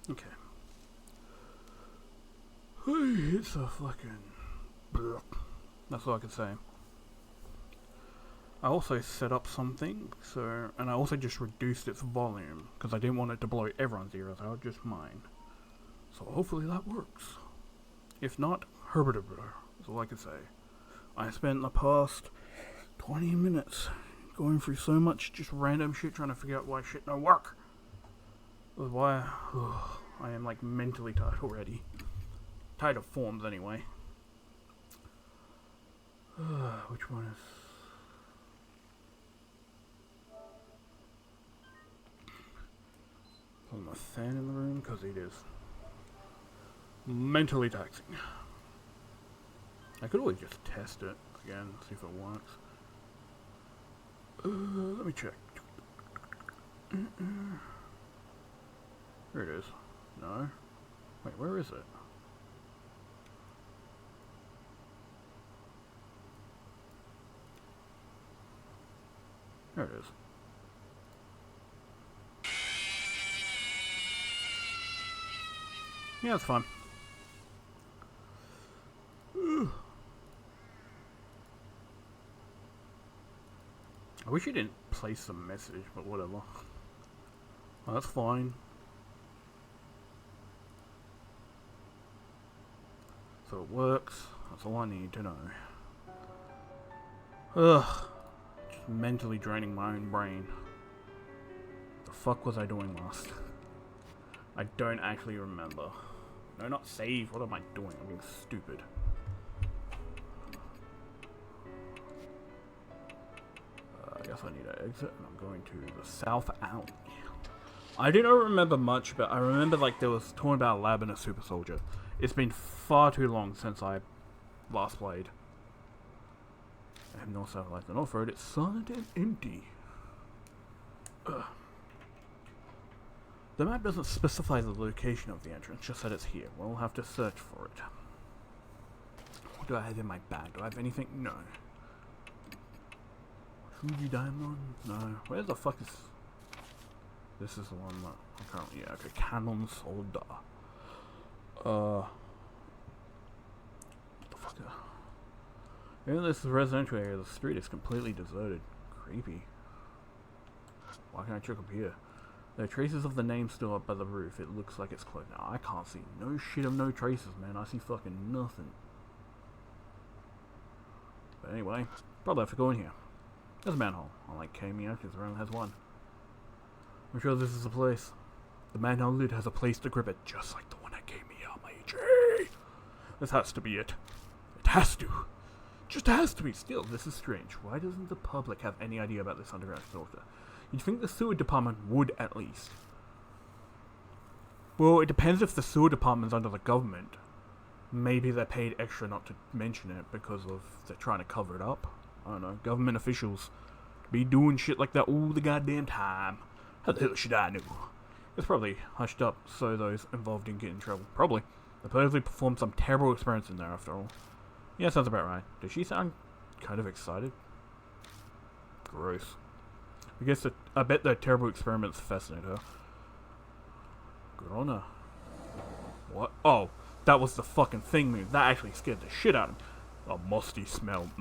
Okay. It's a fucking... Blech. That's all I can say. I also set up something, and I also just reduced its volume, because I didn't want it to blow everyone's ears out, just mine. So hopefully that works. If not, herbitabra, is all I can say. I spent the past 20 minutes going through so much just random shit trying to figure out why shit don't work. Why I am like mentally tired already. Tired of forms anyway. Which one is... Put my fan in the room because it is mentally taxing. I could always just test it again, see if it works. Let me check. Here it is. No. Wait, where is it? There it is. Yeah, it's fine. I wish you didn't place the message, but whatever. Oh, that's fine. So it works. That's all I need to know. Ugh. Just mentally draining my own brain. The fuck was I doing last? I don't actually remember. No, not save. What am I doing? I'm being stupid. I guess I need to exit, and I'm going to the South Alley. I do not remember much, but I remember like there was talking about a lab and a super soldier. It's been far too long since I last played. I have no satellites on off-road. It's silent and empty. Ugh. The map doesn't specify the location of the entrance, just that it's here. We'll have to search for it. What do I have in my bag? Do I have anything? No. Fuji Diamond? No. Where the fuck is... This is the one that I'm currently... Yeah, okay. Cannon Soldier. What the fuck? In this residential area, the street is completely deserted. Creepy. Why can't I check up here? There are traces of the name still up by the roof. It looks like it's closed now. I can't see no shit of no traces, man. I see fucking nothing. But anyway, probably have to go in here. There's a manhole. Unlike Kamio, because it only has one. I'm sure this is the place. The manhole lid has a place to grip it, just like the one that gave me my HA. This has to be it. It has to. Just has to be. Still, this is strange. Why doesn't the public have any idea about this underground shelter? You'd think the sewer department would, at least. Well, it depends if the sewer department's under the government. Maybe they're paid extra not to mention it because of they're trying to cover it up. I don't know. Government officials be doing shit like that all the goddamn time. How the hell should I know? It's probably hushed up so those involved didn't get in trouble. Probably. They probably performed some terrible experiments in there after all. Yeah, sounds about right. Does she sound kind of excited? Gross. I bet the terrible experiments fascinate her. Grona. What? Oh, that was the fucking thing move. That actually scared the shit out of me. A musty smell.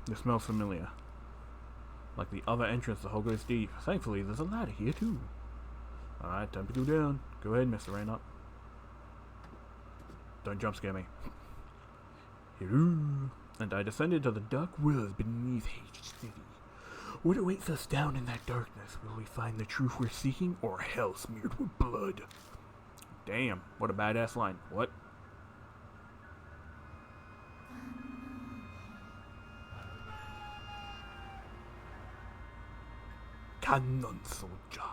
It smells familiar. Like the other entrance, the hole goes deep. Thankfully, there's a ladder here too. Alright, time to go down. Go ahead, Mr. Rainut. Don't jump scare me. Hello. And I descended to the dark wells beneath H City. What awaits us down in that darkness? Will we find the truth we're seeking, or hell smeared with blood? Damn, what a badass line. What? Cannon Soldier.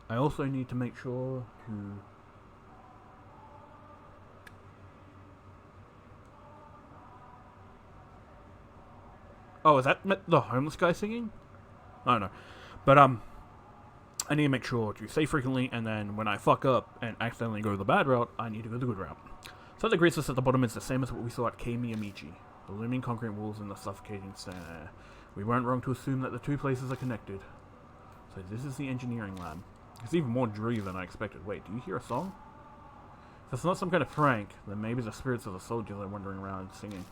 I also need to make sure to... Oh, is that the homeless guy singing? I don't know. But, I need to make sure to save frequently, and then when I fuck up and accidentally go the bad route, I need to go the good route. So the grease at the bottom is the same as what we saw at Kei Miyamichi. The looming concrete walls and the suffocating air. We weren't wrong to assume that the two places are connected. So this is the engineering lab. It's even more dreary than I expected. Wait, do you hear a song? If it's not some kind of prank, then maybe the spirits of the soldiers are wandering around singing.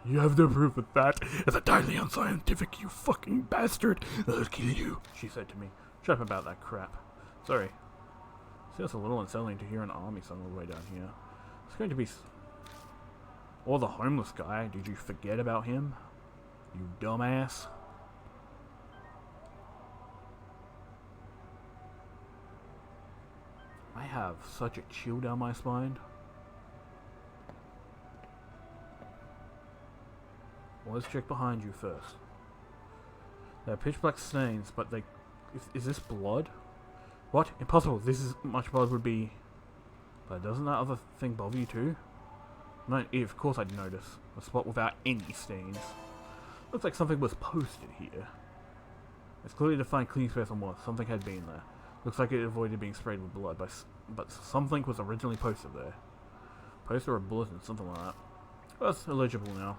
You have no proof of that. It's entirely unscientific, you fucking bastard. I'll kill you, she said to me. Shut up about that crap. Sorry. See, it's a little unsettling to hear an army song all the way down here. It's going to be... Or the homeless guy. Did you forget about him? You dumbass. I have such a chill down my spine. Well, let's check behind you first. They're pitch black stains, but they... Is this blood? What? Impossible. This is much blood would be... But doesn't that other thing bother you too? No, of course I'd notice. A spot without any stains. Looks like something was posted here. It's clearly to find clean space on what something had been there. Looks like it avoided being sprayed with blood, but something was originally posted there. Poster or bulletin, something like that. That's illegible now.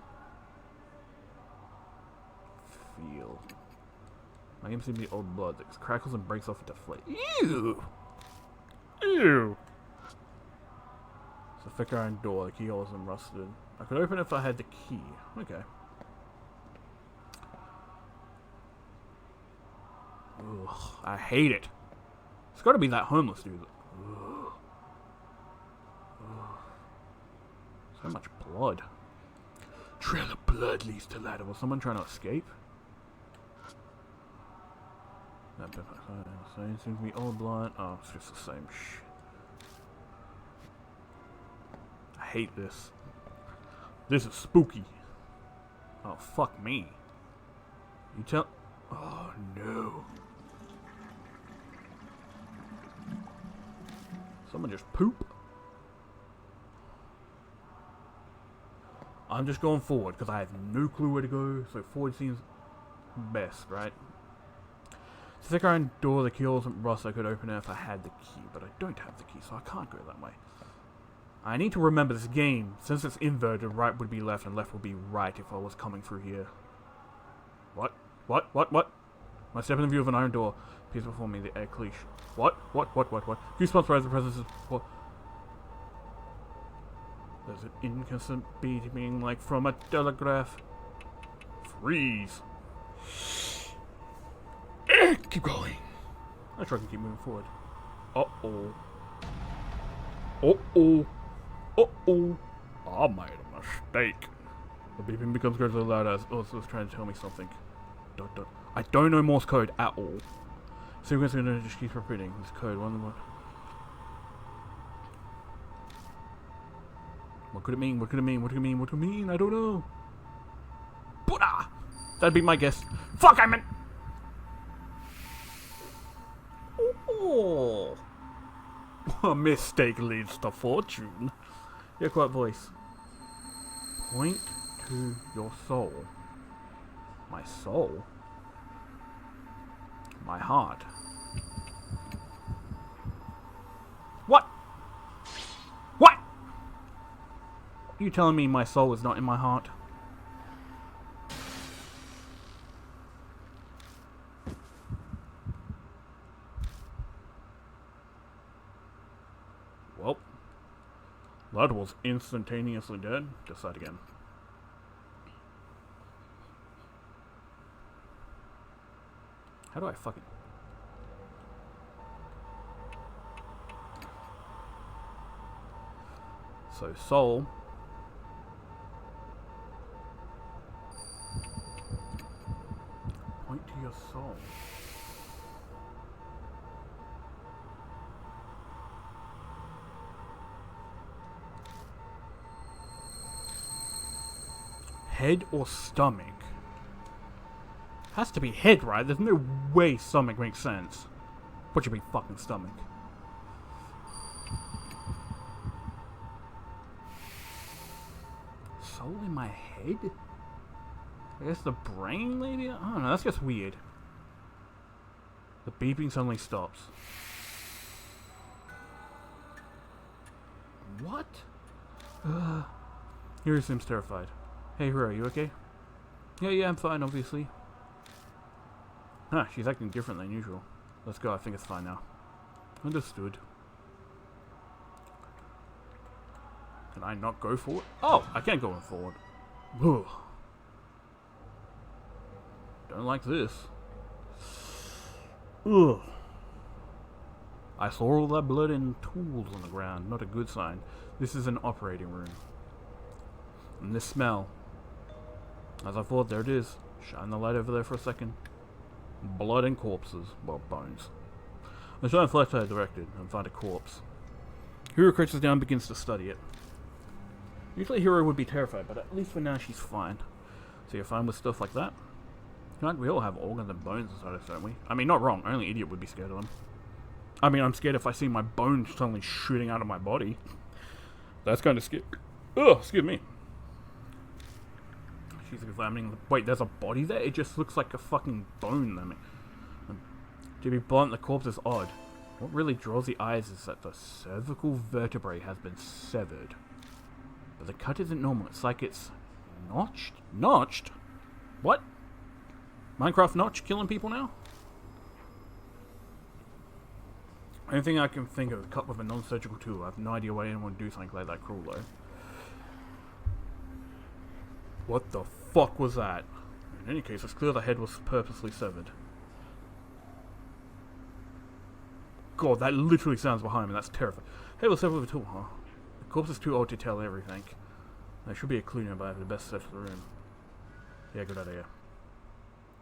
Feel. My aim seems to be old blood that crackles and breaks off into flakes. Ew! Ew! It's a thick iron door, the keyhole isn't rusted. I could open it if I had the key. Okay. Ugh, I hate it. It's gotta be that homeless dude. Ugh. Ugh. So much blood. Trail of blood leads to ladder. Was someone trying to escape? That seems to be old blood. Oh, it's just the same shit. I hate this. This is spooky. Oh, fuck me. You tell... Oh, no. Someone just poop. I'm just going forward because I have no clue where to go, so forward seems best, right? It's a thick iron door, the keyhole isn't rust. I could open it if I had the key, but I don't have the key, so I can't go that way. I need to remember this game. Since it's inverted, right would be left and left would be right if I was coming through here. What? What? My step in the view of an iron door appears before me, the air cliche. What? Goosebumps rise, the presence of... What? There's an inconstant beating like from a telegraph. Freeze. Keep going. I try to keep moving forward. Uh-oh. I made a mistake. The beeping becomes gradually louder as Ursula is trying to tell me something. I don't know Morse code at all. Sequence just keeps repeating this code. What could it mean? What could it mean? I don't know. Buddha! That'd be my guess. Fuck, I meant... Oh. A mistake leads to fortune. Your quiet voice. Point to your soul. My soul? My heart. What? What? You telling me my soul is not in my heart? Well, that was instantaneously dead. Decide again. How do I fucking... So, soul. Point to your soul. Head or stomach? Has to be head, right? There's no way stomach makes sense. What should be fucking stomach? Soul in my head? I guess the brain, maybe? I don't know, that's just weird. The beeping suddenly stops. What? Yuri seems terrified. Hey, Hiro, you okay? Yeah, I'm fine, obviously. Huh, she's acting different than usual. Let's go. I think it's fine now. Understood. Can I not go forward? Oh, I can't go forward. Ugh. Don't like this. Ugh. I saw all that blood and tools on the ground. Not a good sign. This is an operating room. And this smell. As I thought, there it is. Shine the light over there for a second. Blood and corpses. Well, bones. I shine a flashlight directed and find a corpse. Hero crouches down and begins to study it. Usually Hero would be terrified, but at least for now she's fine. So you're fine with stuff like that? Like, we all have organs and bones inside us, don't we? I mean, not wrong. Only an idiot would be scared of them. I mean, I'm scared if I see my bones suddenly shooting out of my body. That's kind of scary. Ugh, excuse me. She's examining the... Wait, there's a body there? It just looks like a fucking bone. I mean, to be blunt, the corpse is odd. What really draws the eyes is that the cervical vertebrae has been severed. But the cut isn't normal. It's like it's notched? Notched? What? Minecraft Notch killing people now? Only thing I can think of, cut with a non-surgical tool. I have no idea why anyone would do something like that cruel though. What the fuck was that? In any case, it's clear the head was purposely severed. God, that literally sounds behind me. That's terrifying. Head was severed with a tool, huh? The corpse is too old to tell everything. There should be a clue nearby for the best search for the room. Yeah, good idea.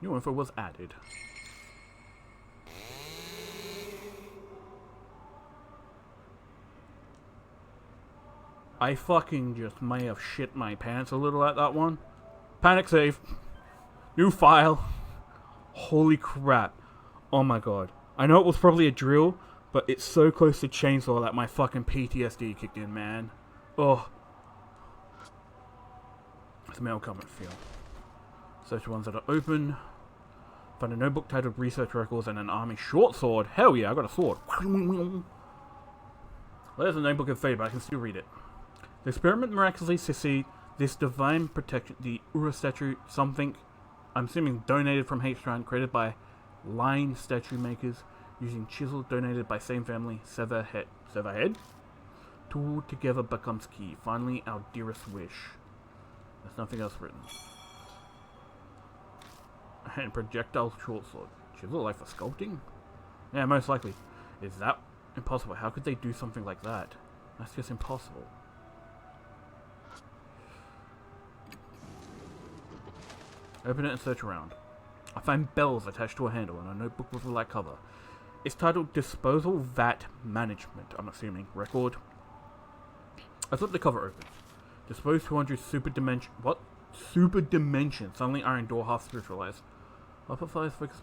New info was added. I fucking just may have shit my pants a little at that one. Panic save. New file. Holy crap. Oh my god. I know it was probably a drill, but it's so close to chainsaw that my fucking PTSD kicked in, man. Oh. It's mail comment feel. Search the ones that are open. Find a notebook titled Research Records and an army short sword. Hell yeah, I got a sword. There's a notebook of fate, but I can still read it. The experiment miraculously succeeded. This divine protection, the Ura statue, something, I'm assuming donated from H-Strand, created by Line statue makers, using chisel donated by same family, Severhead. Severhead? Two together becomes key. Finally, our dearest wish. There's nothing else written. And projectile short sword. Chisel like for sculpting? Yeah, most likely. Is that impossible? How could they do something like that? That's just impossible. Open it and search around. I find bells attached to a handle and a notebook with a black cover. It's titled Disposal Vat Management, I'm assuming. Record. I flip the cover open. Dispose 200 super dimension. What? Super dimension. Suddenly iron door half spiritualized. Upper fires focus.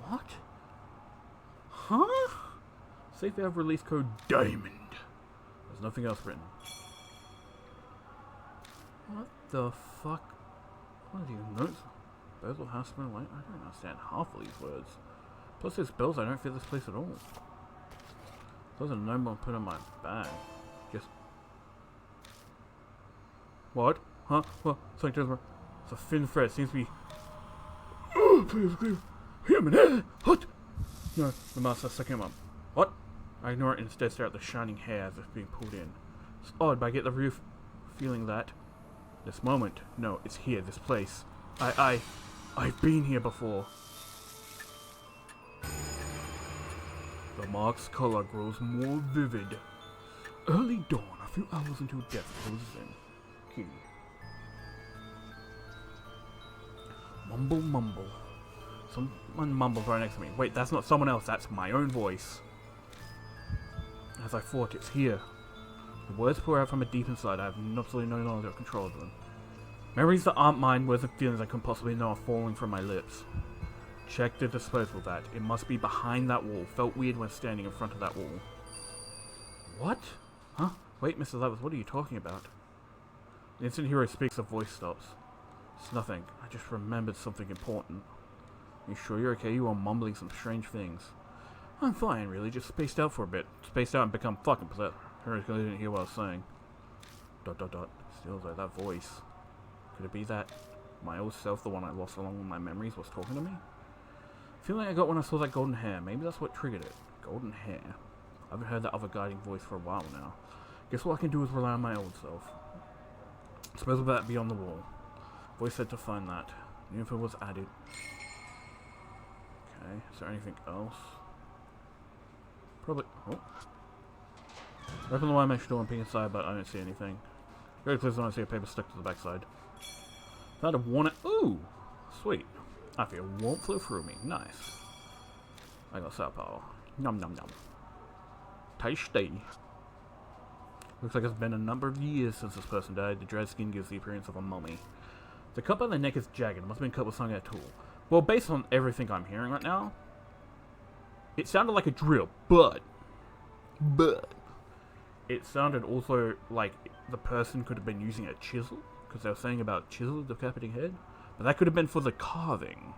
What? Huh? Safe valve release code Diamond. There's nothing else written. What the fuck? What are these notes? Basil Houseman, like, I don't understand half of these words. Plus there's bells, I don't feel this place at all. There's a note I'll put in my bag. Just... What? Huh? What? Something doesn't... It's a thin thread, seems to be... Oh, please, please. Human air! What? No, the mouse has second one. What? I ignore it and instead stare at the shining hair as it's being pulled in. It's odd, but I get the roof feeling that... This moment. No, it's here, this place. I've been here before. The mark's color grows more vivid. Early dawn, a few hours until death closes in. Key. Mumble, mumble. Someone mumbles right next to me. Wait, that's not someone else, that's my own voice. As I thought, it's here. The words pour out from a deep inside. I have absolutely no knowledge or control of them. Memories that aren't mine, words and feelings I can possibly know are falling from my lips. Check the disposal vat. It must be behind that wall. Felt weird when standing in front of that wall. What? Huh? Wait, Mr. Levis, what are you talking about? The instant Hero speaks, the voice stops. It's nothing. I just remembered something important. You sure you're okay? You are mumbling some strange things. I'm fine, really. Just spaced out for a bit. Spaced out and become fucking possessed. Hero didn't hear what I was saying. ... Still though, that voice. Could it be that my old self, the one I lost along with my memories, was talking to me? Feeling I got when I saw that golden hair. Maybe that's what triggered it. Golden hair. I haven't heard that other guiding voice for a while now. Guess what I can do is rely on my old self. Suppose about that beyond the wall. Voice said to find that. The info was added. Okay, is there anything else? Probably. Oh. Open the wire mesh door and peek inside, but I don't see anything. Very close when I see a paper stuck to the backside. Found a warning. Ooh! Sweet. I feel won't flow through me. Nice. I got star power. Nom nom nom. Tasty. Looks like it's been a number of years since this person died. The dried skin gives the appearance of a mummy. The cut by the neck is jagged. It must have been cut with something at a tool. Well, based on everything I'm hearing right now, it sounded like a drill, but it sounded also like the person could have been using a chisel, because they were saying about chisel decapitating head, but that could have been for the carving.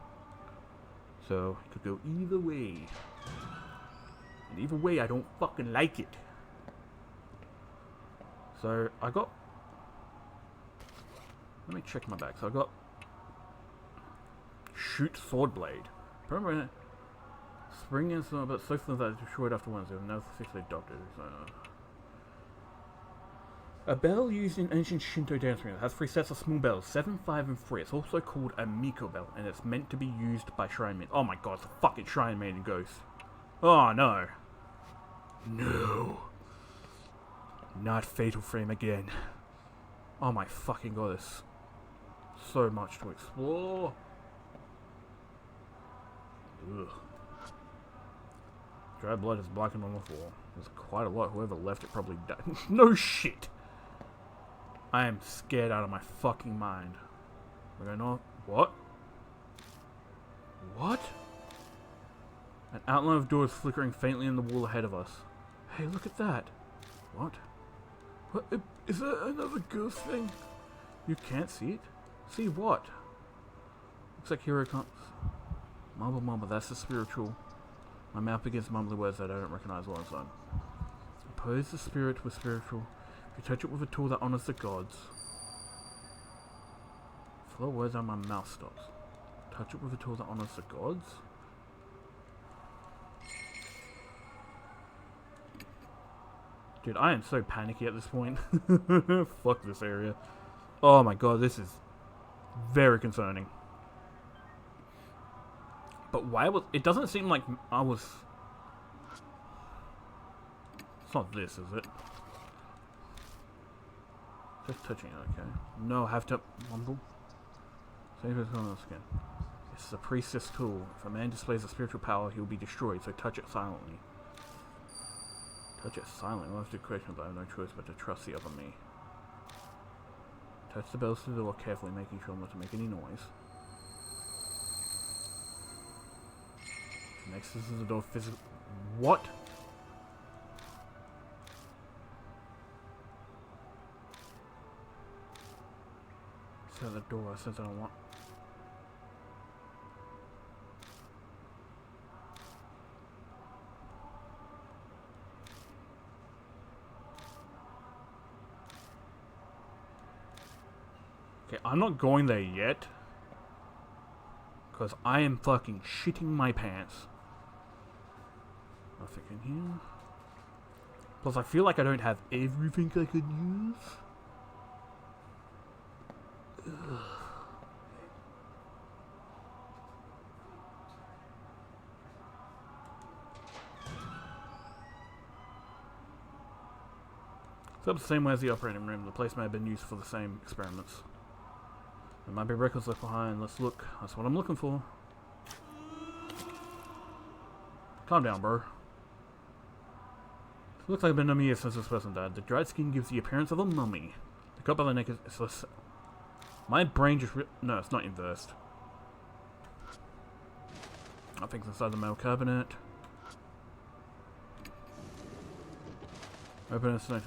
So it could go either way. And either way, I don't fucking like it. So I got. Let me check my bag. So I got shoot sword blade. Remember, spring in some, but so far that destroyed after Wednesday. Now officially adopted. A bell used in ancient Shinto dance rings has 3 sets of small bells, 7, 5, and 3. It's also called a Miko bell, and it's meant to be used by Shrine Maiden. Oh my god, it's a fucking Shrine Maiden ghost. Oh no. No. Not Fatal Frame again. Oh my fucking god, there's so much to explore. Ugh. Dry blood is blackened on the floor. There's quite a lot. Whoever left it probably died. No shit! I am scared out of my fucking mind. We're going on. What? What? An outline of doors flickering faintly in the wall ahead of us. Hey, look at that. What? What? Is that another ghost thing? You can't see it? See what? Looks like hero comes. Mumble mumble, that's the spiritual. My mouth begins mumbling words that I don't recognize while I'm son. Oppose the spirit with spiritual. If you touch it with a tool that honors the gods. Flow words out my mouth stops. Touch it with a tool that honors the gods? Dude, I am so panicky at this point. Fuck this area. Oh my god, this is very concerning. But why was... It doesn't seem like I was... It's not this, is it? Just touching it, okay. No, I have to... Mumble. Save his on the skin. It's the priestess tool. If a man displays a spiritual power, he will be destroyed, so touch it silently. Touch it silently. Well, that's a good question, but I have no choice but to trust the other me. Touch the bells to the door carefully, making sure not to make any noise. Next, this is the door physical. What? So the door says I don't want. Okay, I'm not going there yet. Because I am fucking shitting my pants. Nothing in here. Plus, I feel like I don't have everything I could use. Ugh. It's up the same way as the operating room. The place may have been used for the same experiments. There might be records left behind. Let's look. That's what I'm looking for. Calm down, bro. It looks like it's been a year since this person died. The dried skin gives the appearance of a mummy. The cut by the neck is... My brain just... No, it's not inversed. Nothing's inside the metal cabinet. Open it inside.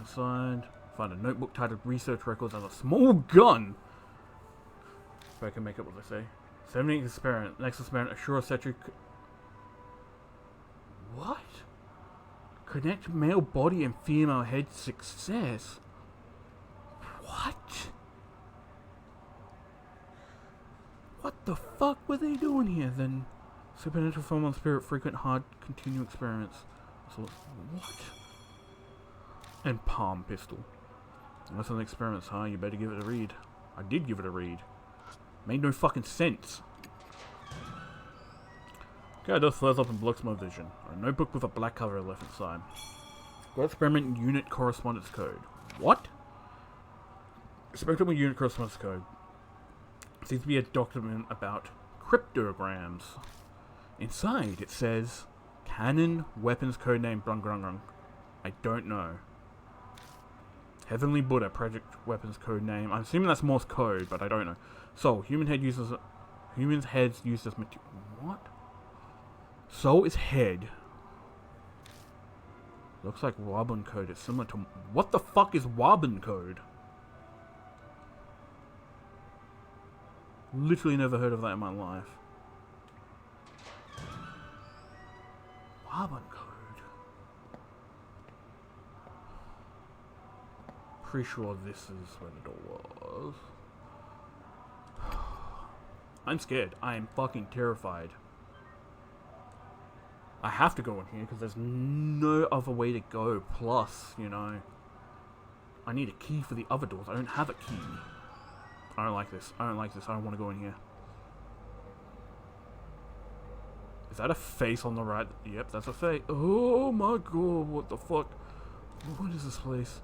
Find a notebook titled Research Records and a small gun! If I can make up what they say. 78 experiment. Next experiment, assure Cedric... What? Connect male body and female head success? What? What the fuck were they doing here then? Supernatural form on spirit, frequent, hard, continual experiments. So, what? And palm pistol. That's an experiments, huh? You better give it a read. I did give it a read. Made no fucking sense. Guy just flares up and blocks my vision. A notebook with a black cover left inside. Got experiment unit correspondence code. What? Experimental unit correspondence code. Seems to be a document about cryptograms. Inside it says Canon Weapons Codename Brung Grung Grung. I don't know. Heavenly Buddha Project Weapons Codename. I'm assuming that's Morse code, but I don't know. So humans heads used as material. What? So is head. Looks like Wabun code. It's similar to... What the fuck is Wabun code? Literally never heard of that in my life. Wabun code. Pretty sure this is where the door was. I'm scared. I am fucking terrified. I have to go in here because there's no other way to go. Plus, you know, I need a key for the other doors. I don't have a key. I don't like this. I don't like this. I don't want to go in here. Is that a face on the right? Yep, that's a face. Oh my god, what the fuck? What is this place?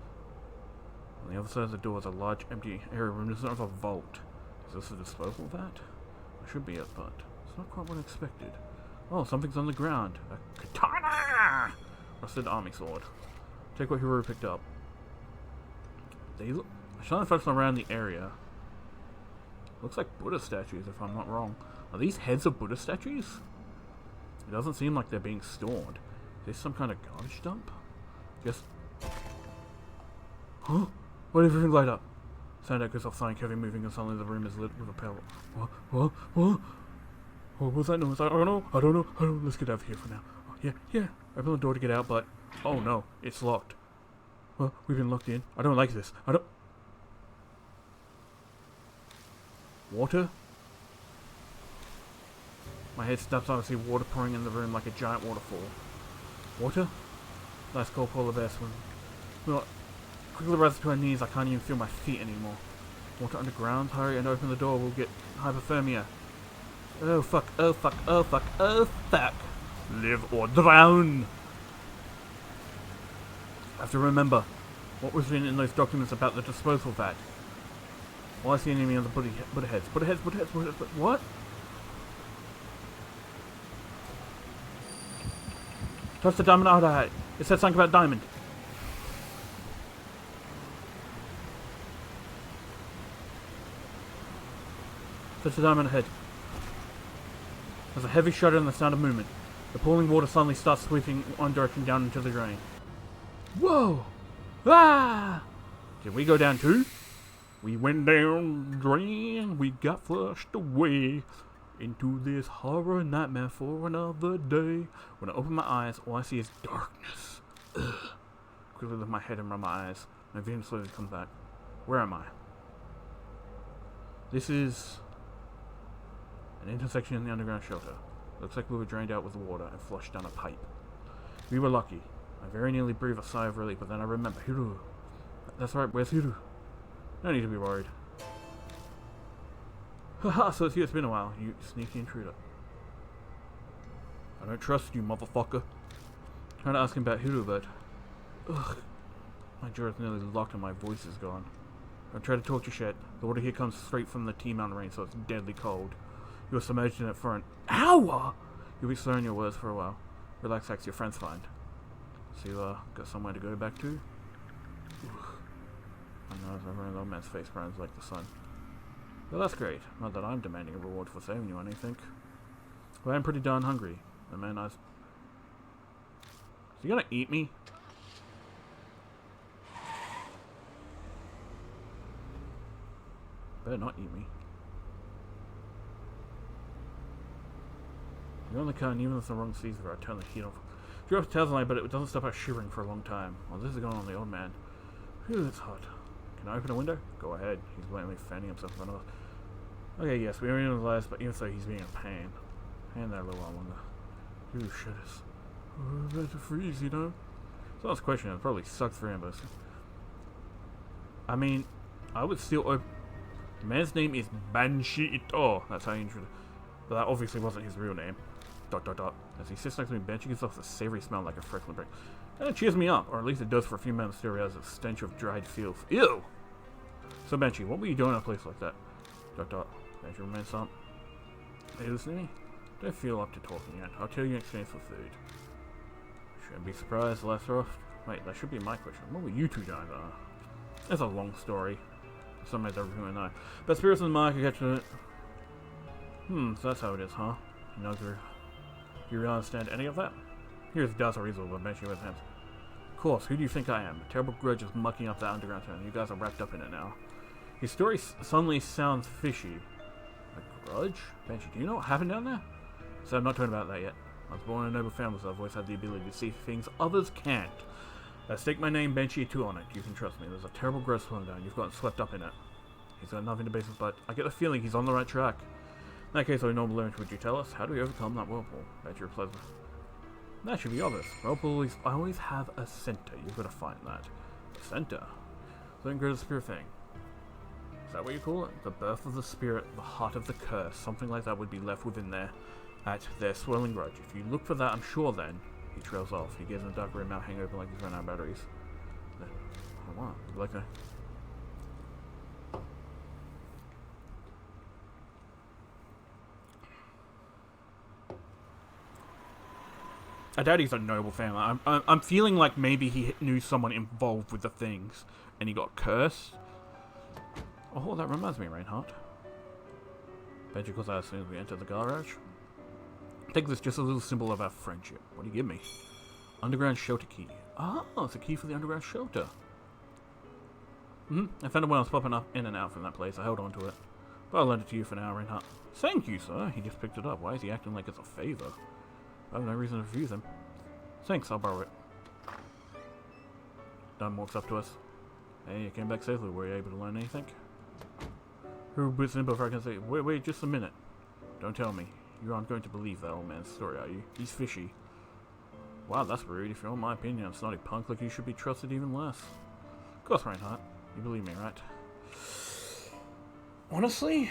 On the other side of the door is a large empty area room. There's not a vault. Is this a disposal vat? It should be it, but it's not quite what I expected. Oh, something's on the ground. A katana! Rusted army sword. Take what Hiro picked up. They look... I shine the folks around the area. Looks like Buddha statues, if I'm not wrong. Are these heads of Buddha statues? It doesn't seem like they're being stored. Is this some kind of garbage dump? Just... Huh? Why did everything light up? Sound echoes off silent, heavy moving, and suddenly the room is lit with a pale... What? What was that noise? I don't know. Let's get out of here for now. Oh, yeah. Open the door to get out, but... Oh no, it's locked. Well, we've been locked in. I don't like this. Water? My head snaps on to see water pouring in the room like a giant waterfall. Water? Last call, polar bear swim. Well, quickly rises to our knees. I can't even feel my feet anymore. Water underground? Hurry and open the door. We'll get hypothermia. Oh fuck. Live or drown! I have to remember. What was written in those documents about the disposal vat? Well, I see an enemy on the Buddha heads. Buddha heads. What? Touch the diamond out. It said something about diamond. Touch the diamond ahead. There's a heavy shudder and the sound of movement. The pooling water suddenly starts sweeping one direction down into the drain. Whoa! Ah! Did we go down too? We went down the drain. We got flushed away into this horror nightmare for another day. When I open my eyes, all I see is darkness. Ugh. Quickly lift my head and rub my eyes. My vision slowly comes back. Where am I? This is an intersection in the underground shelter. Looks like we were drained out with the water and flushed down a pipe. We were lucky. I very nearly breathed a sigh of relief, but then I remember Hiro. That's right, where's Hiro? No need to be worried. Haha, so it's you. It's been a while, you sneaky intruder. I don't trust you, motherfucker. Trying to ask him about Hiro, but... Ugh. My jaw is nearly locked and my voice is gone. Don't try to talk your shit. The water here comes straight from the T-Mountain range, so it's deadly cold. You were submerged in it for an hour! You'll be slurring your words for a while. Relax, Axe, your friend's fine. So you, got somewhere to go back to? I know, everyone in the old man's face burns like the sun. Well, that's great. Not that I'm demanding a reward for saving you, I think. Well, I'm pretty darn hungry. The man I... Is he gonna eat me? Better not eat me. You're on the car, and even if the wrong sees where I turn the heat off. Drew up tells me, but it doesn't stop us shivering for a long time. Well, this is going on the old man. Phew, it's hot. Can I open a window? Go ahead. He's blatantly fanning himself in front of us. Okay, yes, we are in his lives, but even so, he's being in pain. And that little one. Ooh, shit is. Oh, about to freeze, you know? So that's a question. It probably sucks for him, but. I mean, I would still. The man's name is Banshee Ito. That's how you introduce. But that obviously wasn't his real name. ... As he sits next to me, Banshee gives off a savory smell like a fresh brick. And it cheers me up, or at least it does for a few moments to realize the stench of dried filth. Ew! So Banshee, what were you doing in a place like that? ... Banshee remains silent. Are you listening? Don't feel up to talking yet. I'll tell you in exchange for food. Shouldn't be surprised, Lasroff. Wait, that should be my question. What were you two doing there? It's a long story. Some made everyone know. But spirits in the market catch it. So that's how it is, huh? You know, do you really understand any of that? Here's Dazzle Rizzo, but Banshee with hands. Of course, who do you think I am? A terrible grudge is mucking up that underground town. You guys are wrapped up in it now. His story suddenly sounds fishy. A grudge? Banshee, do you know what happened down there? So I'm not talking about that yet. I was born in a noble family, so I've always had the ability to see things others can't. I stake my name, Banshee 2, on it. You can trust me. There's a terrible grudge flowing down. You've gotten swept up in it. He's got nothing to base his but I get the feeling he's on the right track. In that case, our normal learned, would you tell us? How do we overcome that whirlpool? Banshee replies. That should be obvious. Whirlpool always have a center. You've got to find that. A center? Something greater spirit thing. Is that what you call it? The birth of the spirit, the heart of the curse. Something like that would be left within there at their swirling grudge. If you look for that, I'm sure then. He trails off. He gives him a dark rim, mouth hang open like he's run out of batteries. Oh, wow. Like a... I doubt he's a noble family. I'm feeling like maybe he knew someone involved with the things, and he got cursed. Oh, that reminds me, Reinhardt. Bet you calls out as soon as we enter the garage. Take this, just a little symbol of our friendship. What do you give me? Underground shelter key. Oh, it's a key for the underground shelter. I found it when I was popping up in and out from that place. I held on to it. But I'll lend it to you for now, Reinhardt. Thank you, sir. He just picked it up. Why is he acting like it's a favor? I have no reason to refuse him. Thanks, I'll borrow it. Dunn walks up to us. Hey, you came back safely. Were you able to learn anything? Who boots in before I can say, wait, just a minute. Don't tell me. You aren't going to believe that old man's story, are you? He's fishy. Wow, that's rude. If you want my opinion, a snotty punk like you should be trusted even less. Of course, Reinhardt. You believe me, right? Honestly?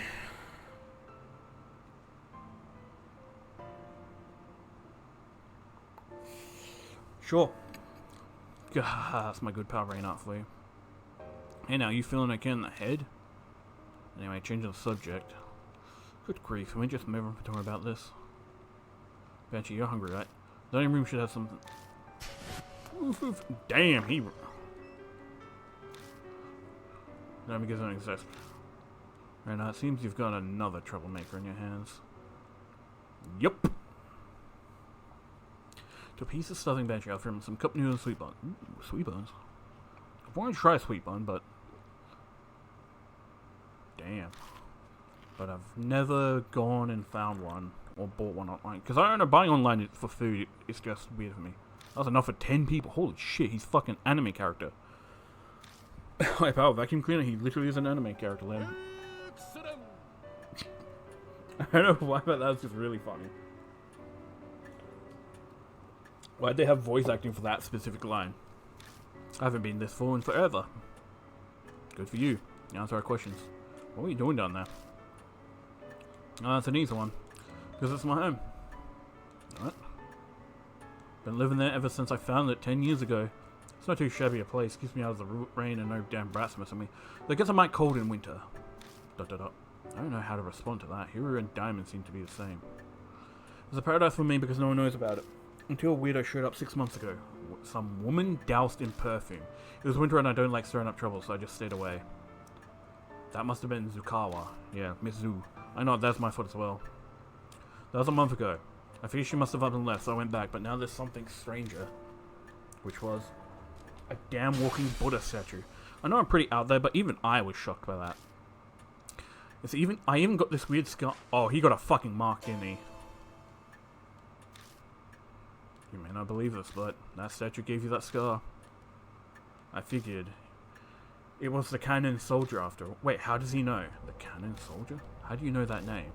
Sure. That's my good pal Reinhardt for you. Hey now, you feeling okay in the head? Anyway, changing the subject. Good grief, can we just move on talking about this? Banshee, you're hungry, right? The dining room should have some... Damn, he... Let me get an exist. Right now, it seems you've got another troublemaker in your hands. Yup. To a piece of stuffing Banshee, I'll him some cup noodles and sweet bun. Ooh, sweet buns. I want to try a sweet bun, but... Damn. But I've never gone and found one or bought one online. Because I don't know, buying online for food is just weird for me. That's enough for 10 people. Holy shit, he's fucking anime character. My pal, vacuum cleaner, he literally is an anime character. Let him. I don't know why, but that's just really funny. Why'd they have voice acting for that specific line? I haven't been this full in forever. Good for you. You answer our questions. What are you doing down there? Oh, that's an easy one. Because it's my home. What? Been living there ever since I found it 10 years ago. It's not too shabby a place. Keeps me out of the rain and no damn brats messing me. Though it gets a mite cold in winter. ... I don't know how to respond to that. Hero and Diamond seem to be the same. It's a paradise for me because no one knows about it. Until a weirdo showed up 6 months ago. Some woman doused in perfume. It was winter and I don't like stirring up trouble, so I just stayed away. That must have been Zukawa. Yeah, Miss Zu. I know, that's my fault as well. That was a month ago. I figured she must have up and left, so I went back, but now there's something stranger. Which was a damn walking Buddha statue. I know I'm pretty out there, but even I was shocked by that. I even got this weird scar. Oh, he got a fucking mark, didn't he? You may not believe this, but that statue gave you that scar. I figured it was the Cannon Soldier after. Wait, how does he know? The Cannon Soldier? How do you know that name?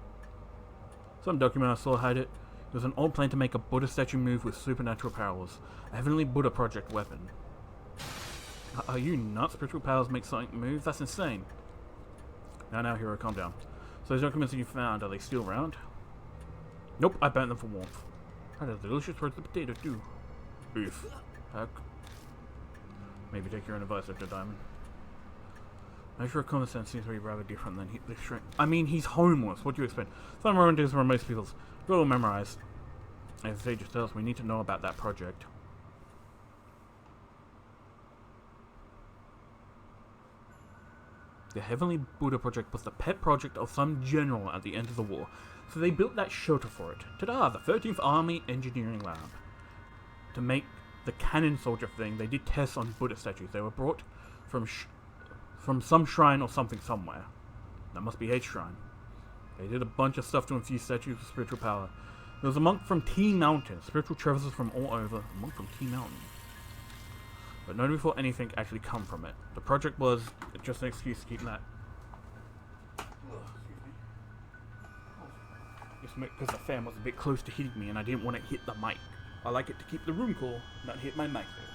Some document I saw had it. It was an old plan to make a Buddha statue move with supernatural powers. A heavenly Buddha project weapon. Are you nuts? Spiritual powers make something move? That's insane. Now, hero, calm down. So those documents that you found, are they still around? Nope, I burnt them for warmth. Had a delicious roasted potato too. Oof. Heck. Maybe take your own advice after Diamond. Measure of common sense seems to be rather different than the shrink. I mean, he's homeless. What do you expect? Some relatives were most people's. We're all memorized. As they just tell us, we need to know about that project. The Heavenly Buddha Project was the pet project of some general at the end of the war, so they built that shelter for it. Ta-da! The 13th Army Engineering Lab. To make the cannon soldier thing, they did tests on Buddha statues. They were brought from some shrine or something somewhere. That must be H Shrine. They did a bunch of stuff to infuse statues with spiritual power. There was a monk from T Mountain, spiritual travelers from all over. A monk from T Mountain. But not before anything actually come from it. The project was just an excuse to keep that. Just because the fan was a bit close to hitting me and I didn't want to hit the mic. I like it to keep the room cool, not hit my mic there.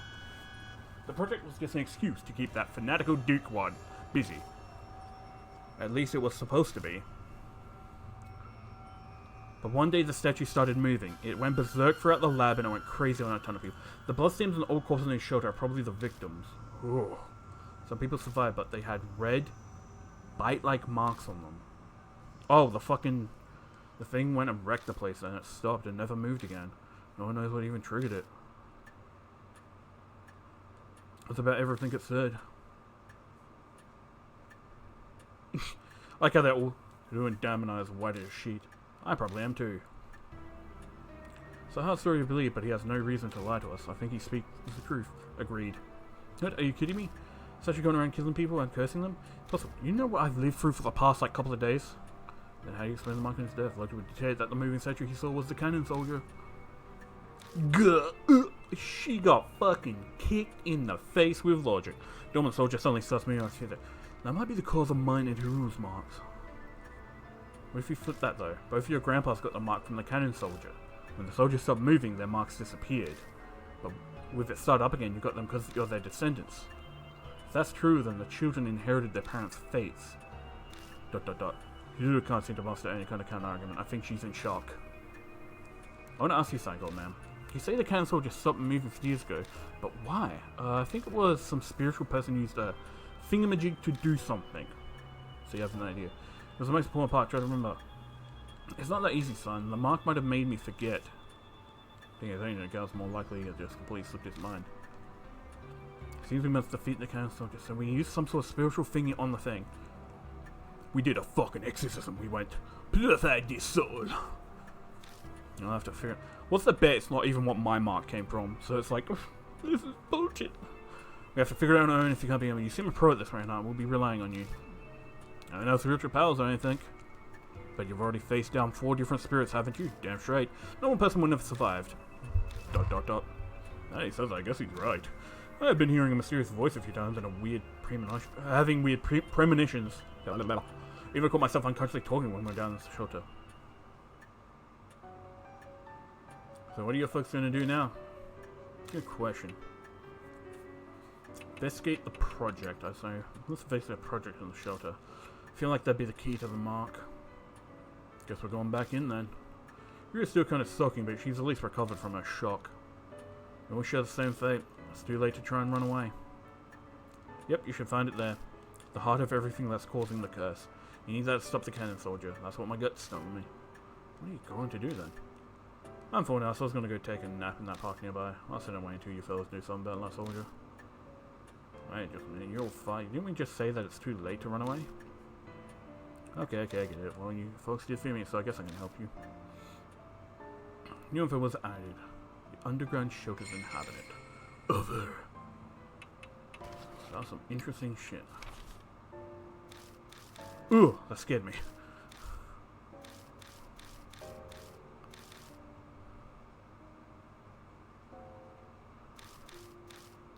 The project was just an excuse to keep that fanatical Dukewad busy. At least it was supposed to be. But one day the statue started moving. It went berserk throughout the lab and it went crazy on a ton of people. The bloodstains and old corpses in the shelter are probably the victims. Ooh. Some people survived, but they had red, bite-like marks on them. Oh, the thing went and wrecked the place and it stopped and never moved again. No one knows what even triggered it. That's about everything it said. Like how they're all doing damn and eyes white as a sheet. I probably am too. It's a hard story to believe, but he has no reason to lie to us. I think he speaks the truth. Agreed. What, are you kidding me? Such a going around killing people and cursing them? Plus, you know what I've lived through for the past couple of days? Then how do you explain the monk and his death? Logic would dictate that the moving statue he saw was the cannon soldier. She got fucking kicked in the face with logic. Dormant soldier suddenly starts moving on his feet. That might be the cause of mine and Hiru's marks. What if you flip that though? Both of your grandpas got the mark from the cannon soldier. When the soldiers stopped moving, their marks disappeared. But with it started up again, you got them because you're their descendants. If that's true, then the children inherited their parents' fates. ... Hiru can't seem to master any kind of counter-argument. I think she's in shock. I want to ask you something, old man. You say the cannon soldier stopped moving 50 years ago, but why? I think it was some spiritual person used a thingamajig to do something. So you have an idea. It was the most important part, try to remember. It's not that easy, son. The mark might have made me forget. Being as only a girl's more likely to just completely slipped his mind. Seems we must defeat the cannon soldier, so we used some sort of spiritual thingy on the thing. We did a fucking exorcism. We went, purify this soul. I'll have to figure out. What's the bet? It's not even what my mark came from. So it's like, this is bullshit. We have to figure it out on our own if you can't be able. You seem a pro at this right now. We'll be relying on you. I don't know spiritual powers or anything. But you've already faced down 4 different spirits, haven't you? Damn straight. No one person would have survived. ... He says I guess he's right. I've been hearing a mysterious voice a few times and a weird premonition. Having weird premonitions. Even caught myself unconsciously talking when we were down in the shelter. So what are you folks going to do now? Good question. Investigate the project, I say. Let's investigate the project in the shelter. I feel like that'd be the key to the mark. Guess we're going back in then. You're still kind of soaking, but she's at least recovered from her shock. And we share the same fate. It's too late to try and run away. Yep, you should find it there. The heart of everything that's causing the curse. You need that to stop the cannon soldier. That's what my gut's telling me. What are you going to do then? I'm full now, so I was going to go take a nap in that park nearby. I'll sit and wait until you fellas do something about that soldier. Wait just a minute, you're all fine. Didn't we just say that it's too late to run away? Okay, I get it. Well, you folks did feed me, so I guess I can help you. New info was added. The underground shelter's inhabited. Over. That's some interesting shit. Ooh, that scared me.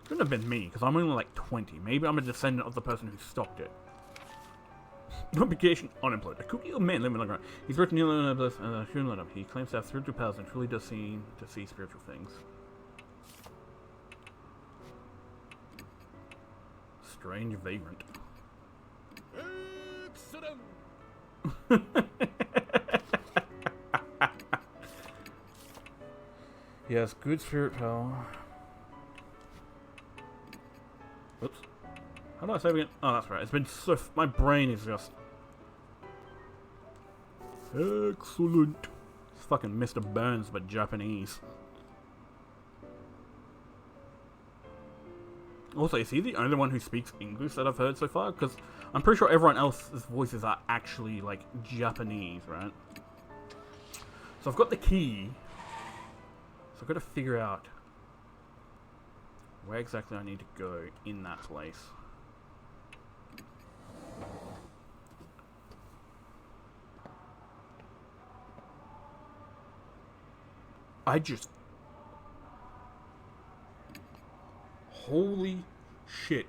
Couldn't have been me, because I'm only like 20. Maybe I'm a descendant of the person who stopped it. Notification unemployed. A kooky old man living underground. He's working nearly on this and shouldn't let him. He claims to have spiritual powers and truly does seem to see spiritual things. Strange vagrant. Yes, good spirit power. Oops. How do I save again? Oh, that's right. It's been so... my brain is just... Excellent. It's fucking Mr. Burns, but Japanese. Also, is he the only one who speaks English that I've heard so far? Because I'm pretty sure everyone else's voices are actually, like, Japanese, right? So I've got the key. So I've got to figure out where exactly I need to go in that place. I just... holy shit.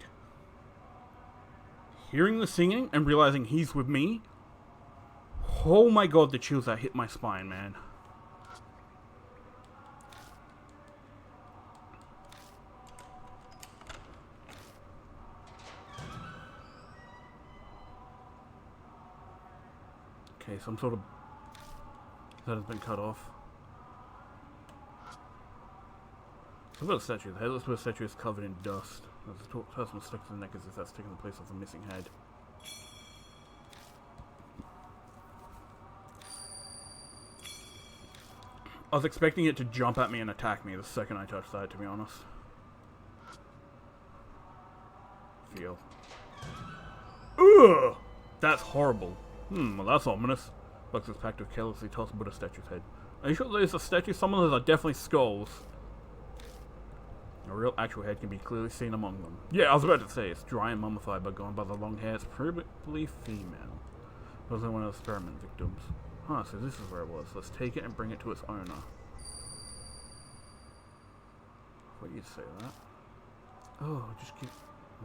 Hearing the singing and realizing he's with me. Oh my god, the chills that hit my spine, man. Okay, some sort of... that has been cut off. Look at the statue. The headless statue is covered in dust. There's a person stuck to the neck as if that's taken the place of the missing head. I was expecting it to jump at me and attack me the second I touched that, to be honest. Feel. Ugh! That's horrible. Well that's ominous. Bugs is packed with carelessly tossed Buddha statue's head. Are you sure there's a statue? Some of those are definitely skulls. A real actual head can be clearly seen among them. Yeah, I was about to say, it's dry and mummified, but going by the long hair, it's probably female. It was one of the experiment victims. Huh, so this is where it was. Let's take it and bring it to its owner. What you'd say that? Oh, just keep...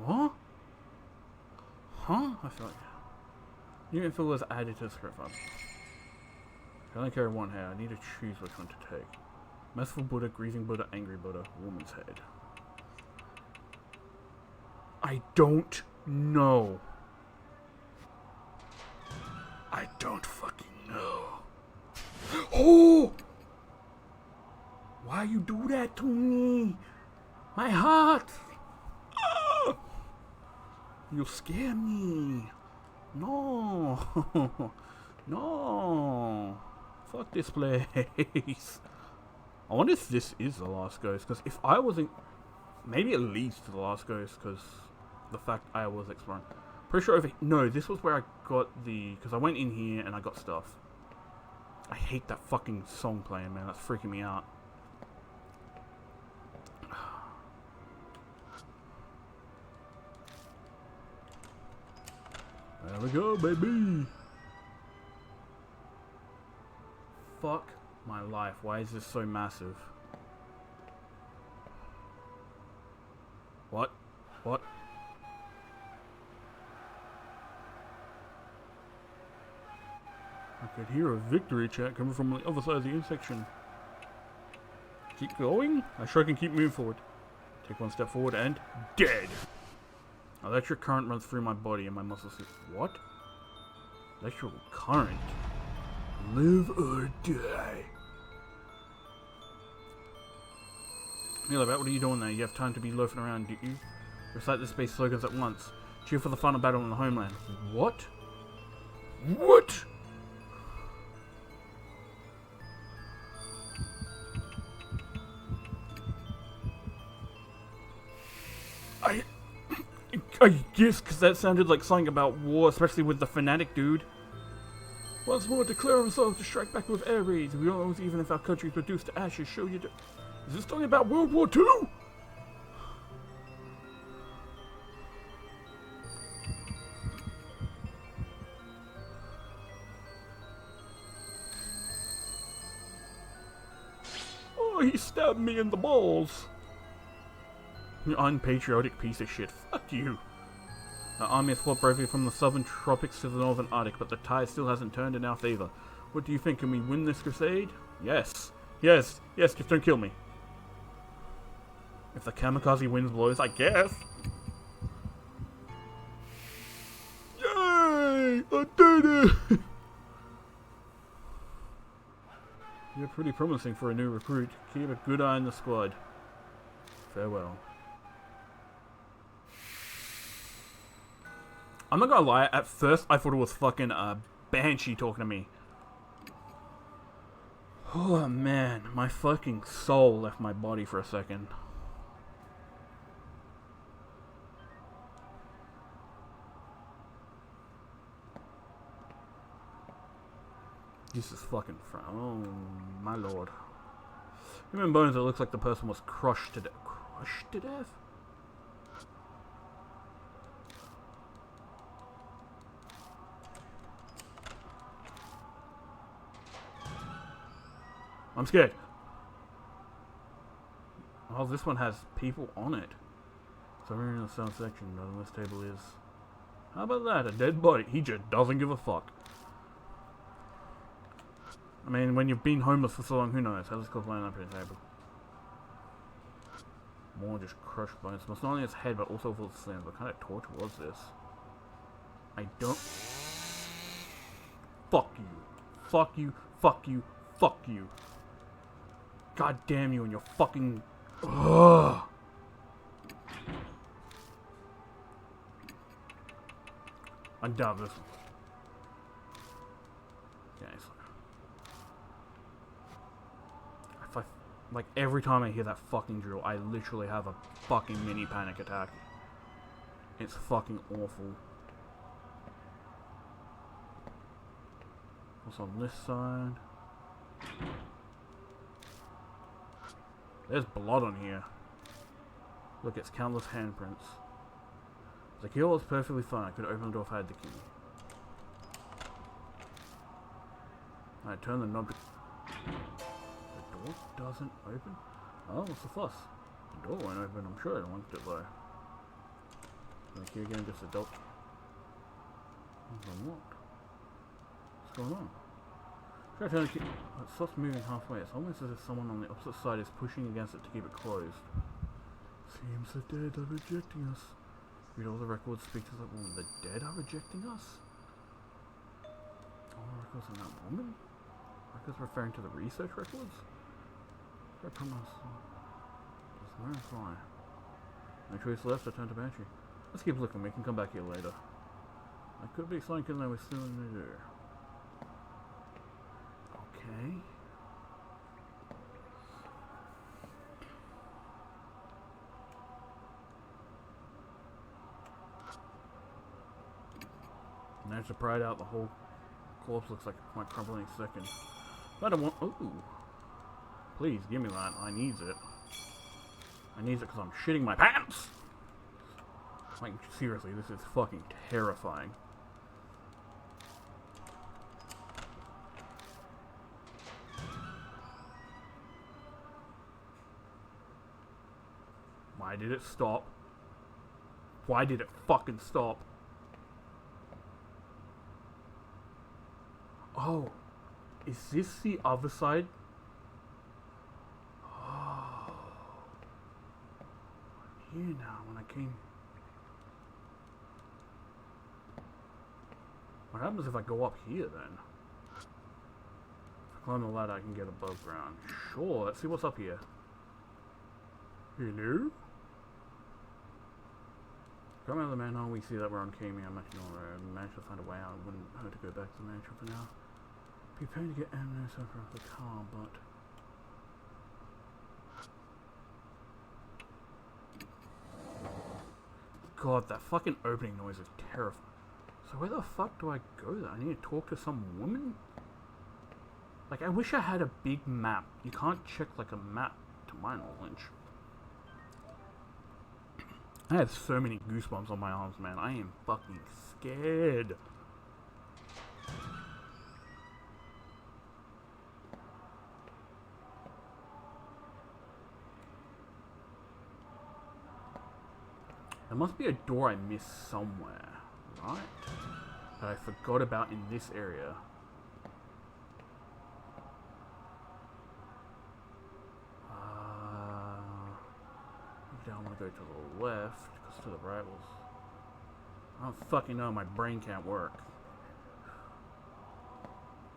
what? Huh? I feel like... new info was added to the script file. I only carry one hair. I need to choose which one to take. Merciful Buddha, grieving Buddha, angry Buddha, woman's head. I don't know. I don't fucking know. Oh! Why you do that to me? My heart! Ah! You scare me. No. No. Fuck this place. I wonder if this is the last ghost, because if I wasn't... maybe it leads to the last ghost, because the fact I was exploring. Pretty sure no, this was where I got the... because I went in here and I got stuff. I hate that fucking song playing, man. That's freaking me out. There we go, baby. Fuck my life. Why is this so massive? What? What? I could hear a victory chant coming from the other side of the intersection. Keep going? I sure can keep moving forward. Take one step forward and... dead! Electric current runs through my body and my muscles... what? Electrical current? Live or die. Mila, what are you doing there? You have time to be loafing around, do you? Recite the space slogans at once. Cheer for the final battle in the homeland. What? What? I guess because that sounded like something about war, especially with the fanatic dude. Once more, declare ourselves to strike back with air raids. We don't know even if our country is reduced to ashes. Show you. Is this talking about World War II? Oh, he stabbed me in the balls. You unpatriotic piece of shit. Fuck you. The army has fought bravely from the southern tropics to the northern Arctic, but the tide still hasn't turned in our favor. What do you think? Can we win this crusade? Yes. Yes. Yes, just don't kill me. If the kamikaze winds blows, I guess. Yay! I did it! You're pretty promising for a new recruit. Keep a good eye on the squad. Farewell. I'm not gonna lie, at first I thought it was fucking Banshee talking to me. Oh man, my fucking soul left my body for a second. This is fucking oh my lord. Human bones, it looks like the person was crushed to death. Crushed to death? I'm scared. Oh, this one has people on it. So we're in the south section, but on this table is... How about that? A dead body. He just doesn't give a fuck. I mean, when you've been homeless for so long, who knows? How's this called laying up at the table? More just crushed bones. Must not only his head, but also full of slams. What kind of torture was this? I don't... Fuck you. Fuck you. Fuck you. Fuck you. God damn you and your fucking... Ugh. I'm done with this one. Okay, so... Like, every time I hear that fucking drill, I literally have a fucking mini panic attack. It's fucking awful. What's on this side? There's blood on here. Look, it's countless handprints. The key was perfectly fine. I could open the door if I had the key. I turn the knob to... The door doesn't open? Oh, what's the fuss? The door won't open. I'm sure I locked it though. The key again, just a dope. It's unlocked. What's going on? Try to turn the key. It stops moving halfway. It's almost as if someone on the opposite side is pushing against it to keep it closed. Seems the dead are rejecting us. Read all the records, speak to the woman. The dead are rejecting us? All the records on that woman? Records referring to the research records? I promise. Just where and fly. No choice left, I turn to Banshee. Let's keep looking, we can come back here later. I could be something that we're still in the do. Okay. Managed to pry it out, the whole corpse looks like it might crumble any second. But I don't want... Ooh. Please, give me that. I needs it. I needs it because I'm shitting my pants! Like, seriously, this is fucking terrifying. Why did it stop? Why did it fucking stop? Oh, is this the other side? Oh, I'm here now when I came. What happens if I go up here then? If I climb the ladder, I can get above ground. Sure, let's see what's up here. Hello? Come out of the manhole, we see that we're on Kamiya Machinor Road. We managed to find a way out. It wouldn't hurt to go back to the mansion for now. Prepare to get ammunition off the car, but... God, that fucking opening noise is terrifying. So where the fuck do I go then? I need to talk to some woman? Like, I wish I had a big map. You can't check, like, a map, to my knowledge. I have so many goosebumps on my arms, man. I am fucking scared. There must be a door I missed somewhere, right? That I forgot about in this area. I want to go to the left, because to the right was... I don't fucking know, my brain can't work.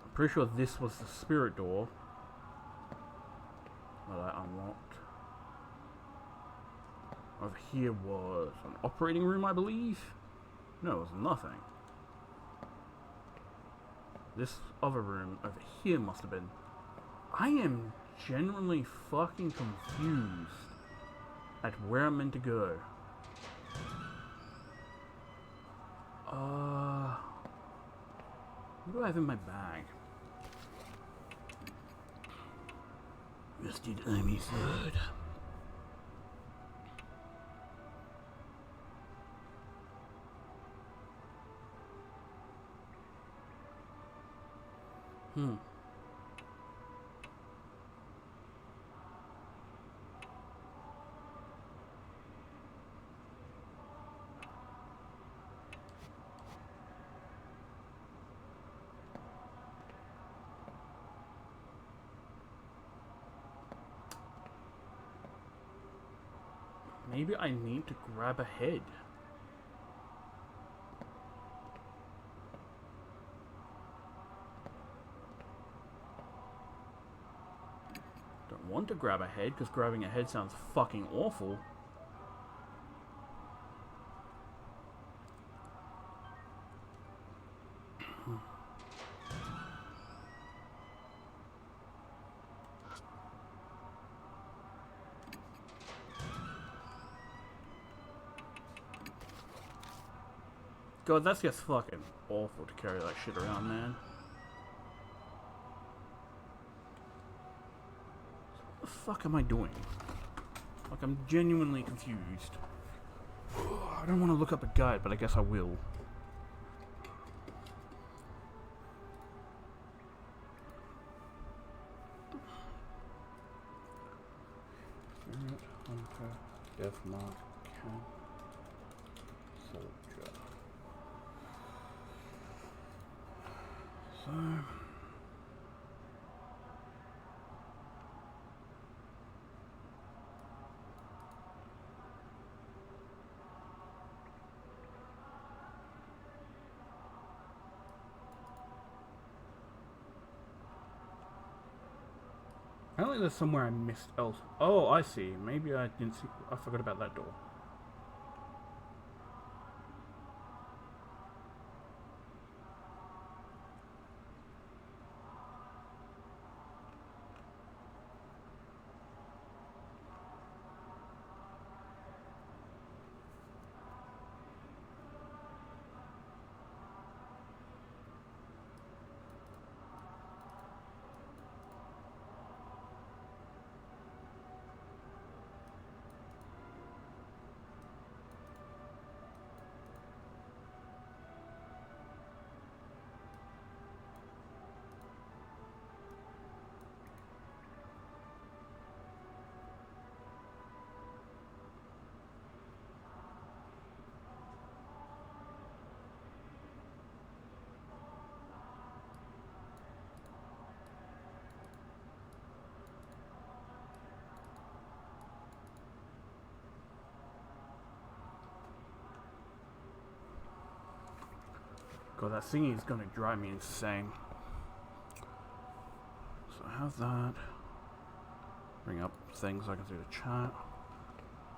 I'm pretty sure this was the spirit door that I unlocked. Over here was an operating room, I believe? No, it was nothing. This other room over here must have been... I am genuinely fucking confused at where I'm meant to go. What do I have in my bag? Rusted army sword. Maybe I need to grab a head. Don't want to grab a head, because grabbing a head sounds fucking awful. God, that's just fucking awful to carry that shit around, man. What the fuck am I doing? Like, I'm genuinely confused. I don't want to look up a guide, but I guess I will. Spirit Hunter, Deathmark, Camp, Soldier. So... apparently there's somewhere I missed else. Oh, I see. Maybe I didn't see... I forgot about that door. God, that singing is gonna drive me insane. So I have that. Bring up things I can see the chat.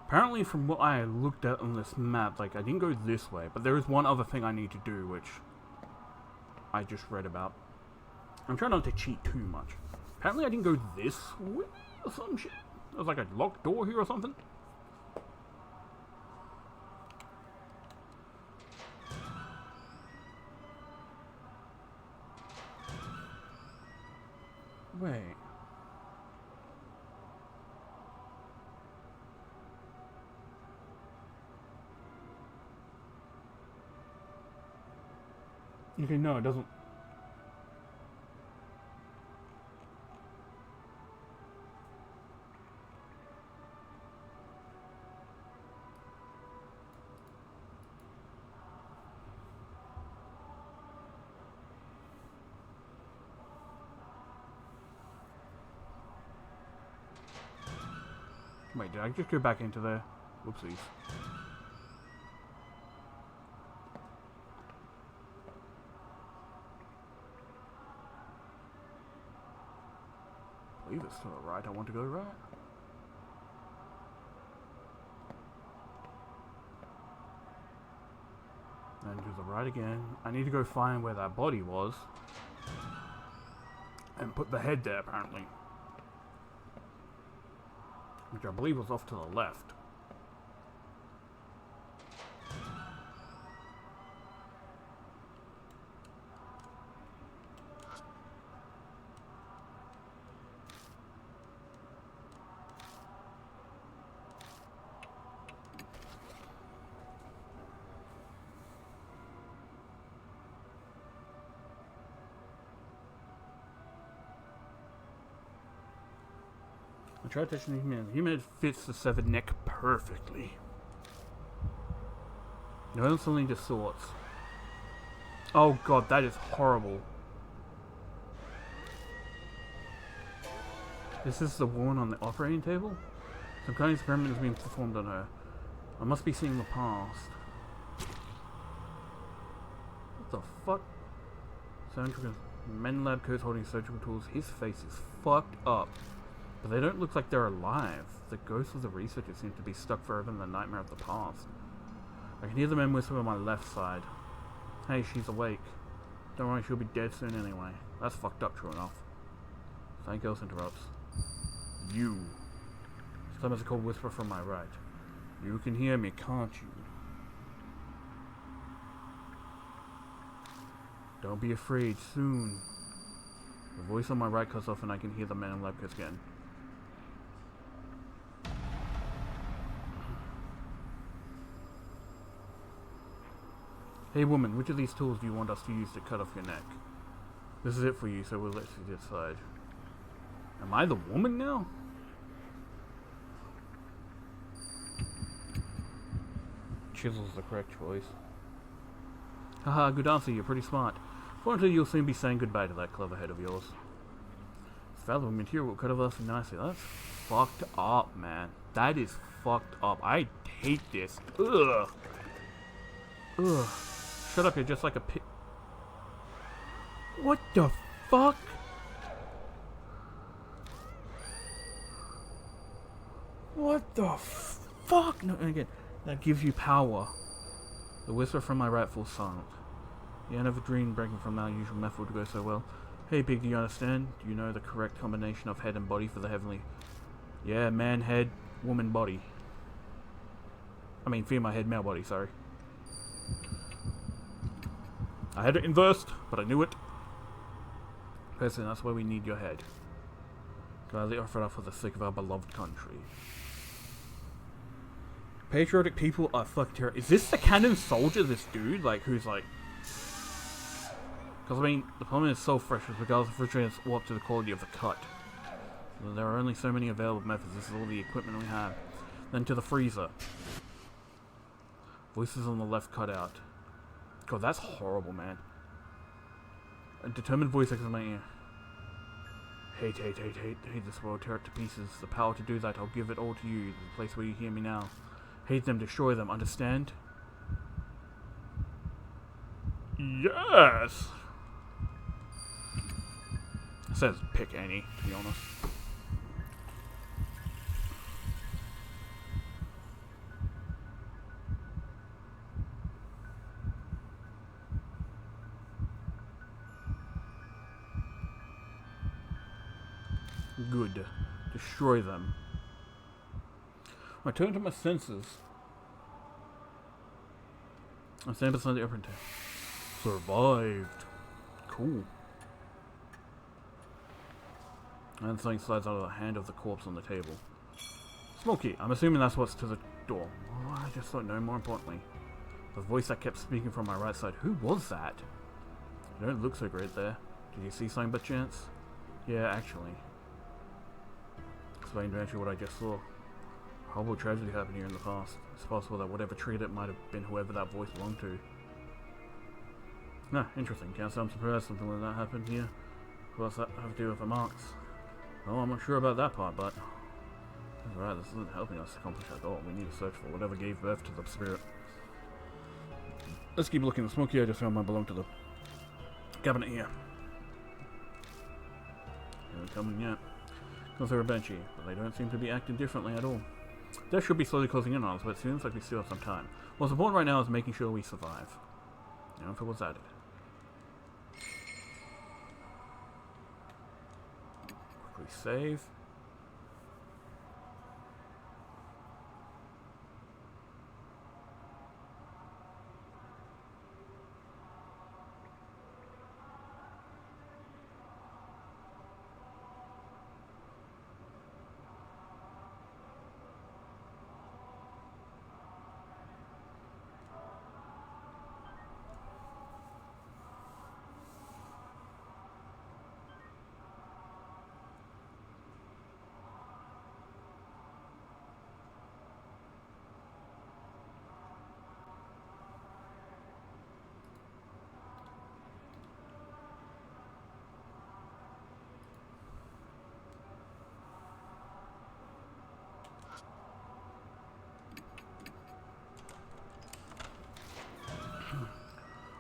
Apparently from what I looked at on this map, like I didn't go this way, but there is one other thing I need to do, which I just read about. I'm trying not to cheat too much. Apparently I didn't go this way or some shit. There's like a locked door here or something. Wait. Okay, no, it doesn't. Wait, did I just go back into there? Whoopsies. I believe it's to the right. I want to go right. And to the right again. I need to go find where that body was. And put the head there, apparently. Which I believe was off to the left. I tried touching the human. The human fits the severed neck perfectly. No something of sorts. Oh god, that is horrible. This is the woman on the operating table? Some kind of experiment is being performed on her. I must be seeing the past. What the fuck? Surgical men lab coats holding surgical tools. His face is fucked up. But they don't look like they're alive. The ghosts of the researchers seem to be stuck forever in the nightmare of the past. I can hear the men whisper on my left side. Hey, she's awake. Don't worry, she'll be dead soon anyway. That's fucked up, true enough. Something else interrupts. You. Summons a cold whisper from my right. You can hear me, can't you? Don't be afraid, soon. The voice on my right cuts off and I can hear the man in lab coats again. Hey woman, which of these tools do you want us to use to cut off your neck? This is it for you, so we'll let you decide. Am I the woman now? Chisel's the correct choice. Haha, good answer, you're pretty smart. Fortunately, you'll soon be saying goodbye to that clever head of yours. This valuable material will cut off us nicely. That's fucked up, man. That is fucked up. I hate this. Ugh. Ugh. Shut up, you're just like a pig. What the fuck? What the fuck? No, again, that gives you power. The whisper from my right falls silent. Yeah, I never dreamed breaking from our usual method would go so well. Hey pig, do you understand? Do you know the correct combination of head and body for the heavenly... Yeah, man head, woman body. I mean, female head, male body, sorry. I had it inversed, but I knew it. Person, that's why we need your head. Gladly offer it up for the sake of our beloved country. Patriotic people are fucking terrible. Is this the canon soldier, this dude? Like, who's like... Because, I mean, the problem is so fresh, regardless of refrigerants or up to the quality of the cut. There are only so many available methods. This is all the equipment we have. Then to the freezer. Voices on the left cut out. God, that's horrible, man. A determined voice echoes in my ear. Hate this world, tear it to pieces. The power to do that, I'll give it all to you. The place where you hear me now. Hate them, destroy them, understand? Yes! It says pick any, to be honest. Good. Destroy them. I turn to my senses. I stand beside the operator. Survived. Cool. And something slides out of the hand of the corpse on the table. Smokey. I'm assuming that's what's to the door. Oh, I just don't know, more importantly. The voice that kept speaking from my right side. Who was that? You don't look so great there. Did you see something by chance? Yeah, actually. Explained eventually what I just saw. Horrible tragedy happened here in the past. It's possible that whatever triggered it might have been whoever that voice belonged to. Interesting. Can't say I'm surprised something like that happened here. What's that have to do with the marks? Well, I'm not sure about that part, but... Alright, this isn't helping us accomplish our goal. We need to search for whatever gave birth to the spirit. Let's keep looking. The smoky I just found might belong to the cabinet here. Here we come yet. Because they're a benchy, but they don't seem to be acting differently at all. Death should be slowly closing in on us, but it seems like we still have some time. What's important right now is making sure we survive. Now if it was added. Quickly save.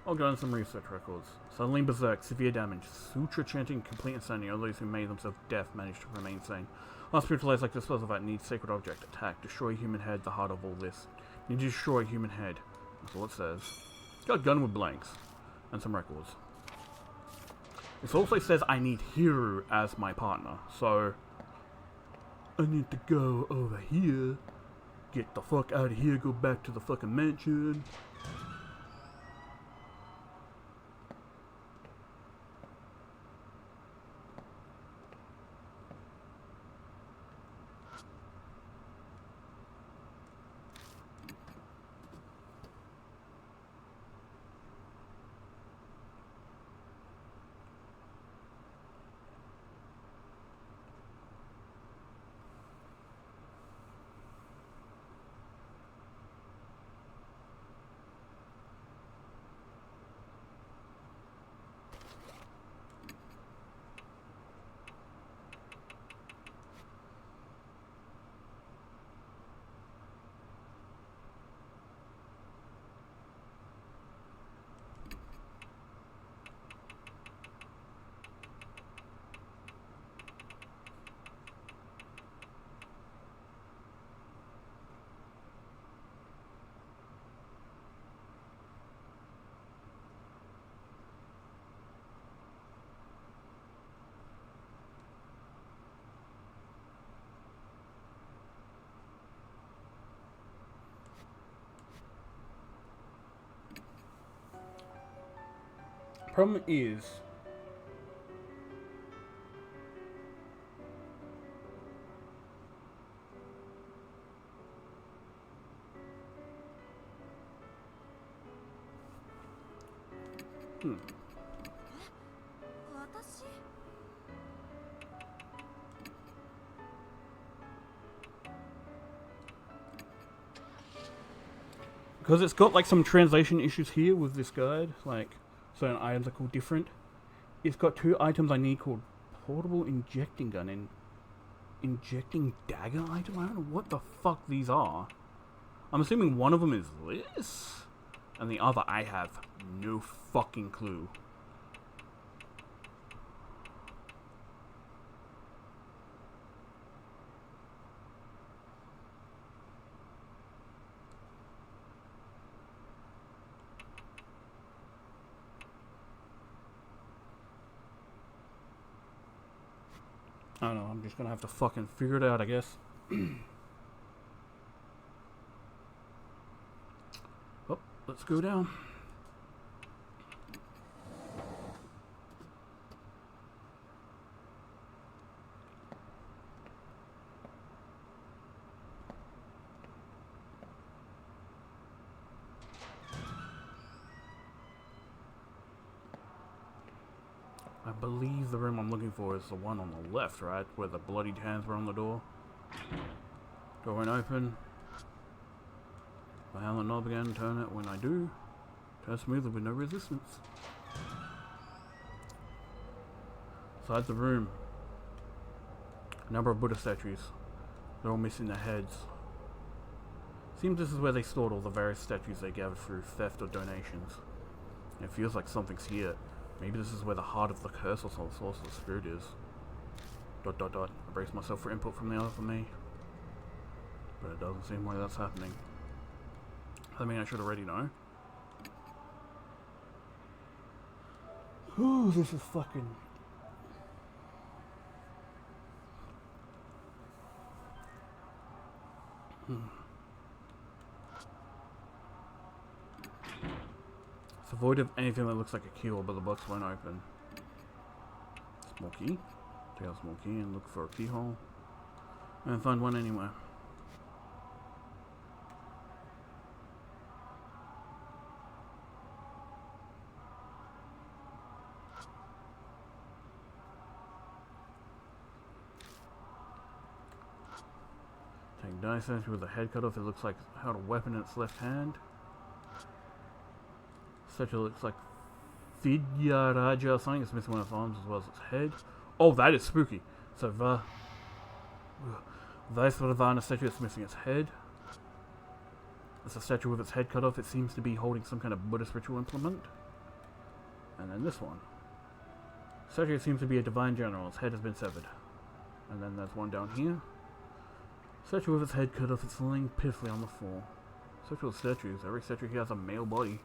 I'll go on some research records. Suddenly berserk, severe damage, sutra chanting, complete insanity. All those who made themselves deaf managed to remain sane. Our spiritualized like dispose of that needs sacred object. Attack. Destroy human head, the heart of all this. Need to destroy human head. That's all it says. It's got a gun with blanks. And some records. It also says I need Hiru as my partner. So I need to go over here. Get the fuck out of here, go back to the fucking mansion. Problem is, because it's got like some translation issues here with this guide, like certain items are called different. It's got two items I need called portable injecting gun and injecting dagger item. I don't know what the fuck these are. I'm assuming one of them is this, and the other I have no fucking clue. I don't know, I'm just gonna have to fucking figure it out, I guess. Oh, let's go down. I believe the room I'm looking for is the one on the left, right? Where the bloodied hands were on the door. Door won't open. I hand the knob again, turn it when I do. Turn smoothly with no resistance. Inside the room. A number of Buddha statues. They're all missing their heads. Seems this is where they stored all the various statues they gathered through theft or donations. It feels like something's here. Maybe this is where the heart of the curse or some source of the spirit is. ... I brace myself for input from the other for me. But it doesn't seem like that's happening. I mean, I should already know. Ooh, this is fucking... It's void of anything that looks like a key, but the box won't open. Small key. Take out a small key and look for a keyhole. And find one anywhere. Take dice statue with the head cut off. It looks like it held a weapon in its left hand. Statue looks like Vidyaraja or something. It's missing one of its arms as well as its head. Oh, that is spooky. So, Vaisvaravana statue that's missing its head. It's a statue with its head cut off. It seems to be holding some kind of Buddhist ritual implement. And then this one. Statue seems to be a divine general. Its head has been severed. And then there's one down here. Statue with its head cut off. It's laying pitifully on the floor. Such with statues. Every statue here has a male body.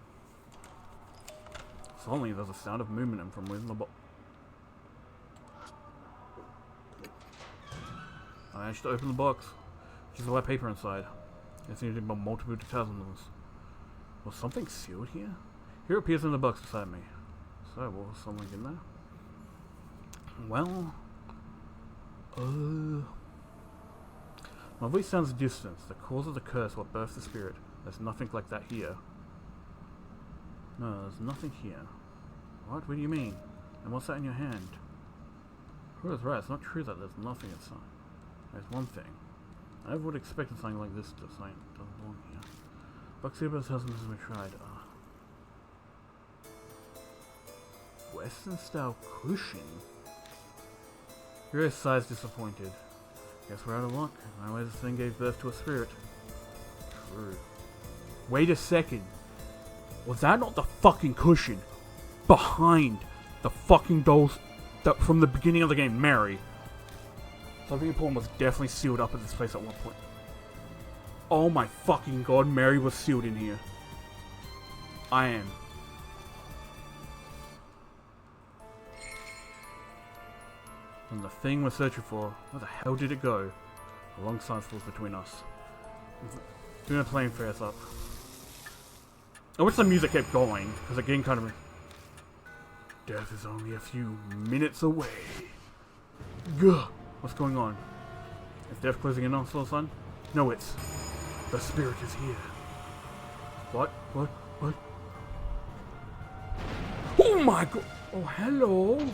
Suddenly there's a sound of movement from within the box. I managed to open the box, which is the white paper inside. It seems to be multiple detasments. Was something sealed here? Here it appears in the box beside me. So, what was something in there? Well, my voice sounds distant. The cause of the curse, what birthed the spirit. There's nothing like that here. No, there's nothing here. What? What do you mean? And what's that in your hand? Who is right? It's not true that there's nothing inside. There's one thing. I never would have expected something like this to say it doesn't belong here. Buxibus hasn't been tried. Western style cushion? Your sighs disappointed. Guess we're out of luck. My way this thing gave birth to a spirit. True. Wait a second. Was that not the fucking cushion behind the fucking dolls that from the beginning of the game, Mary? Something important was definitely sealed up at this place at one point. Oh my fucking god, Mary was sealed in here. I am. And the thing we're searching for, where the hell did it go? A long silence falls between us. Doing a plane fares up. I wish the music kept going, because again kind of... Death is only a few minutes away. Gah! What's going on? Is death closing in on us, little son? No, it's... The spirit is here. What? What? What? Oh my god! Oh, hello!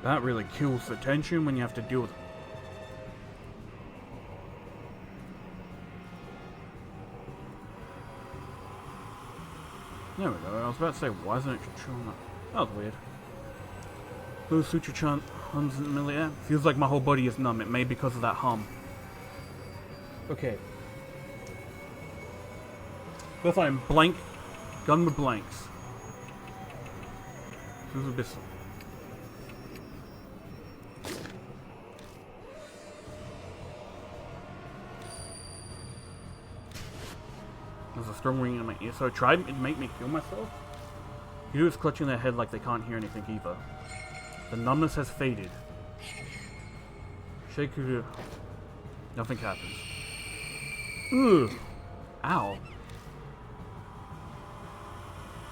That really kills the tension when you have to deal with it. There we go. I was about to say, why isn't it showing up? That was weird. Blue suture chant hums in the middle of the air. Feels like my whole body is numb. It may be because of that hum. Okay. First I'm blank. Gun with blanks. This is a bit... There's a strong ringing in my ear, so try to make me kill myself. You is clutching their head like they can't hear anything either. The numbness has faded. Shake your... Nothing happens. Ugh. Ow.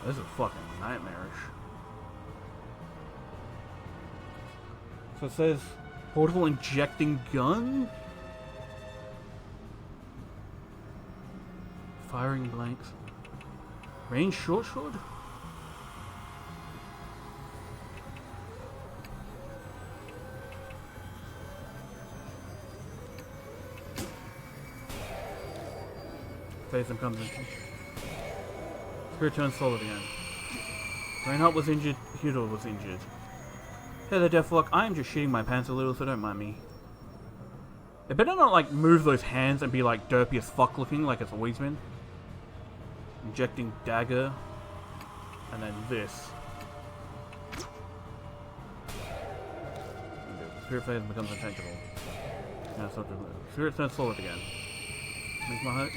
This is fucking nightmarish. So it says portable injecting gun? Firing blanks. Range short sword? Phase comes in. Spirit turns solid again. Reinhardt was injured, Hero was injured. Hey there, Deathlock, I am just shitting my pants a little, so don't mind me. It better not, like, move those hands and be, like, derpy as fuck looking, like it's always been. Injecting dagger. And then this. Spirit phase becomes intangible. Yeah, so Spirit turns solid again. Make my heart.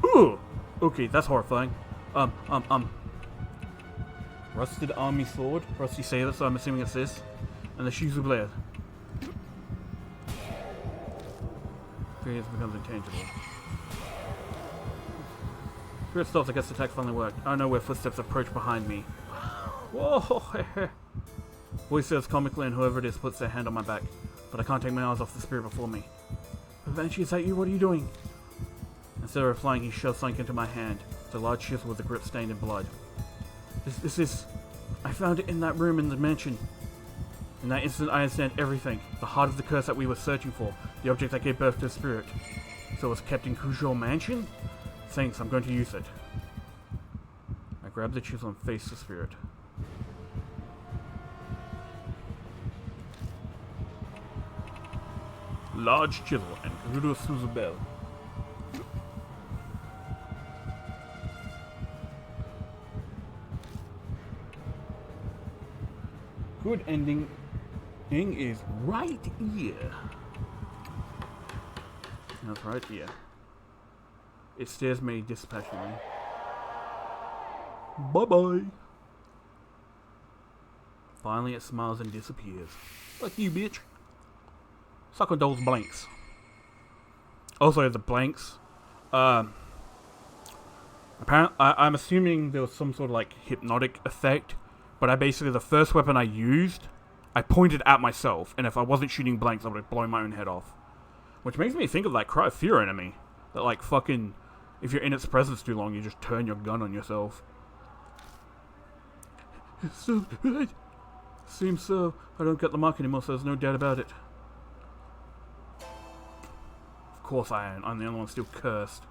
Ooh! Okay, that's horrifying. Rusted army sword, rusty saber, so I'm assuming it's this. And the Shizu blade. It becomes intangible. Spirit stops, I guess the attack finally worked. I know where footsteps approach behind me. Whoa! Voice says comically, and whoever it is puts their hand on my back. But I can't take my eyes off the spirit before me. Banshee, is that you? What are you doing? Instead of replying, he shoves something into my hand. It's a large chisel with a grip stained in blood. This is... I found it in that room in the mansion. In that instant, I understand everything. The heart of the curse that we were searching for. The object that gave birth to the spirit. So it was kept in Kujo Mansion? Thanks, I'm going to use it. I grab the chisel and face the spirit. Large chisel and Kudo Suzabel. Good ending is right here. That's right here. It stares me dispassionately. Bye-bye. Finally it smiles and disappears. Fuck you, bitch. Suck on those blanks. Also, the blanks. Apparently, I'm assuming there was some sort of like hypnotic effect. But the first weapon I used, I pointed at myself, and if I wasn't shooting blanks, I would have blown my own head off. Which makes me think of that Cry of Fear enemy. That like fucking, if you're in its presence too long, you just turn your gun on yourself. It's so good. Seems so. I don't get the mark anymore, so there's no doubt about it. Of course I am. I'm the only one still cursed.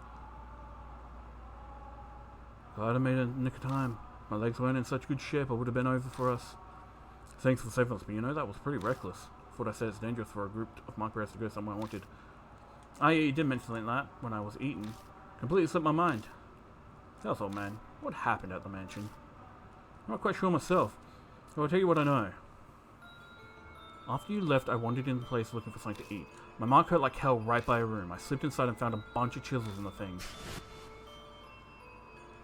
Glad I made it in the nick of time. My legs weren't in such good shape, I would have been over for us. Thanks for saving us, but you know, that was pretty reckless. Thought I said it's dangerous for a group of micros to go somewhere wanted. You did mention that when I was eating. Completely slipped my mind. Tell us, old man, what happened at the mansion? I'm not quite sure myself, so I'll tell you what I know. After you left, I wandered into the place looking for something to eat. My mark hurt like hell right by a room. I slipped inside and found a bunch of chisels in the thing.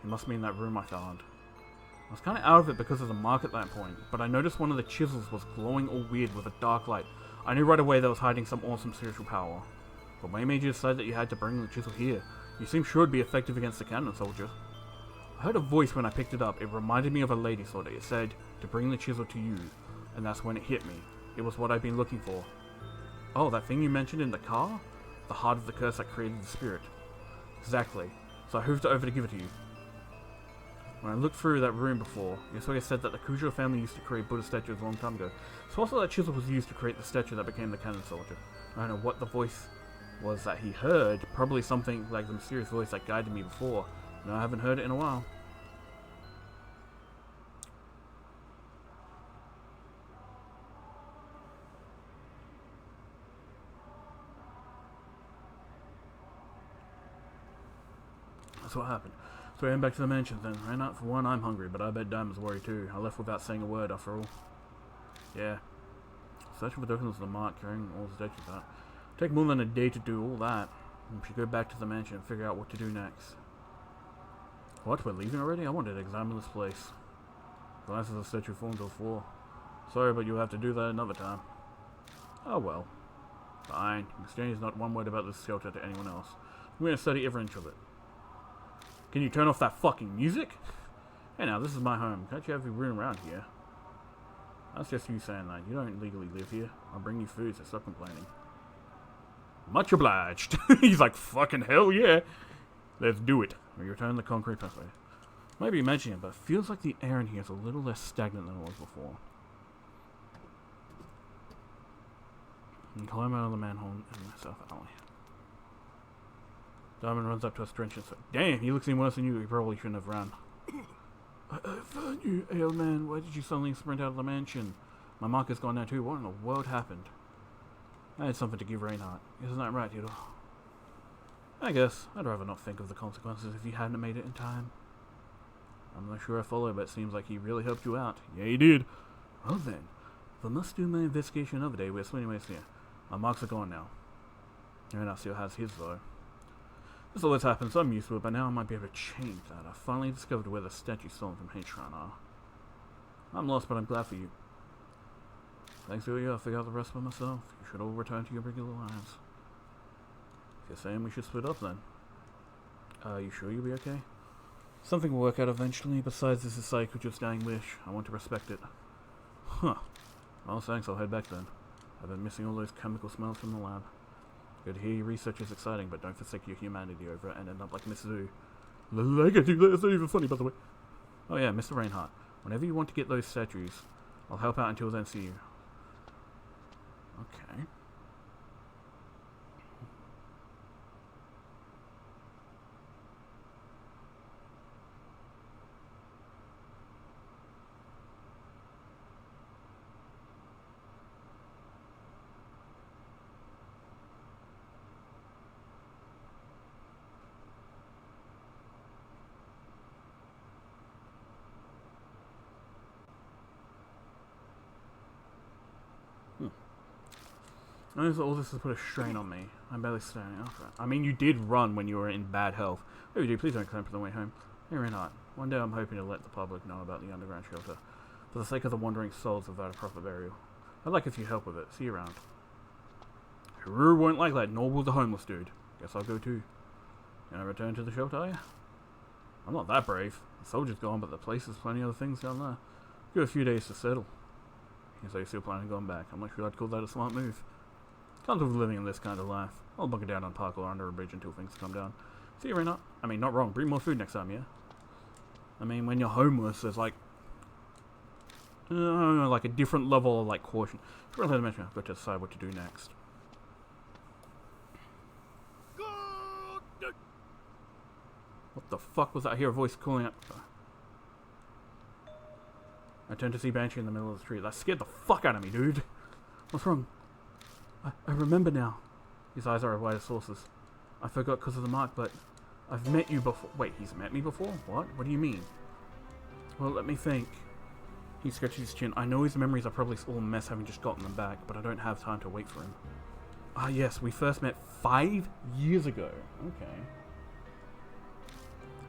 It must mean that room I found. I was kind of out of it because of the mark at that point, but I noticed one of the chisels was glowing all weird with a dark light. I knew right away that was hiding some awesome spiritual power. But what made you decide that you had to bring the chisel here? You seem sure it'd be effective against the cannon soldier. I heard a voice when I picked it up. It reminded me of a lady sort of. It said, to bring the chisel to you, and that's when it hit me. It was what I'd been looking for. Oh, that thing you mentioned in the car? The heart of the curse that created the spirit. Exactly. So I hooved it over to give it to you. When I looked through that room before, Yasuke said that the Kujo family used to create Buddha statues a long time ago. So also that chisel was used to create the statue that became the cannon soldier. I don't know what the voice was that he heard, probably something like the mysterious voice that guided me before. No, I haven't heard it in a while. That's what happened. So I went back to the mansion then. Ran out for one, I'm hungry, but I bet Diamond's worried too. I left without saying a word after all. Yeah. Searching for tokens of the mark, carrying all the statues out. Take more than a day to do all that. We should go back to the mansion and figure out what to do next. What? We're leaving already? I wanted to examine this place. Glances the statue falling to the floor. Sorry, but you'll have to do that another time. Oh well. Fine. Exchange is not one word about this shelter to anyone else. I'm going to study every inch of it. Can you turn off that fucking music? Hey now, this is my home. Can't you have your room around here? That's just you saying that. You don't legally live here. I'll bring you food, so stop complaining. Much obliged. He's like, fucking hell yeah. Let's do it. We return the concrete pathway. Maybe imagining it, but it feels like the air in here is a little less stagnant than it was before. And climb out of the manhole in the south alley. Diamond runs up to us drenched in sweat. Damn, he looks even worse than you. He probably shouldn't have run. I found you, Ale-man. Why did you suddenly sprint out of the mansion? My marker's gone now too. What in the world happened? I had something to give Reinhardt. Isn't that right, Theodore? I guess. I'd rather not think of the consequences if you hadn't made it in time. I'm not sure I follow, but it seems like he really helped you out. Yeah, he did. Well then, if I must do my investigation another day, we're swinging ways here. My marks are gone now. Reinhardt still has his, though. This always happens, so I'm used to it, but now I might be able to change that. I finally discovered where the statues stolen from Hatron are. I'm lost, but I'm glad for you. Thanks to you, I'll figure out the rest by myself. You should all return to your regular lives. If you're saying we should split up, then. You sure you'll be okay? Something will work out eventually. Besides, this is Saikuja's dying wish. I want to respect it. Huh. Well, thanks. I'll head back then. I've been missing all those chemical smells from the lab. Good to hear your research is exciting, but don't forsake your humanity over it and end up like Miss Zoo. That's not even funny, by the way. Oh yeah, Mr. Reinhardt. Whenever you want to get those statues, I'll help out until then. See you. Okay. I know that all this has put a strain on me. I'm barely standing up. I mean, you did run when you were in bad health. Oh, you do. Please don't climb on the way home. Hey, Reinhardt. One day I'm hoping to let the public know about the underground shelter. For the sake of the wandering souls without a proper burial. I'd like if you help with it. See you around. Haru won't like that, nor will the homeless dude. Guess I'll go too. Gonna return to the shelter, are you? I'm not that brave. The soldier's gone, but the place has plenty of other things down there. Give a few days to settle. So you're still planning on going back. I'm not sure I'd call that a smart move. Can't live living in this kind of life. I'll bunker down on park or under a bridge until things calm down. See you, Reinhardt. I mean, not wrong. Bring more food next time, yeah? I mean, when you're homeless, there's like... like a different level of like caution. I've got to decide what to do next. What the fuck was that? I hear a voice calling out. I turned to see Banshee in the middle of the street. That scared the fuck out of me, dude. What's wrong? I remember now. His eyes are as wide as saucers. I forgot because of the mark, but I've met you before. Wait, he's met me before? What? What do you mean? Well, let me think. He scratches his chin. I know his memories are probably all a mess having just gotten them back, but I don't have time to wait for him. Ah, yes, we first met 5 years ago. Okay.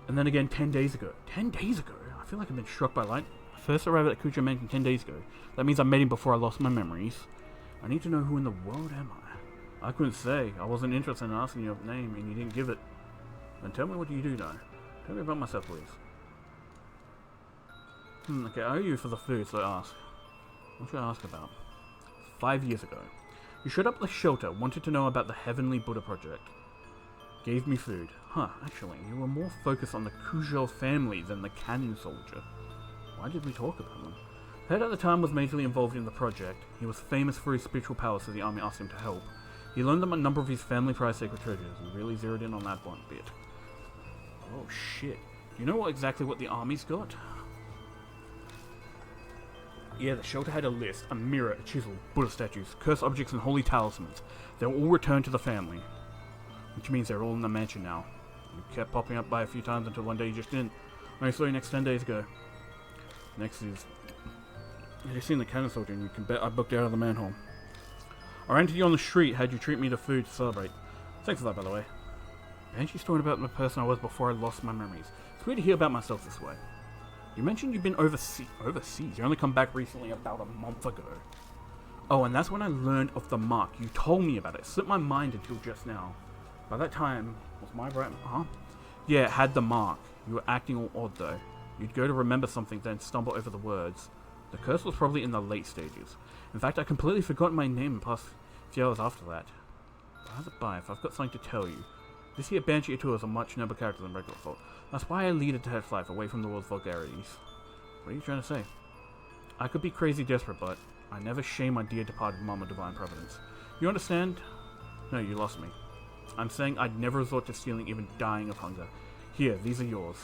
And then again 10 days ago. 10 days ago? I feel like I've been struck by lightning. I first arrived at Kuja Mansion 10 days ago. That means I met him before I lost my memories. I need to know who in the world am I? I couldn't say. I wasn't interested in asking your name and you didn't give it. Then tell me, what do you do now? Tell me about myself, please. Okay, I owe you for the food, so I ask. What should I ask about? 5 years ago. You showed up at the shelter, wanted to know about the Heavenly Buddha Project. Gave me food. Huh, actually, you were more focused on the Kujou family than the Cannon Soldier. Why did we talk about them? Head at the time was majorly involved in the project. He was famous for his spiritual powers, so the army asked him to help. He learned them a number of his family prized sacred treasures, and really zeroed in on that one bit. Oh shit. Do you know exactly what the army's got? Yeah, the shelter had a list, a mirror, a chisel, Buddha statues, cursed objects and holy talismans. They were all returned to the family. Which means they're all in the mansion now. You kept popping up by a few times until one day you just didn't. I saw you next 10 days ago. Next is... I just seen the Cannon Soldier and you can bet I booked out of the manhole. I ran into you on the street, had you treat me to food to celebrate. Thanks for that, by the way. And she's talking about the person I was before I lost my memories. It's weird to hear about myself this way. You mentioned you've been overseas. Overseas? You only come back recently about a month ago. Oh, and that's when I learned of the mark. You told me about it. It slipped my mind until just now. By that time, was my right... Huh? Yeah, it had the mark. You were acting all odd, though. You'd go to remember something, then stumble over the words. The curse was probably in the late stages. In fact, I completely forgot my name in past few hours after that. By the by, if I've got something to tell you, this here Banshee Atua is a much noble character than regular folk. That's why I lead a detached life away from the world's vulgarities. What are you trying to say? I could be crazy desperate, but I never shame my dear departed mom of divine providence. You understand? No, you lost me. I'm saying I'd never resort to stealing, even dying of hunger. Here, these are yours.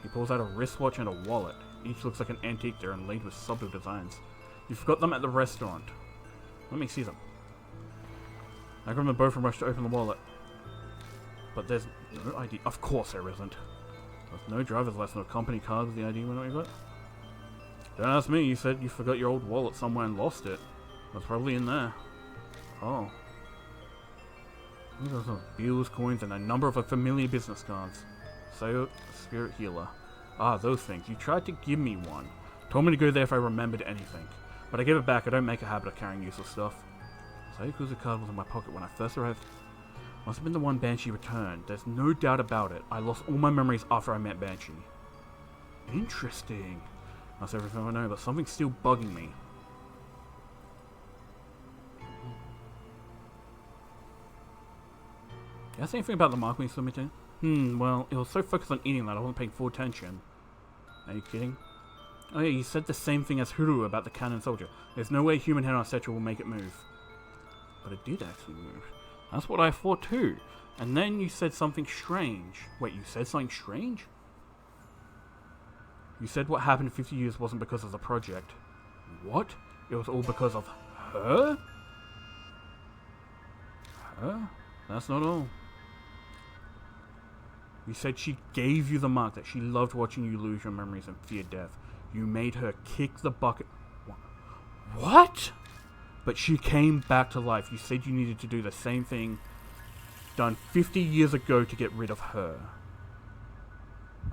He pulls out a wristwatch and a wallet. Each looks like an antique. They're inlaid with subtle designs. You forgot them at the restaurant. Let me see them. I grab them both and rush to open the wallet. But there's no ID. Of course there isn't. There's no driver's license or company card with the ID we know you got. Don't ask me. You said you forgot your old wallet somewhere and lost it. It's probably in there. Oh. These are some bills, coins, and a number of familiar business cards. Sayo, Spirit Healer. Ah, those things. You tried to give me one. Told me to go there if I remembered anything. But I gave it back. I don't make a habit of carrying useless stuff. Sayaku's card was in my pocket when I first arrived. Must have been the one Banshee returned. There's no doubt about it. I lost all my memories after I met Banshee. Interesting. That's everything I know, but something's still bugging me. Did I say anything about the mark when you submitted? Well, it was so focused on eating that I wasn't paying full attention. Are you kidding? Oh yeah, you said the same thing as Huru about the cannon soldier. There's no way a human head on a statue will make it move. But it did actually move. That's what I thought too. And then you said something strange. Wait, you said something strange? You said what happened 50 years wasn't because of the project. What? It was all because of her? Her? That's not all. You said she gave you the mark, that she loved watching you lose your memories and feared death. You made her kick the bucket. What? But she came back to life. You said you needed to do the same thing done 50 years ago to get rid of her.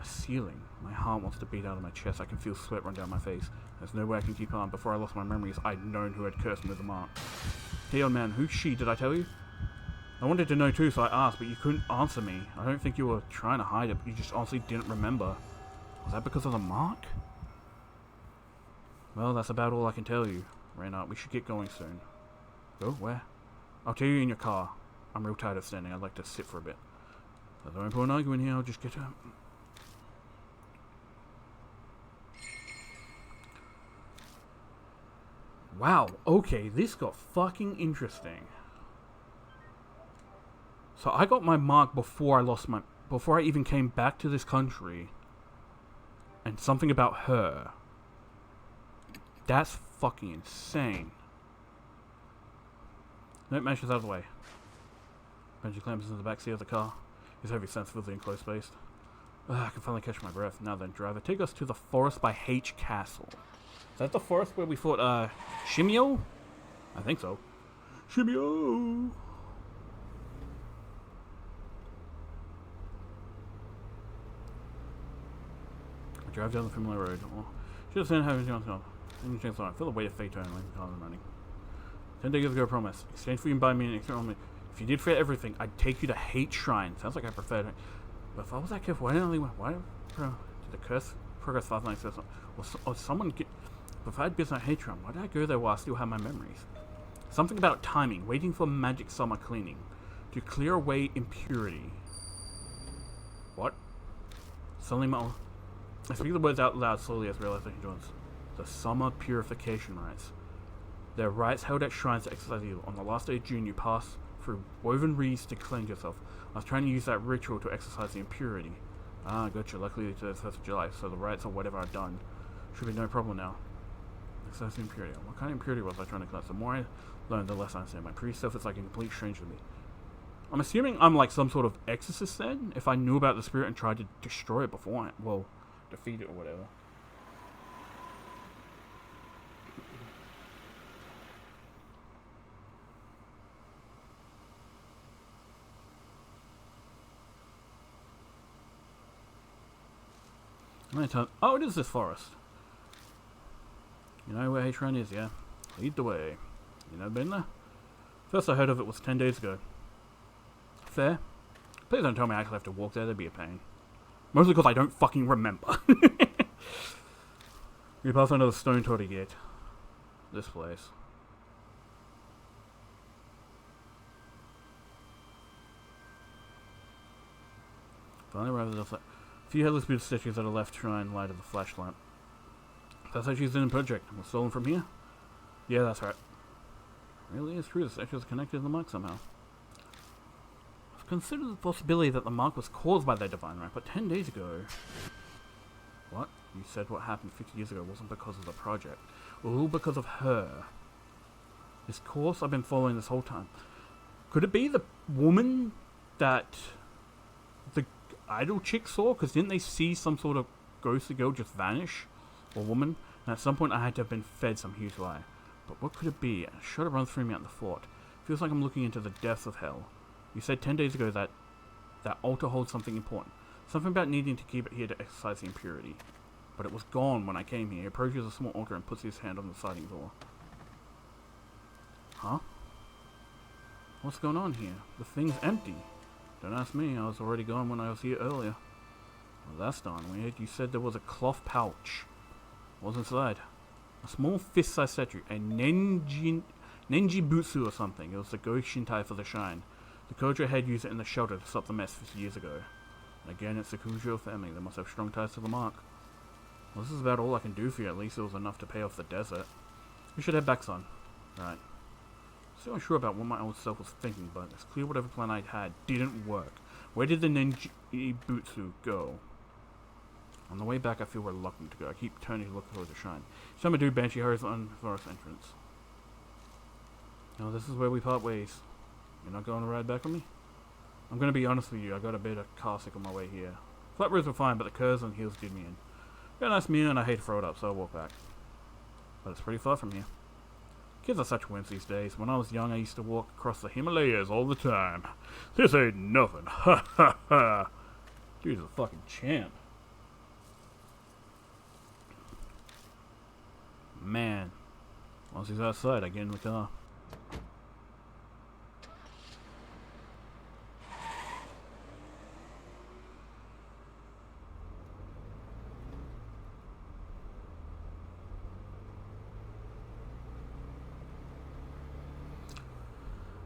A ceiling. My heart wants to beat out of my chest. I can feel sweat run down my face. There's no way I can keep on. Before I lost my memories, I'd known who had cursed me with the mark. Hey, old man, who's she? Did I tell you? I wanted to know too, so I asked, but you couldn't answer me. I don't think you were trying to hide it, but you just honestly didn't remember. Was that because of the mark? Well, that's about all I can tell you. Reynard, we should get going soon. Go? Where? I'll tell you in your car. I'm real tired of standing. I'd like to sit for a bit. There's no important argument here. I'll just get out. Wow, okay, this got fucking interesting. So I got my mark before I even came back to this country. And something about her. That's fucking insane. Nope, Mash is out of the way. Benji clamps into the backseat of the car. His heavy sense fills the enclosed space. I can finally catch my breath. Now then, driver, take us to the forest by H Castle. Is that the forest where we fought, Shimio? I think so. Shimio! I drive down the familiar road. Oh, should have seen how he was going. I feel the weight of fate turning like the cars are running. 10 days ago, I promise. Exchange for you and buy me an extra on me. If you did forget everything, I'd take you to Hate Shrine. Sounds like I preferred it. But if I was that careful, why did the curse progress faster than I expected? Or someone get... If I had business at Hate Shrine, why did I go there while I still have my memories? Something about timing, waiting for magic summer cleaning. To clear away impurity. What? Suddenly I speak the words out loud slowly as realization joins. The summer purification rites. They're rites held at shrines to exercise evil. On the last day of June, you pass through woven reeds to cleanse yourself. I was trying to use that ritual to exercise the impurity. Ah, gotcha. Luckily, it's the 1st of July, so the rites or whatever are done. Should be no problem now. Exercise the impurity. What kind of impurity was I trying to cleanse? The more I learn, the less I understand. My priest self is like a complete stranger to me. I'm assuming I'm like some sort of exorcist then, if I knew about the spirit and tried to destroy it beforehand. Well, defeat it or whatever. Oh, it is this forest. You know where H-Run is, yeah? Lead the way. You never been there? First I heard of it was 10 days ago. Fair? Please don't tell me I actually have to walk there, that'd be a pain. Mostly because I don't fucking remember. We pass another stone tour to get this place. Finally arrived at the few headless Buddha statues that are left shine light of the flash lamp. That's how she's in a project. Was stolen from here? Yeah, that's right. Really is true, the statues are connected to the mark somehow. I've considered the possibility that the mark was caused by their divine right, but 10 days ago... What? You said what happened 50 years ago wasn't because of the project. All because of her. This course I've been following this whole time. Could it be the woman that the idol chick saw? Because didn't they see some sort of ghostly girl just vanish? Or woman? And at some point I had to have been fed some huge lie. But what could it be? A shudder runs through me at the thought. Feels like I'm looking into the depths of hell. You said 10 days ago that that altar holds something important. Something about needing to keep it here to exercise the impurity. But it was gone when I came here. He approaches a small altar and puts his hand on the sliding door. Huh? What's going on here? The thing's empty. Don't ask me, I was already gone when I was here earlier. Well, that's darn weird. You said there was a cloth pouch. What's inside? A small fist-sized statue. A Nenji Butsu or something. It was the Go Shintai for the shrine. The Kojo had used it in the shelter to stop the mess 50 years ago. And again, it's the Kujo family. They must have strong ties to the mark. Well, this is about all I can do for you. At least it was enough to pay off the desert. We should head back, son. Right. Still unsure about what my old self was thinking, but it's clear whatever plan I had didn't work. Where did the Nenji Butsu go? On the way back, I feel reluctant to go. I keep turning to look towards the shrine. Each time I do, Banshee hurries on the forest entrance. Now, this is where we part ways. You're not going to ride back with me? I'm going to be honest with you, I got a bit of car sick on my way here. Flat roads were fine, but the curves and hills did me in. Got a nice meal and I hate to throw it up, so I'll walk back. But it's pretty far from here. Kids are such wimps these days. When I was young, I used to walk across the Himalayas all the time. This ain't nothing. Ha ha ha. Dude's a fucking champ. Man. Once he's outside, I get in the car.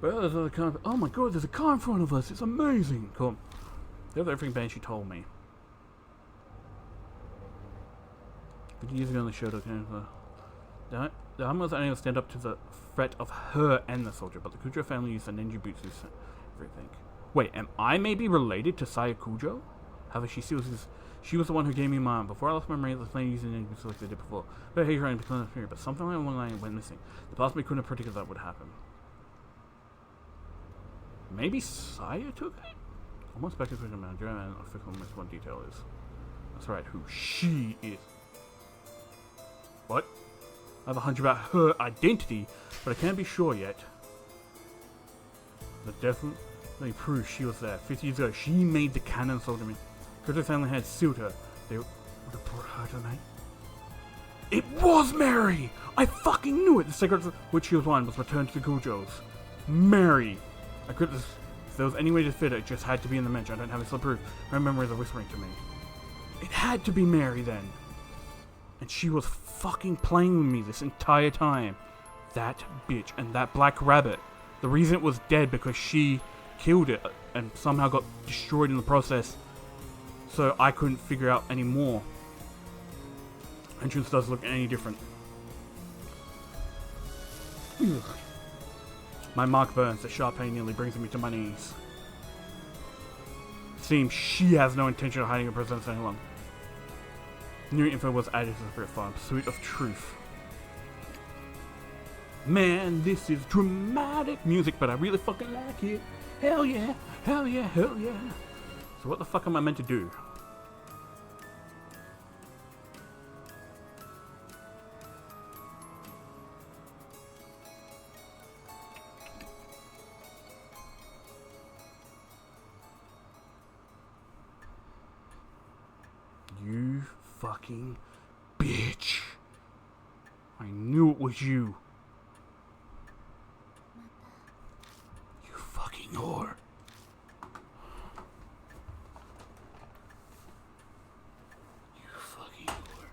Well, there's another car. Oh my god, there's a car in front of us. It's amazing. Cool. There's everything Banshee told me. 50 years ago on the show, the armor was unable to stand up to the threat of her and the soldier, but the Kujo family used the Nenji Butsu everything. Wait, am I maybe related to Saya Kujo? However, she was the one who gave me my arm. Before I lost my memory, the plan using Nenji Butsu like they did before. But hey, trying to become a period, but something along the line went missing. The past me couldn't have predicted that would happen. Maybe Saya took it? Almost back to the manager, and I think I missed one detail is. That's right, who she is. What? I have a hunch about her identity, but I can't be sure yet. That definitely proves she was there. 50 years ago, she made the cannon soldier me. Kujo family had sealed her. They would have brought her to me. It was Mary! I fucking knew it! The secret which she was one was returned to the Kujos. Mary! I could have, if there was any way to fit it, it just had to be in the mention. I don't have any solid proof. My memories are whispering to me. It had to be Mary then. And she was fucking playing with me this entire time. That bitch and that black rabbit. The reason it was dead because she killed it and somehow got destroyed in the process. So I couldn't figure out any more. Entrance doesn't look any different. Ugh. My mark burns, the sharp pain nearly brings me to my knees. It seems she has no intention of hiding her presence any longer. New info was added to the Spirit Farm, pursuit of truth. Man, this is dramatic music, but I really fucking like it. Hell yeah, hell yeah, hell yeah. So what the fuck am I meant to do? You fucking bitch. I knew it was you. fucking whore. You fucking whore.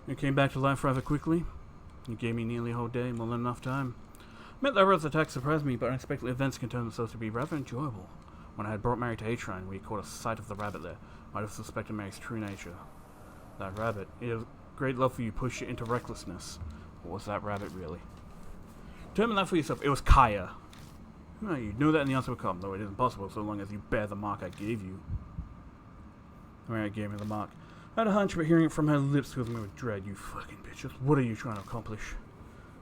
You came back to life rather quickly. You gave me nearly a whole day, more than enough time. Admit that Red's attack surprised me, but unexpected events can turn themselves to be rather enjoyable. When I had brought Mary to Atrion, we caught a sight of the rabbit there. Might have suspected Mary's true nature. That rabbit, it is great love for you pushed it into recklessness. What was that rabbit really? Determine that for yourself. It was Kaya. Well, you knew that and the answer would come, though it isn't possible so long as you bear the mark I gave you. Mary gave me the mark. I had a hunch, but hearing it from her lips filled me with dread. You fucking bitches. What are you trying to accomplish?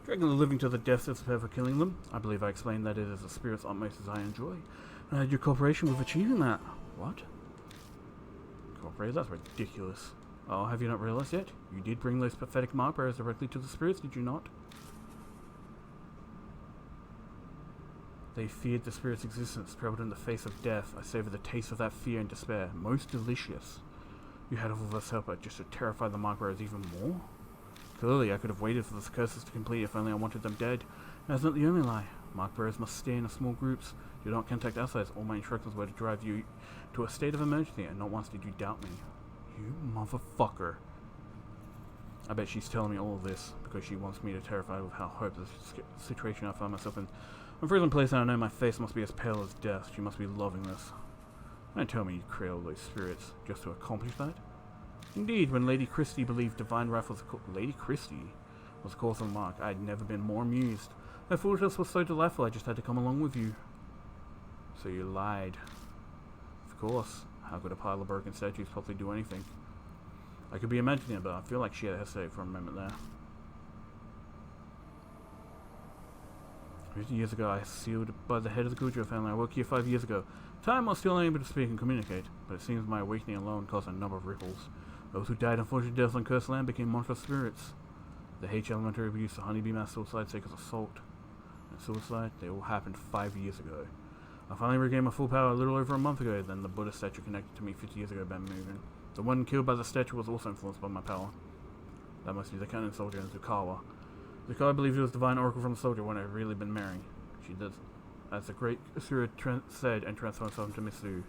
Dragging the living to the death is prepared for killing them. I believe I explained that it is the spirit's utmost desire and joy. And I had your cooperation with achieving that. What? Cooperate? That's ridiculous. Oh, have you not realized yet? You did bring those pathetic mark bearers directly to the spirits, did you not? They feared the spirit's existence, traveled in the face of death. I savored the taste of that fear and despair. Most delicious. You had all of us help just to terrify the mark bearers even more? Clearly, I could have waited for the curses to complete if only I wanted them dead. That's not the only lie. Mark bearers must stay in small groups. Do not contact outsiders. All my instructions were to drive you to a state of emergency, and not once did you doubt me. You motherfucker. I bet she's telling me all of this because she wants me to terrify with how hopeless situation I find myself in. I'm frozen place and I know my face must be as pale as death. She must be loving this. Don't tell me you create all those spirits just to accomplish that. Indeed, when Lady Christie believed divine wrath was Lady Christie was the cause of the mark, I had never been more amused. Her foolishness was so delightful I just had to come along with you. So you lied. Of course. How could a pile of broken statues possibly do anything? I could be imagining it, but I feel like she had hesitated for a moment there. 50 years ago, I was sealed by the head of the Goudreau family. I woke here 5 years ago. Time I was still unable to speak and communicate, but it seems my awakening alone caused a number of ripples. Those who died unfortunate deaths on cursed land became monstrous spirits. The H elementary abuse, the honeybee mass suicide, Seeker's assault, and suicide, they all happened 5 years ago. I finally regained my full power a little over a month ago, then the Buddha statue connected to me 50 years ago began moving. The one killed by the statue was also influenced by my power. That must be the cannon soldier in Zukawa. Zukawa believed it was divine oracle from the soldier when it had really been Mary. She does, as the great Asura said, and transformed herself into Mitsu.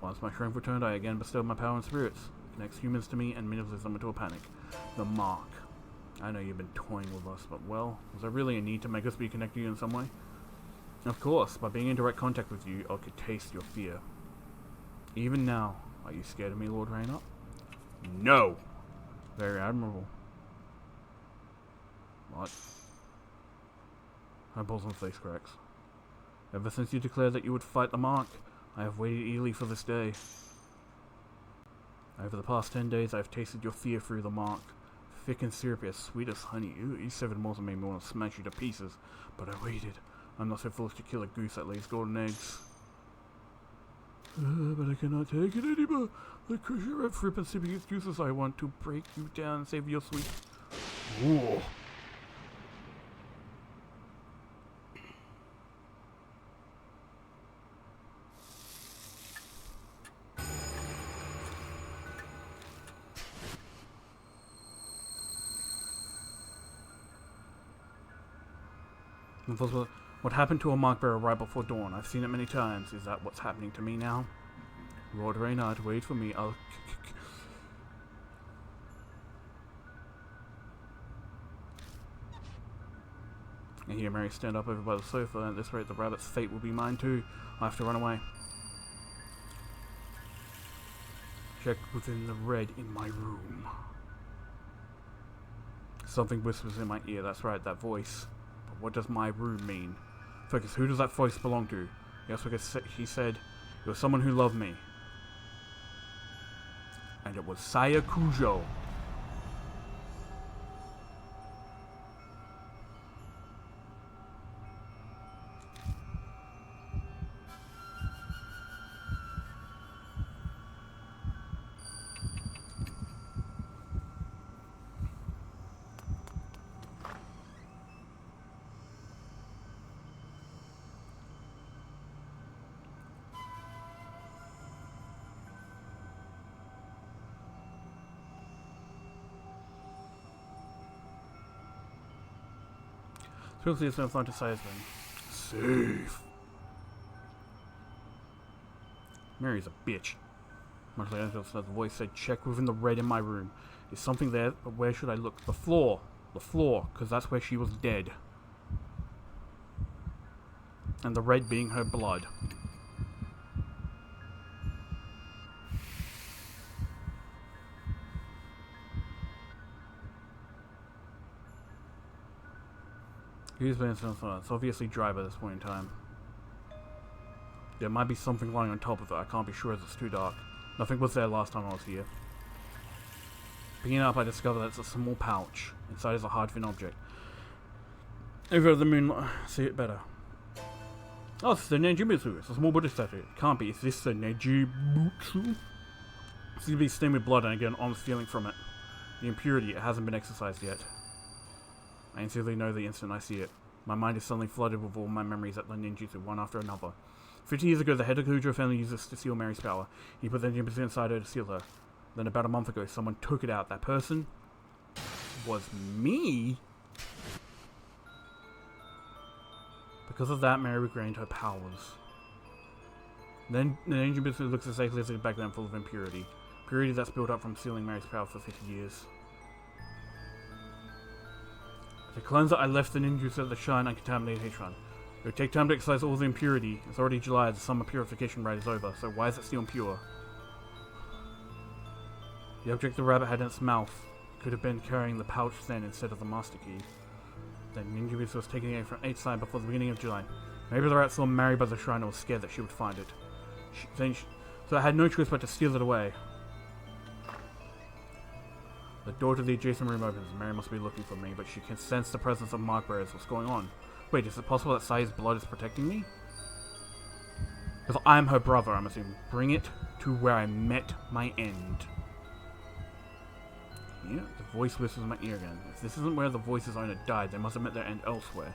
Once my strength returned, I again bestowed my power on spirits. Connects humans to me and manages them into a panic. The mark. I know you've been toying with us, but well, was there really a need to make us be connected to you in some way? Of course, by being in direct contact with you, I could taste your fear. Even now, are you scared of me, Lord Raynor? No! Very admirable. What? Her bosom face cracks. Ever since you declared that you would fight the mark, I have waited eagerly for this day. Over the past 10 days, I have tasted your fear through the mark. Thick and syrupy, as sweet as honey. Ooh, you severed more than made me want to smash you to pieces. But I waited. I'm not so foolish to kill a goose that lays golden eggs. But I cannot take it anymore. The crucial red fruit and sipping its juices, I want to break you down and save your sweet. Ooh. What happened to a mark bearer right before dawn? I've seen it many times. Is that what's happening to me now? Lord Reynard, wait for me. I'll... I hear Mary stand up over by the sofa, and at this rate the rabbit's fate will be mine too. I have to run away. Check within the red in my room. Something whispers in my ear. That's right, that voice. But what does my room mean? Focus, who does that voice belong to? Yes, because he said it was someone who loved me. And it was Saya Kujo. Seriously, it's no fun to say then. Safe. Mary's a bitch. Much later, the voice said, check within the red in my room. Is something there, but where should I look? The floor. The floor, because that's where she was dead. And the red being her blood. He's been so far. It's obviously dry by this point in time. There might be something lying on top of it. I can't be sure as it's too dark. Nothing was there last time I was here. Picking it up, I discover that it's a small pouch. Inside is a hard thin object. Over the moonlight, see it better. Oh, it's the Nejibutsu. It's a small Buddhist statue. It can't be. Is this the Nejibutsu? It seems to be stained with blood, and I get an honest feeling from it. The impurity, it hasn't been exorcised yet. I instantly know the instant I see it. My mind is suddenly flooded with all my memories at the ninjutsu, one after another. 50 years ago, the head of Kujo family used this to steal Mary's power. He put the ninjutsu inside her to steal her. Then about a month ago, someone took it out. That person was me? Because of that, Mary regained her powers. Then the ninjutsu looks exactly as it did back then, full of impurity. Purity that's built up from stealing Mary's power for 50 years. To cleanse it, I left the ninjutsu at the shrine uncontaminated Heishan. It would take time to exercise all the impurity. It's already July, the summer purification rite is over, so why is it still impure? The object the rabbit had in its mouth could have been carrying the pouch then instead of the master key. The ninjutsu was taking it from each side before the beginning of July. Maybe the rat saw Mary by the shrine and was scared that she would find it. So I had no choice but to steal it away. The door to the adjacent room opens. Mary must be looking for me, but she can sense the presence of mark bearers. What's going on? Wait, is it possible that Sai's blood is protecting me? Because I'm her brother, I'm assuming. Bring it to where I met my end. Yeah, the voice whispers in my ear again. If this isn't where the voice's owner died, they must have met their end elsewhere.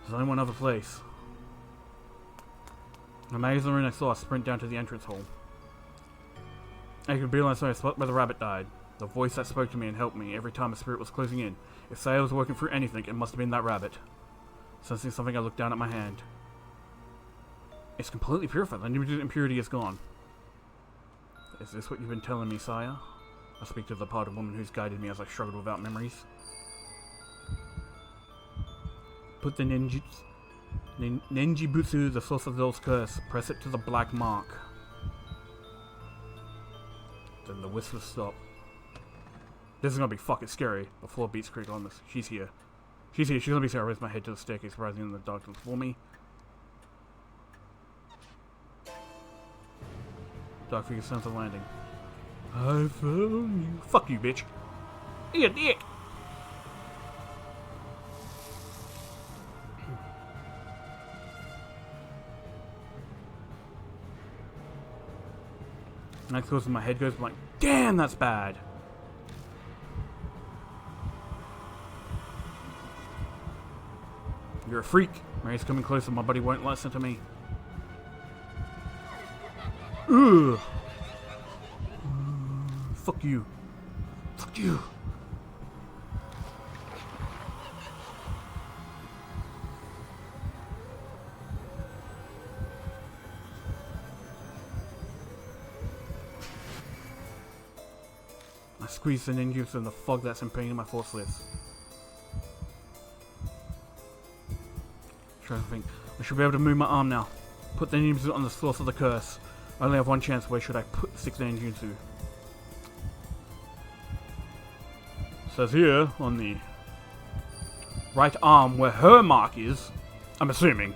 There's only one other place. The magazine room I saw, I sprint down to the entrance hall. I could realize I spot where the rabbit died. The voice that spoke to me and helped me every time a spirit was closing in. If Saya was working through anything, it must have been that rabbit. Sensing something, I looked down at my hand. It's completely purified. The impurity is gone. Is this what you've been telling me, Saya? I speak to the part of woman who's guided me as I struggled without memories. Put the ninjibutsu, the source of those curse. Press it to the black mark. Then the whispers stop. This is gonna be fucking scary. The floor beats creak on this. She's here. She's here. She's gonna be here. I raise my head to the staircase, rising in the darkness for me. Dark figure stands on the landing. I found you. Fuck you, bitch. Eat a dick. Next goes my head goes, I'm like, damn, that's bad. You're a freak. Mary's coming closer. My buddy won't listen to me. Ugh. Fuck you. Fuck you. I squeeze the ninjutsu and the fog that's impinging my force lifts. Trying to think. I should be able to move my arm now. Put the ninjutsu on the source of the curse. I only have one chance. Where should I stick the ninjutsu? Says here on the right arm where her mark is. I'm assuming.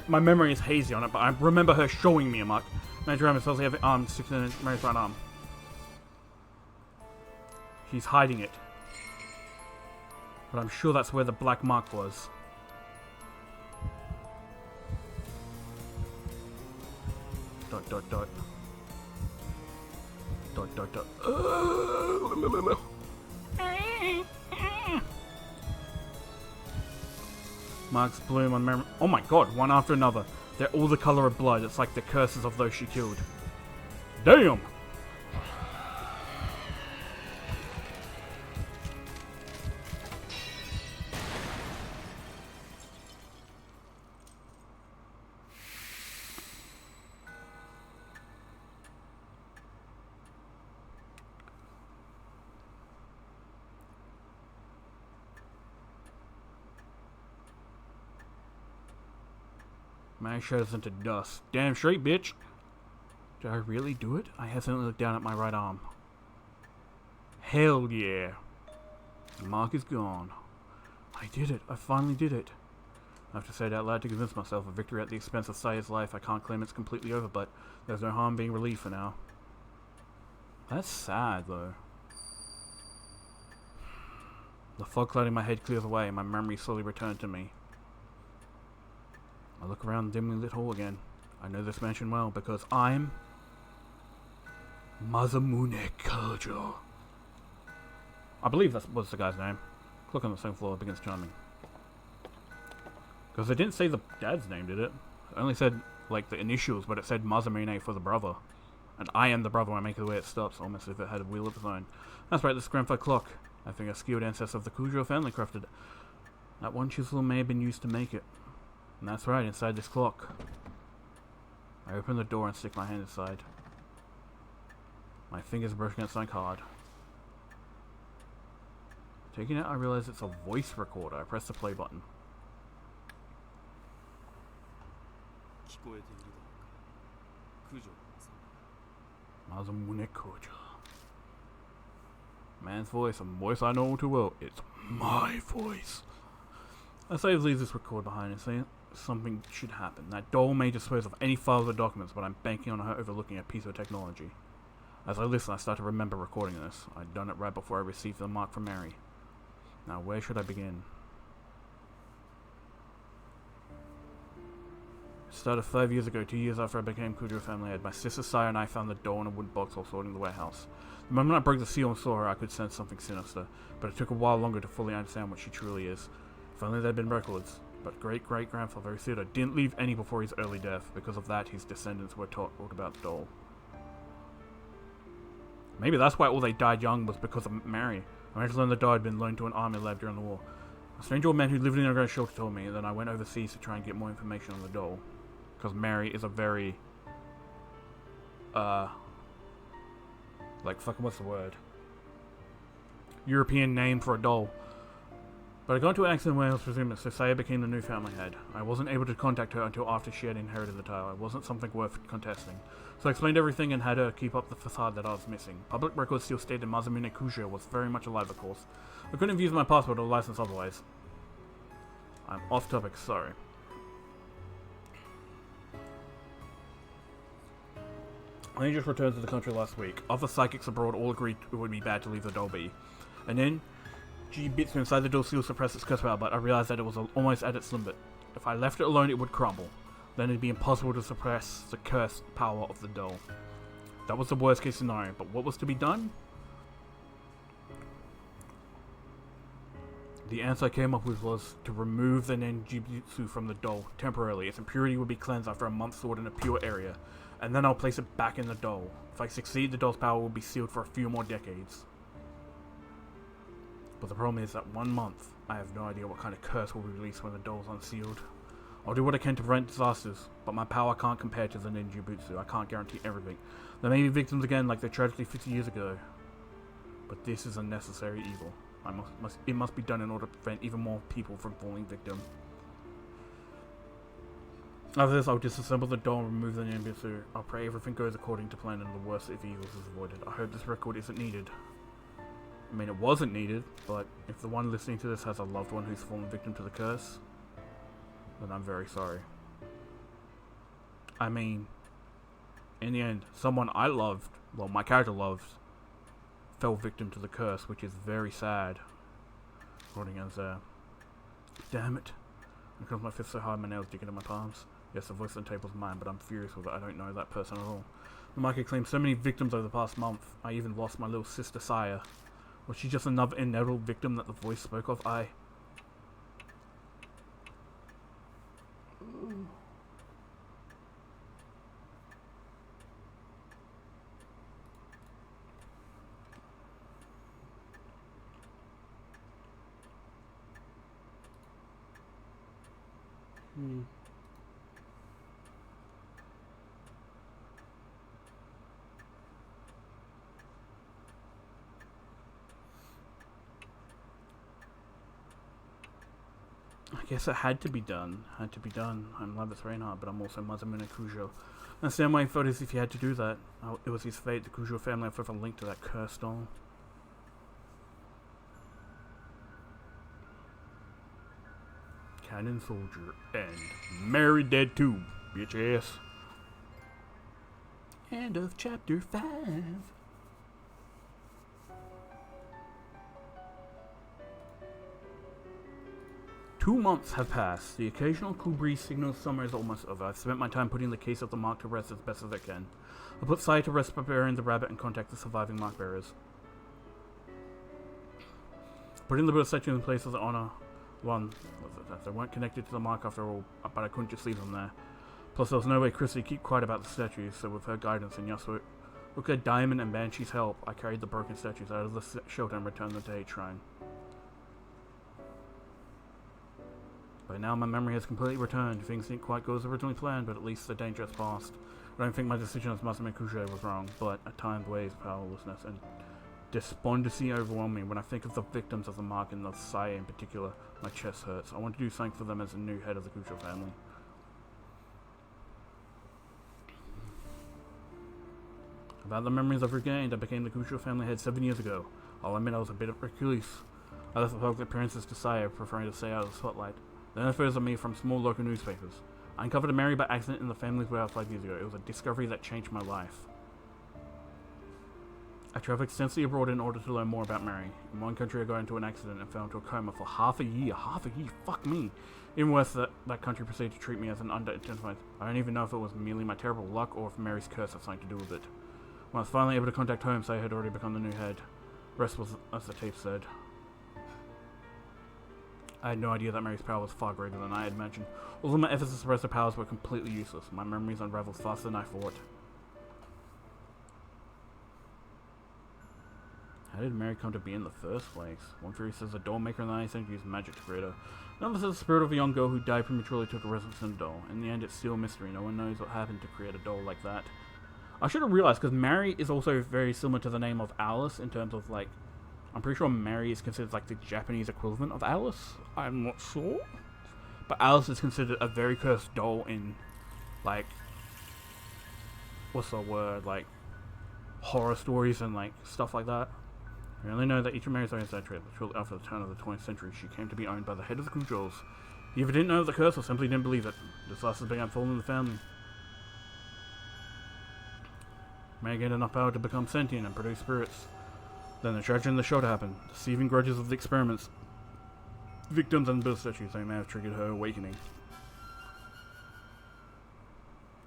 My memory is hazy on it, but I remember her showing me a mark. Major Arm is supposed to have the arm sticks in Mary's right arm. She's hiding it. But I'm sure that's where the black mark was. Dot dot dot. Dot dot dot. Marks bloom on memory. Oh my god, one after another. They're all the color of blood. It's like the curses of those she killed. Damn! Man shudders into dust. Damn straight, bitch. Did I really do it? I hesitantly looked down at my right arm. Hell yeah. The mark is gone. I did it. I finally did it. I have to say it out loud to convince myself a victory at the expense of Saya's life. I can't claim it's completely over, but there's no harm being relieved for now. That's sad, though. The fog clouding my head clears away, and my memory slowly returned to me. I look around the dimly lit hall again. I know this mansion well, because I'm Masamune Kujou. I believe that was the guy's name. Clock on the same floor begins chiming. Because it didn't say the dad's name, did it? It only said, like, the initials, but it said Masamune for the brother. And I am the brother when I make it the way it stops, almost as if it had a wheel of its own. That's right, this grandfather clock. I think a skilled ancestor of the Kujou family crafted it. That one chisel may have been used to make it. And that's right, inside this clock. I open the door and stick my hand inside. My fingers brush against my card. Taking it, I realize it's a voice recorder. I press the play button. Masamune Kujou. Man's voice, a voice I know too well. It's my voice. I say leave this record behind and say something should happen. That doll may dispose of any files or documents, but I'm banking on her overlooking a piece of technology. As I listen, I start to remember recording this. I'd done it right before I received the mark from Mary. Now, where should I begin? It started 5 years ago, 2 years after I became Kujou family head. My sister Saya and I found the doll in a wood box while sorting the warehouse. The moment I broke the seal and saw her, I could sense something sinister, but it took a while longer to fully understand what she truly is. If only there'd been records. But great-great-grandfather Isuda didn't leave any before his early death. Because of that, his descendants were taught about the doll. Maybe that's why all they died young was because of Mary. I managed to learn the doll had been loaned to an army lab during the war. A strange old man who lived in a ground shelter told me, and then I went overseas to try and get more information on the doll. Because Mary is a very... like, fucking what's the word? European name for a doll. But I got into an accident when I was presumed, so Saya became the new family head. I wasn't able to contact her until after she had inherited the title. It wasn't something worth contesting. So I explained everything and had her keep up the facade that I was missing. Public records still stated Masamune Kujou was very much alive, of course. I couldn't have used my passport or license otherwise. I'm off topic, sorry. I just returned to the country last week. Other psychics abroad all agreed it would be bad to leave the doll be. And then, Jibitsu inside the doll seal suppressed its curse power, but I realized that it was almost at its limit. If I left it alone, it would crumble. Then it'd be impossible to suppress the cursed power of the doll. That was the worst case scenario, but what was to be done? The answer I came up with was to remove the Nenjutsu from the doll temporarily. Its impurity would be cleansed after a month stored in a pure area, and then I'll place it back in the doll. If I succeed, the doll's power will be sealed for a few more decades. But the problem is that 1 month, I have no idea what kind of curse will be released when the doll's unsealed. I'll do what I can to prevent disasters, but my power can't compare to the Ninjutsu. I can't guarantee everything. There may be victims again like the tragedy 50 years ago, but this is a necessary evil. It must be done in order to prevent even more people from falling victim. After this, I'll disassemble the doll and remove the Ninjutsu. I'll pray everything goes according to plan and the worst of evils is avoided. I hope this record isn't needed. I mean, it wasn't needed, but if the one listening to this has a loved one who's fallen victim to the curse, then I'm very sorry. I mean, in the end, someone I loved, well, my character loved, fell victim to the curse, which is very sad. According as, damn it. Because my fist so hard, my nails digging in my palms. Yes, the voice on the tape was mine, but I'm furious with it. I don't know that person at all. The market claimed so many victims over the past month. I even lost my little sister, Saya. Was she just another inevitable victim that the voice spoke of? I guess it had to be done. Had to be done. I'm Lavis Reinhardt, but I'm also Masamune Kujo. And the same way he felt as if he had to do that. It was his fate. The Kujo family have forever linked to that cursed doll. Cannon Soldier and Mary Dead too, bitch ass. End of chapter 5. 2 months have passed. The occasional cool breeze signals summer is almost over. I've spent my time putting the case of the mark to rest as best as I can. I put Saya to rest by burying the rabbit and contact the surviving mark bearers. Putting the Buddha statue in place as an honor. One, they weren't connected to the mark after all, but I couldn't just leave them there. Plus there was no way Chrissy keep quiet about the statues, so with her guidance and Yasuoka, Diamond and Banshee's help, I carried the broken statues out of the shelter and returned them to H Shrine. By now my memory has completely returned. Things didn't quite go as originally planned, but at least the danger has passed. I don't think my decision as Masamune Kujo was wrong, but at times waves of powerlessness and despondency overwhelm me. When I think of the victims of the mark and of Saya in particular, my chest hurts. I want to do something for them as the new head of the Kujo family. About the memories I've regained, I became the Kujo family head 7 years ago. I'll admit I was a bit recluse. I left the public appearances to Saya, preferring to stay out of the spotlight. Then photos of me from small local newspapers. I uncovered Mary by accident in the family's warehouse 5 years ago. It was a discovery that changed my life. I traveled extensively abroad in order to learn more about Mary. In one country I got into an accident and fell into a coma for half a year. Half a year? Fuck me. Even worse, that country proceeded to treat me as an unidentified. I don't even know if it was merely my terrible luck or if Mary's curse had something to do with it. When I was finally able to contact home, Saya had already become the new head. The rest was as the tape said. I had no idea that Mary's power was far greater than I had imagined. Although my efforts to suppress her powers were completely useless, my memories unraveled faster than I thought. How did Mary come to be in the first place? One theory says a doll maker in the 9th century used magic to create her. Another says the spirit of a young girl who died prematurely took a residence in a doll. In the end, it's still a mystery. No one knows what happened to create a doll like that. I should have realized, because Mary is also very similar to the name of Alice in terms of, like, I'm pretty sure Mary is considered like the Japanese equivalent of Alice. I'm not sure. But Alice is considered a very cursed doll in, like, what's the word, like, horror stories and, like, stuff like that. We only know that each of Mary's own century, shortly after the turn of the 20th century, she came to be owned by the head of the Kujos. He either didn't know the curse or simply didn't believe it. Disasters began falling in the family. Mary gained enough power to become sentient and produce spirits. Then the tragedy in the shelter happened. Deceiving grudges of the experiments, victims and Buddha statues, they may have triggered her awakening.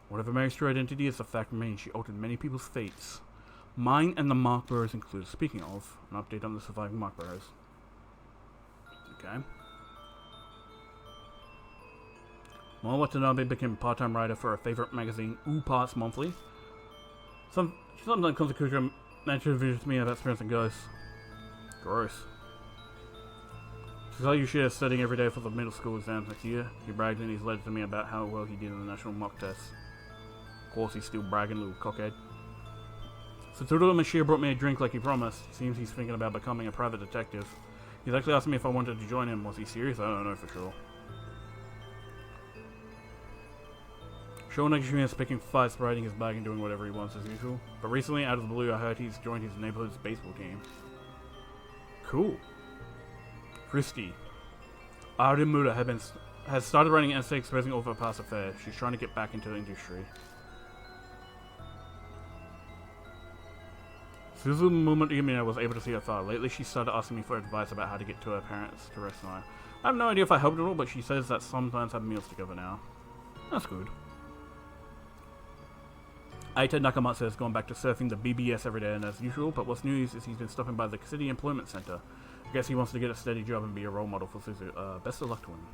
Whatever Mary's true identity is, the fact remains she altered many people's fates. Mine and the mark bearers include. Speaking of, an update on the surviving mark bearers. Okay. Momo Watanabe became a part-time writer for her favorite magazine, Ooh Parts Monthly. Sometimes comes to Kujo naturally visits me about spirits and ghosts. Gross. She's like you share studying every day for the middle school exams next year. He bragged in his letter to me about how well he did in the national mock tests. Of course he's still bragging, little cockhead. Satoru Mashir brought me a drink like he promised. Seems he's thinking about becoming a private detective. He's actually asked me if I wanted to join him. Was he serious? I don't know for sure. Sean Nagashima is picking fights, riding his bike and doing whatever he wants as usual. But recently, out of the blue, I heard he's joined his neighborhood's baseball team. Cool. Christy. Arimura has started writing an essay exposing all of her past affairs. She's trying to get back into the industry. Suzu Momodimina was able to see her father. Lately, she started asking me for advice about how to get to her parents to rest tonight. I have no idea if I helped at all, but she says that sometimes have meals together now. That's good. Aita Nakamatsu has gone back to surfing the BBS every day and as usual, but what's news is he's been stopping by the City Employment Center. I guess he wants to get a steady job and be a role model for Suzu. Best of luck to him.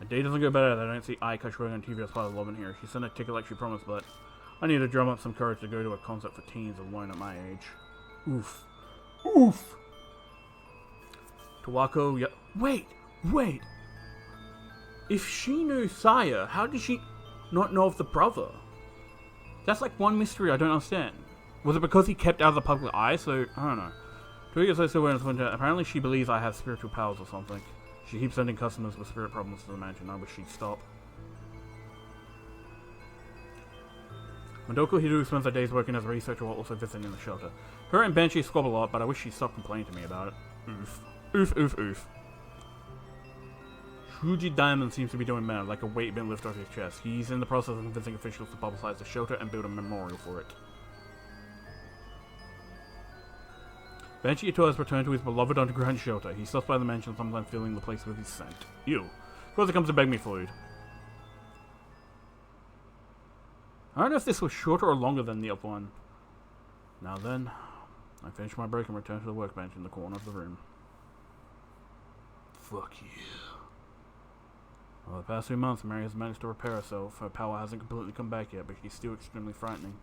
A day doesn't go better that I don't see Ai Kashiro on TV as part of Lobin here. She sent a ticket like she promised, but I need to drum up some courage to go to a concert for teens alone at my age. Oof. Oof! Tawako, Wait! If she knew Saya, how did she not know of the brother? That's like one mystery I don't understand. Was it because he kept out of the public eye? So, I don't know. 2 years later, apparently she believes I have spiritual powers or something. She keeps sending customers with spirit problems to the mansion. I wish she'd stop. Mandoko Hiru spends her days working as a researcher while also visiting the shelter. Her and Banshee squabble a lot, but I wish she'd stop complaining to me about it. Oof. Oof, oof, oof. Shuji Diamond seems to be doing mad, like a weight being lifted off his chest. He's in the process of convincing officials to publicize the shelter and build a memorial for it. Banshee Ito has returned to his beloved underground shelter. He stops by the mansion, sometimes filling the place with his scent. Ew. Of course he comes to beg me food. I don't know if this was shorter or longer than the other one. Now then, I finish my break and return to the workbench in the corner of the room. Fuck you. Well, the past 2 months, Mary has managed to repair herself. Her power hasn't completely come back yet, but she's still extremely frightening.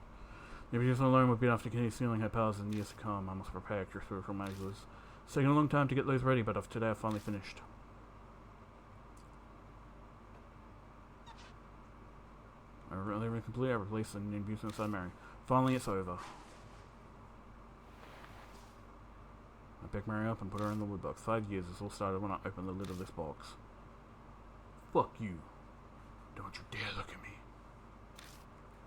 If she alone would be enough to continue stealing her powers in the years to come, I must prepare extra spiritual measures. It's taken a long time to get those ready, but today I've finally finished. I really completely replaced the abuse inside Mary. Finally, it's over. I pick Mary up and put her in the wood box. 5 years, this all started when I opened the lid of this box. Fuck you. Don't you dare look at me.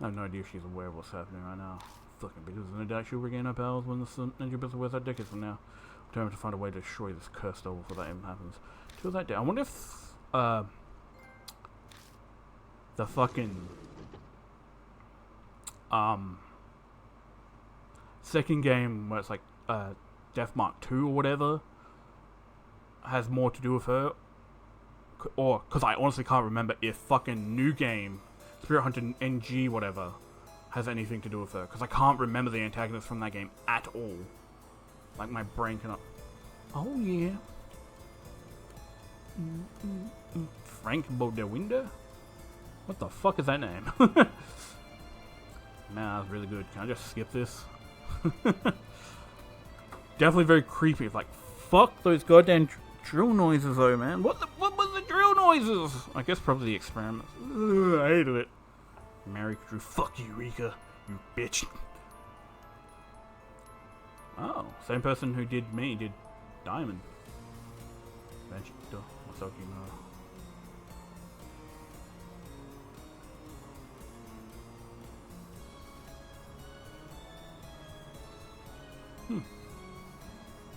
I have no idea if she's aware of what's happening right now. Fucking because there's no doubt she'll regain her powers when the ninja business with her decades from now. I'm determined to find a way to destroy this cursed devil before that even happens. Till that day, I wonder if the fucking second game where it's like Death Mark 2 or whatever has more to do with her, or because I honestly can't remember if fucking new game Spirit Hunter NG whatever has anything to do with her, because I can't remember the antagonist from that game at all. Like my brain cannot. Oh yeah. Frank Bodewinda? What the fuck is that name? Man, that's really good. Can I just skip this? Definitely very creepy. It's like, fuck those goddamn drill noises though, man. What was the drill noises? I guess probably the experiments. Ugh, I hated it. Mary Drew, fuck you, Rika. You bitch. Oh, same person who did me did Diamond.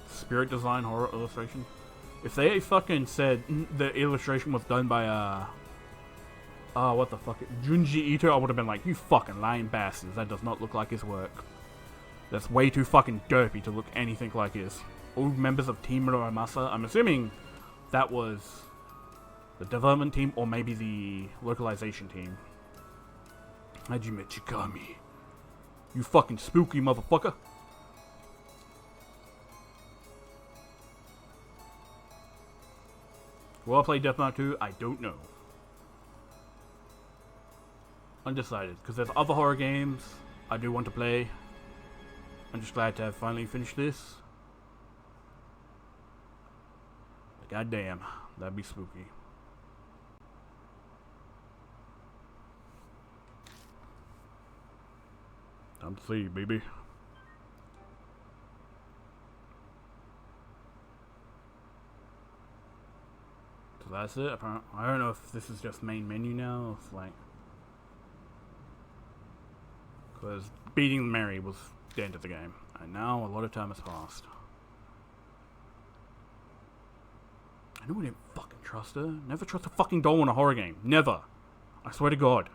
Spirit design horror illustration. If they fucking said the illustration was done by what the fuck, Junji Ito, I would have been like, you fucking lying bastards, that does not look like his work. That's way too fucking derpy to look anything like his. All members of Team Muramasa, I'm assuming that was the development team or maybe the localization team. Hajime Chikami. You fucking spooky motherfucker. Will I play Death Mark 2? I don't know. Undecided, because there's other horror games I do want to play. I'm just glad to have finally finished this. But goddamn, that'd be spooky. Time to sleep, baby. So that's it. I don't know if this is just main menu now, if like, because beating Mary was the end of the game, and now a lot of time has passed. I knew I didn't fucking trust her. Never trust a fucking doll in a horror game. Never. I swear to God.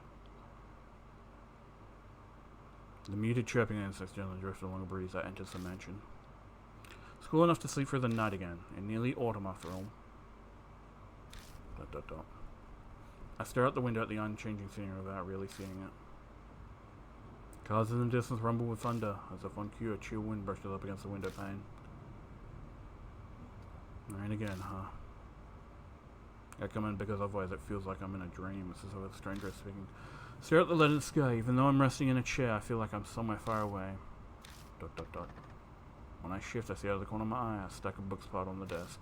The muted chirping insects gently drifted along a breeze that enters the mansion. It's cool enough to sleep through the night again. In nearly autumn after all. ... I stare out the window at the unchanging scenery without really seeing it. Cars in the distance rumble with thunder, as if on cue a chill wind brushes up against the window pane. Rain again, huh? I come in because otherwise it feels like I'm in a dream. This is a stranger speaking. Stare at the leaden sky. Even though I'm resting in a chair, I feel like I'm somewhere far away. ... When I shift, I see out of the corner of my eye a stack of books piled on the desk.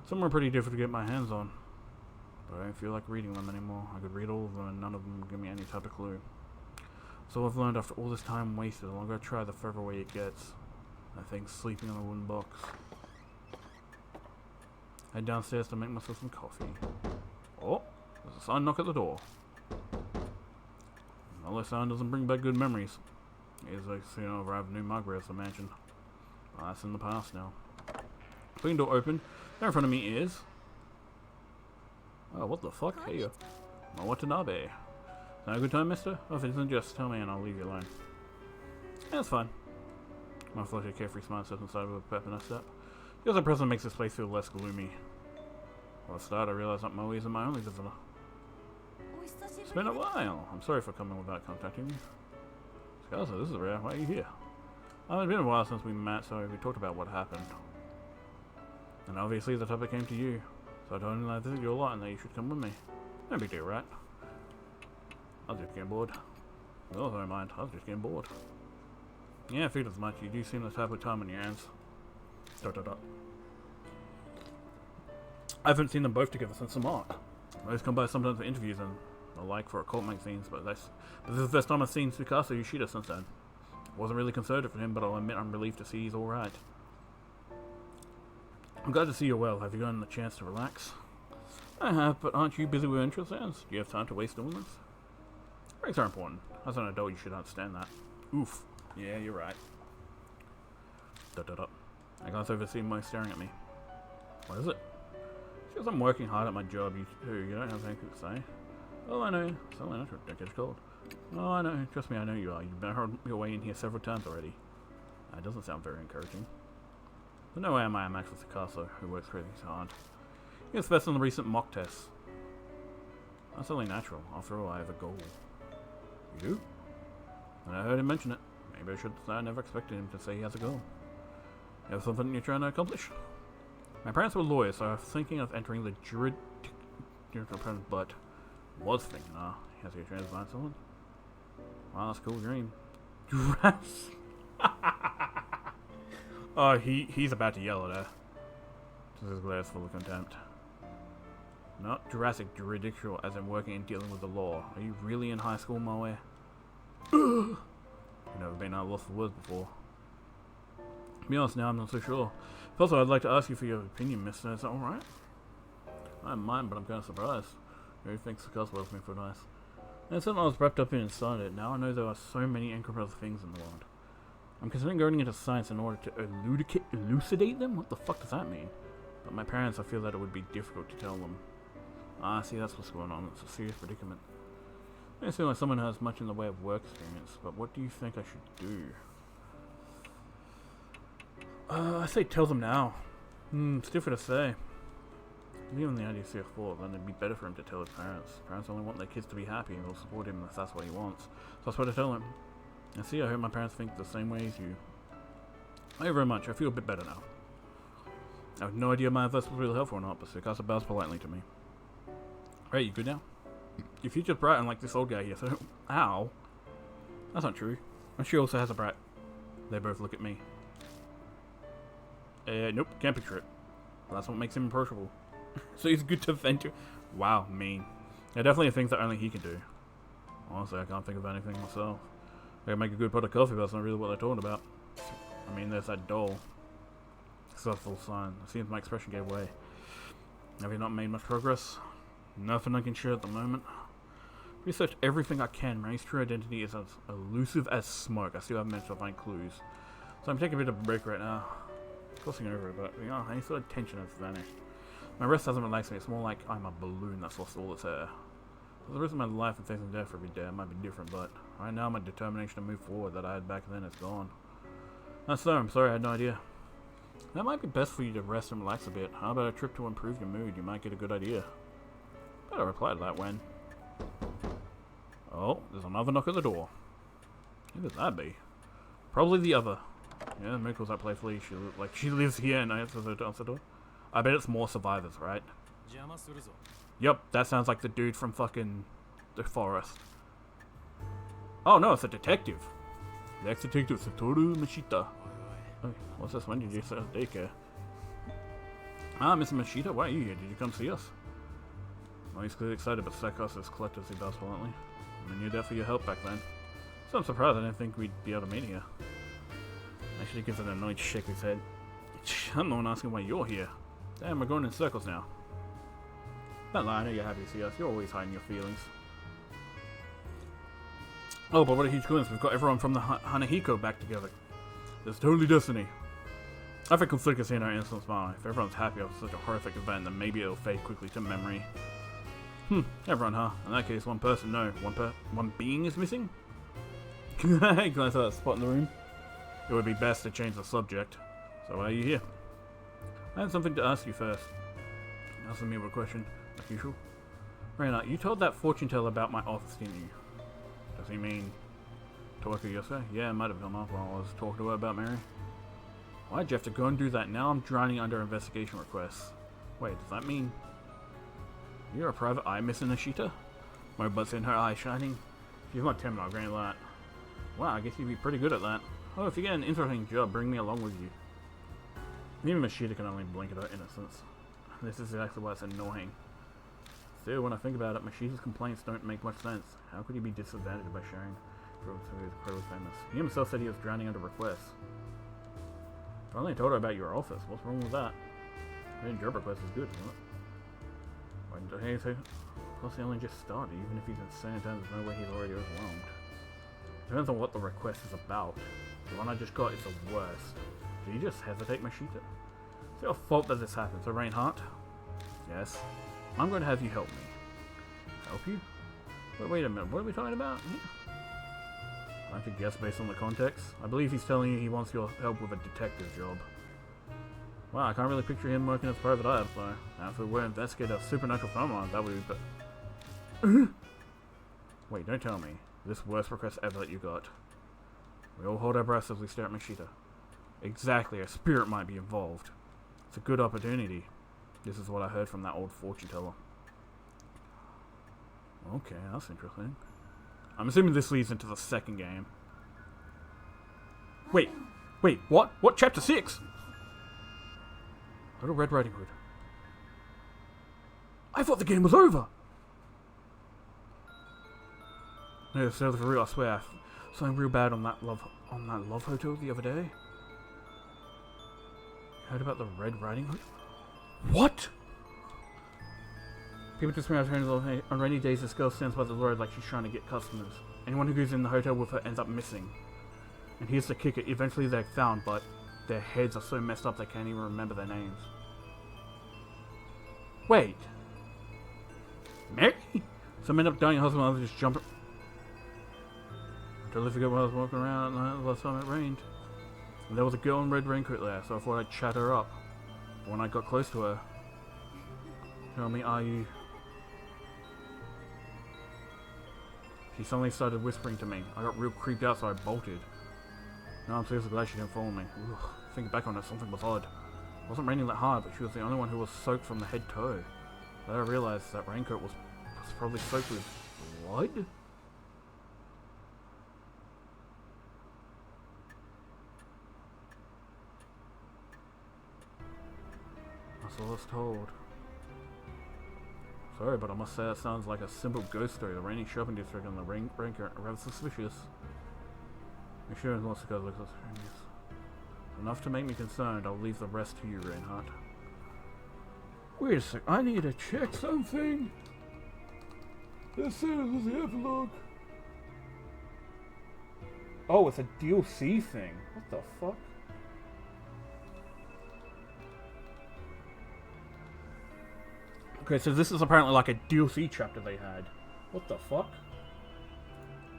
Some are pretty difficult to get my hands on. But I don't feel like reading them anymore. I could read all of them and none of them give me any type of clue. So I've learned after all this time wasted, the longer I try, the further away it gets. I think sleeping on a wooden box. Head downstairs to make myself some coffee. Oh, there's a sudden knock at the door. Well, this sound doesn't bring back good memories. Here's like, you know, arrived new Margaret, I mentioned. Well, that's in the past now. Swing door open. There in front of me is... Oh, what the fuck? Hey, Watanabe. Is that a good time, mister? Oh, if it isn't, just tell me and I'll leave you alone. Yeah, that's fine. My flushy, carefree smile sits inside with a pep in her step. The other person makes this place feel less gloomy. Well, at the start, I realized that Moe isn't my only visitor. It's been a while. I'm sorry for coming without contacting you. Scouser, this is rare. Why are you here? It's been a while since we met, so we talked about what happened. And obviously the topic came to you. So I told him that I visit you a lot and that you should come with me. No big deal, right? I was just getting bored. Well, don't mind. I was just getting bored. Yeah, I figured as much. You do seem to have with time on your hands. ... I haven't seen them both together since the mark. I always come by sometimes for interviews and the like for occult magazines, but this is the first time I've seen Tsukasa Yoshida since then. Wasn't really concerned for him, but I'll admit I'm relieved to see he's alright. I'm glad to see you're well. Have you gotten the chance to relax? I have, but aren't you busy with interest ends? Do you have time to waste doing this? Breaks are important. As an adult, you should understand that. Oof. Yeah, you're right. I glance over to see Mo staring at me. What is it? Because I'm working hard at my job, you don't have anything to say. Oh, I know. So I know. Don't get cold. Oh, I know. Trust me, I know you are. You've been on your way in here several times already. That doesn't sound very encouraging. But no way am I a match with Tsukasa, who works crazy hard. He gets best on the recent mock tests. That's only natural. After all, I have a goal. You do? And I heard him mention it. Maybe I should say I never expected him to say he has a goal. You have something you're trying to accomplish? My parents were lawyers, so I was thinking of entering the but was thinking, has he changed his mind someone? Wow, that's a cool dream. Jurassic. Oh, he's about to yell at her. Just his glare is full of contempt. Not Jurassic, juridical, as in working and dealing with the law. Are you really in high school, Moe? You've never been out lost for words before. To be honest, now I'm not so sure. Also, I'd like to ask you for your opinion, mister. Is that alright? I don't mind, but I'm kind of surprised. Who thinks the cost was me for nice? And something I was wrapped up in inside it. Now I know there are so many incredible things in the world. I'm considering going into science in order to elucidate them? What the fuck does that mean? But my parents, I feel that it would be difficult to tell them. Ah, see, that's what's going on. It's a serious predicament. I don't seem like someone who has much in the way of work experience, but what do you think I should do? I say tell them now. It's different to say. Even the idea of thought, then it'd be better for him to tell his parents. Parents only want their kids to be happy and they'll support him if that's what he wants. So that's what I tell him. And see, I hope my parents think the same way as you. Thank you very much. I feel a bit better now. I have no idea my advice was really helpful or not, but Tsukasa bows politely to me. Right, you good now? Your future's bright unlike this old guy here, so... Ow. That's not true. And she also has a brat. They both look at me. Nope, can't picture it. That's what makes him approachable. So he's good to venture. Wow, mean. There definitely are things that only he can do. Honestly, I can't think of anything myself. I can make a good pot of coffee, but that's not really what they're talking about. I mean, there's that doll. Successful sign. It seems my expression gave way. Have you not made much progress? Nothing I can share at the moment. Research everything I can. Ray's true identity is as elusive as smoke. I still haven't managed to find clues. So I'm taking a bit of a break right now. Crossing over it, but you know, any sort of tension has vanished. My rest hasn't relaxed me. It's more like I'm a balloon that's lost all its air. For the rest of my life and facing death every day, it might be different, but right now my determination to move forward that I had back then is gone. That's so. I'm sorry, I had no idea. That might be best for you to rest and relax a bit. How about a trip to improve your mood? You might get a good idea. Better reply to that when. Oh, there's another knock at the door. Who could that be? Probably the other. Yeah, Miko's that playfully. She lives here and answers the door. I bet it's more survivors, right? Yep, that sounds like the dude from fucking the forest. Oh no, it's a detective. The ex-detective Satoru Mashita. Oh, what's this? When did you start daycare? Ah, Mr. Mashita, why are you here? Did you come see us? Well, he's clearly excited, but Psychos is collected as he bows politely. I mean, you're there for your help back then. So I'm surprised I didn't think we'd be able to meet here. I Actually gives an annoyed shake his head. I'm the one asking why you're here. Damn, we're going in circles now. Don't lie, I know you're happy to see us. You're always hiding your feelings. Oh, but what a huge coincidence. We've got everyone from the Hanahiko back together. It's totally destiny. I think conflict is in our innocent smile. If everyone's happy after such a horrific event, then maybe it'll fade quickly to memory. Everyone, huh? In that case, one person, no. One being is missing? Hey, glance at that spot in the room. It would be best to change the subject. So why are you here? I have something to ask you first. Asking me a question, like usual. Reina, you told that fortune teller about my office, didn't you? Does he mean to work with yesterday? Yeah, it might have come up while I was talking to her about Mary. Why'd you have to go and do that? Now I'm drowning under investigation requests. Wait, does that mean you're a private eye missing Ashita? My butt's in her eye shining. She's not timid, I'll grant that. Wow, I guess you'd be pretty good at that. Oh, if you get an interesting job, bring me along with you. Even Ashita can only blink at her innocence. This is exactly why it's annoying. Still, when I think about it, Mashita's complaints don't make much sense. How could he be disadvantaged by sharing drugs who is incredibly famous? He himself said he was drowning under requests. I only told her about your office. What's wrong with that? Getting job requests is good, isn't it? Why didn't I say? Plus, he only just started. Even if he's insane in terms, there's no way he's already overwhelmed. Depends on what the request is about. The one I just got is the worst. Did you just hesitate, Mashita? It's your fault that this happened, so Reinhardt? Yes? I'm going to have you help me. Help you? Wait a minute, what are we talking about? I have to guess based on the context. I believe he's telling you he wants your help with a detective job. Wow, I can't really picture him working as private eye, so now if we were to investigate a supernatural phenomenon, that would be Wait, don't tell me. This worst request ever that you got. We all hold our breaths as we stare at Mashita. Exactly, a spirit might be involved. It's a good opportunity. This is what I heard from that old fortune teller. Okay, that's interesting. I'm assuming this leads into the second game. Wait, what? What? Chapter 6? Little Red Riding Hood. I thought the game was over! No, so for real, I swear. Something real bad on that love hotel the other day. You heard about the Red Riding Hood? What? People just around her on rainy days. This girl stands by the road like she's trying to get customers. Anyone who goes in the hotel with her ends up missing. And here's the kicker: eventually they're found, but their heads are so messed up they can't even remember their names. Wait, Mary? Some end up dying in hospital, and others just jump. I totally forget when I was walking around at night last time it rained. And there was a girl in red raincoat there, so I thought I'd chat her up. But when I got close to her, tell me, are you? She suddenly started whispering to me. I got real creeped out, so I bolted. Now I'm seriously glad she didn't follow me. Ugh, thinking back on it, something was odd. It wasn't raining that hard, but she was the only one who was soaked from the head to toe. Then I realized that raincoat was probably soaked with blood? That's all I was told. Sorry, but I must say that sounds like a simple ghost story. The rainy shopping district and the raincoat are rather suspicious. I'm sure it wants to go look at this. Enough to make me concerned. I'll leave the rest to you, Reinhardt. Wait a sec. I need to check something. This is the epilogue. Oh, it's a DLC thing. What the fuck? Okay, so this is apparently like a DLC chapter they had. What the fuck?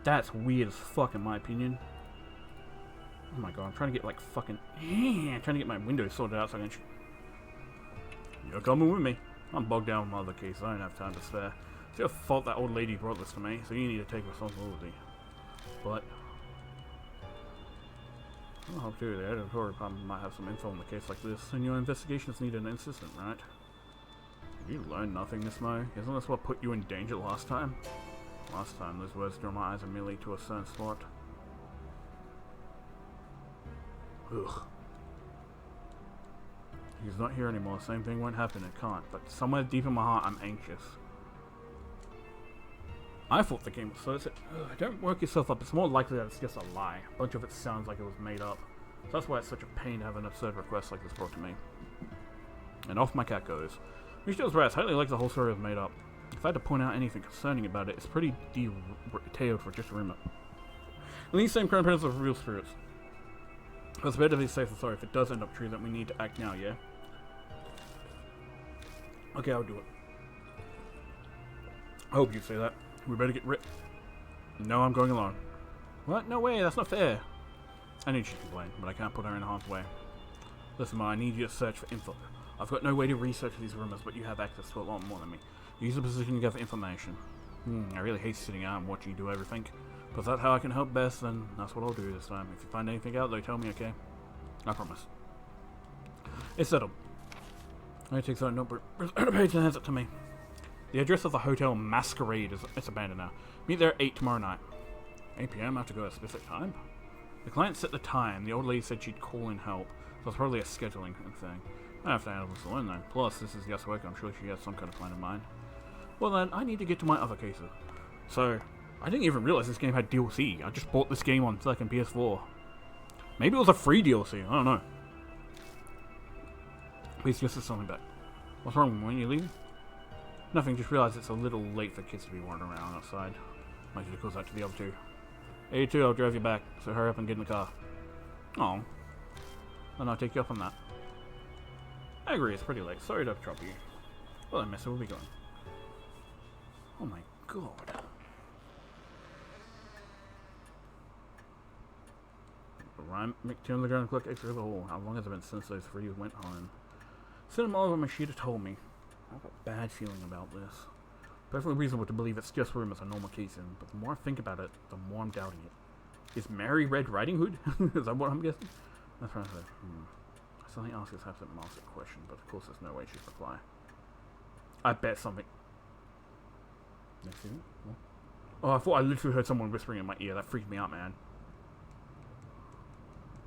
That's weird as fuck in my opinion. Oh my god, I'm trying to get like fucking... I'm trying to get my windows sorted out so I can... You're coming with me. I'm bogged down with my other cases. I don't have time to spare. It's your fault that old lady brought this to me, so you need to take responsibility. But... I hope too, the editorial department might have some info on the case like this, and your investigations need an assistant, right? You learned nothing, Miss Mo. Isn't this what put you in danger last time? Last time, those words drew my eyes immediately to a certain spot. Ugh. He's not here anymore. Same thing won't happen. It can't. But somewhere deep in my heart, I'm anxious. I thought the game was so... Don't work yourself up. It's more likely that it's just a lie. A bunch of it sounds like it was made up. So that's why it's such a pain to have an absurd request like this brought to me. And off my cat goes. Michelle's right, I totally like the whole story was made up. If I had to point out anything concerning about it, it's pretty detailed for just a rumor. And these same grandparents are real spirits. But it's better to be safe than sorry if it does end up true that we need to act now, yeah? Okay, I'll do it. I hope you say that. We better get rid. No, I'm going alone. What? No way, that's not fair. I need you to complain, but I can't put her in harm's way. Listen, Ma, I need you to search for info. I've got no way to research these rumors, but you have access to a lot more than me. Use the position to gather information. I really hate sitting out and watching you do everything. But if that's how I can help best, then that's what I'll do this time. If you find anything out, though, tell me, okay? I promise. It's settled. I take that notebook, a page and hands it to me. The address of the Hotel Masquerade it's abandoned now. Meet there at 8 tomorrow night. 8 p.m. I have to go at a specific time? The client set the time. The old lady said she'd call in help, so it's probably a scheduling thing. I have to handle this alone then. Plus, this is guest work. I'm sure she has some kind of plan in mind. Well then, I need to get to my other cases. So, I didn't even realize this game had DLC. I just bought this game on second PS4. Maybe it was a free DLC. I don't know. Please just send something back. What's wrong? When you leaving? Nothing. Just realized it's a little late for kids to be wandering around outside. Might just cause that to the other two. Hey, you two. I'll drive you back. So hurry up and get in the car. Oh. Then I'll take you up on that. I agree. It's pretty late. Sorry to trouble you. Well then, mister, we'll be going. Oh my god. Ryan McTune on the ground and click extra the hole. How long has it been since those three went home? Send them all over my sheet have told me. I have a bad feeling about this. Perfectly reasonable to believe it's just rumors, a normal case, but the more I think about it, the more I'm doubting it. Is Mary Red Riding Hood? Is that what I'm guessing? That's what I said. I suddenly asked this half to ask a question, but of course there's no way she'd reply. I bet something. Next thing? Oh, I thought I literally heard someone whispering in my ear. That freaked me out, man.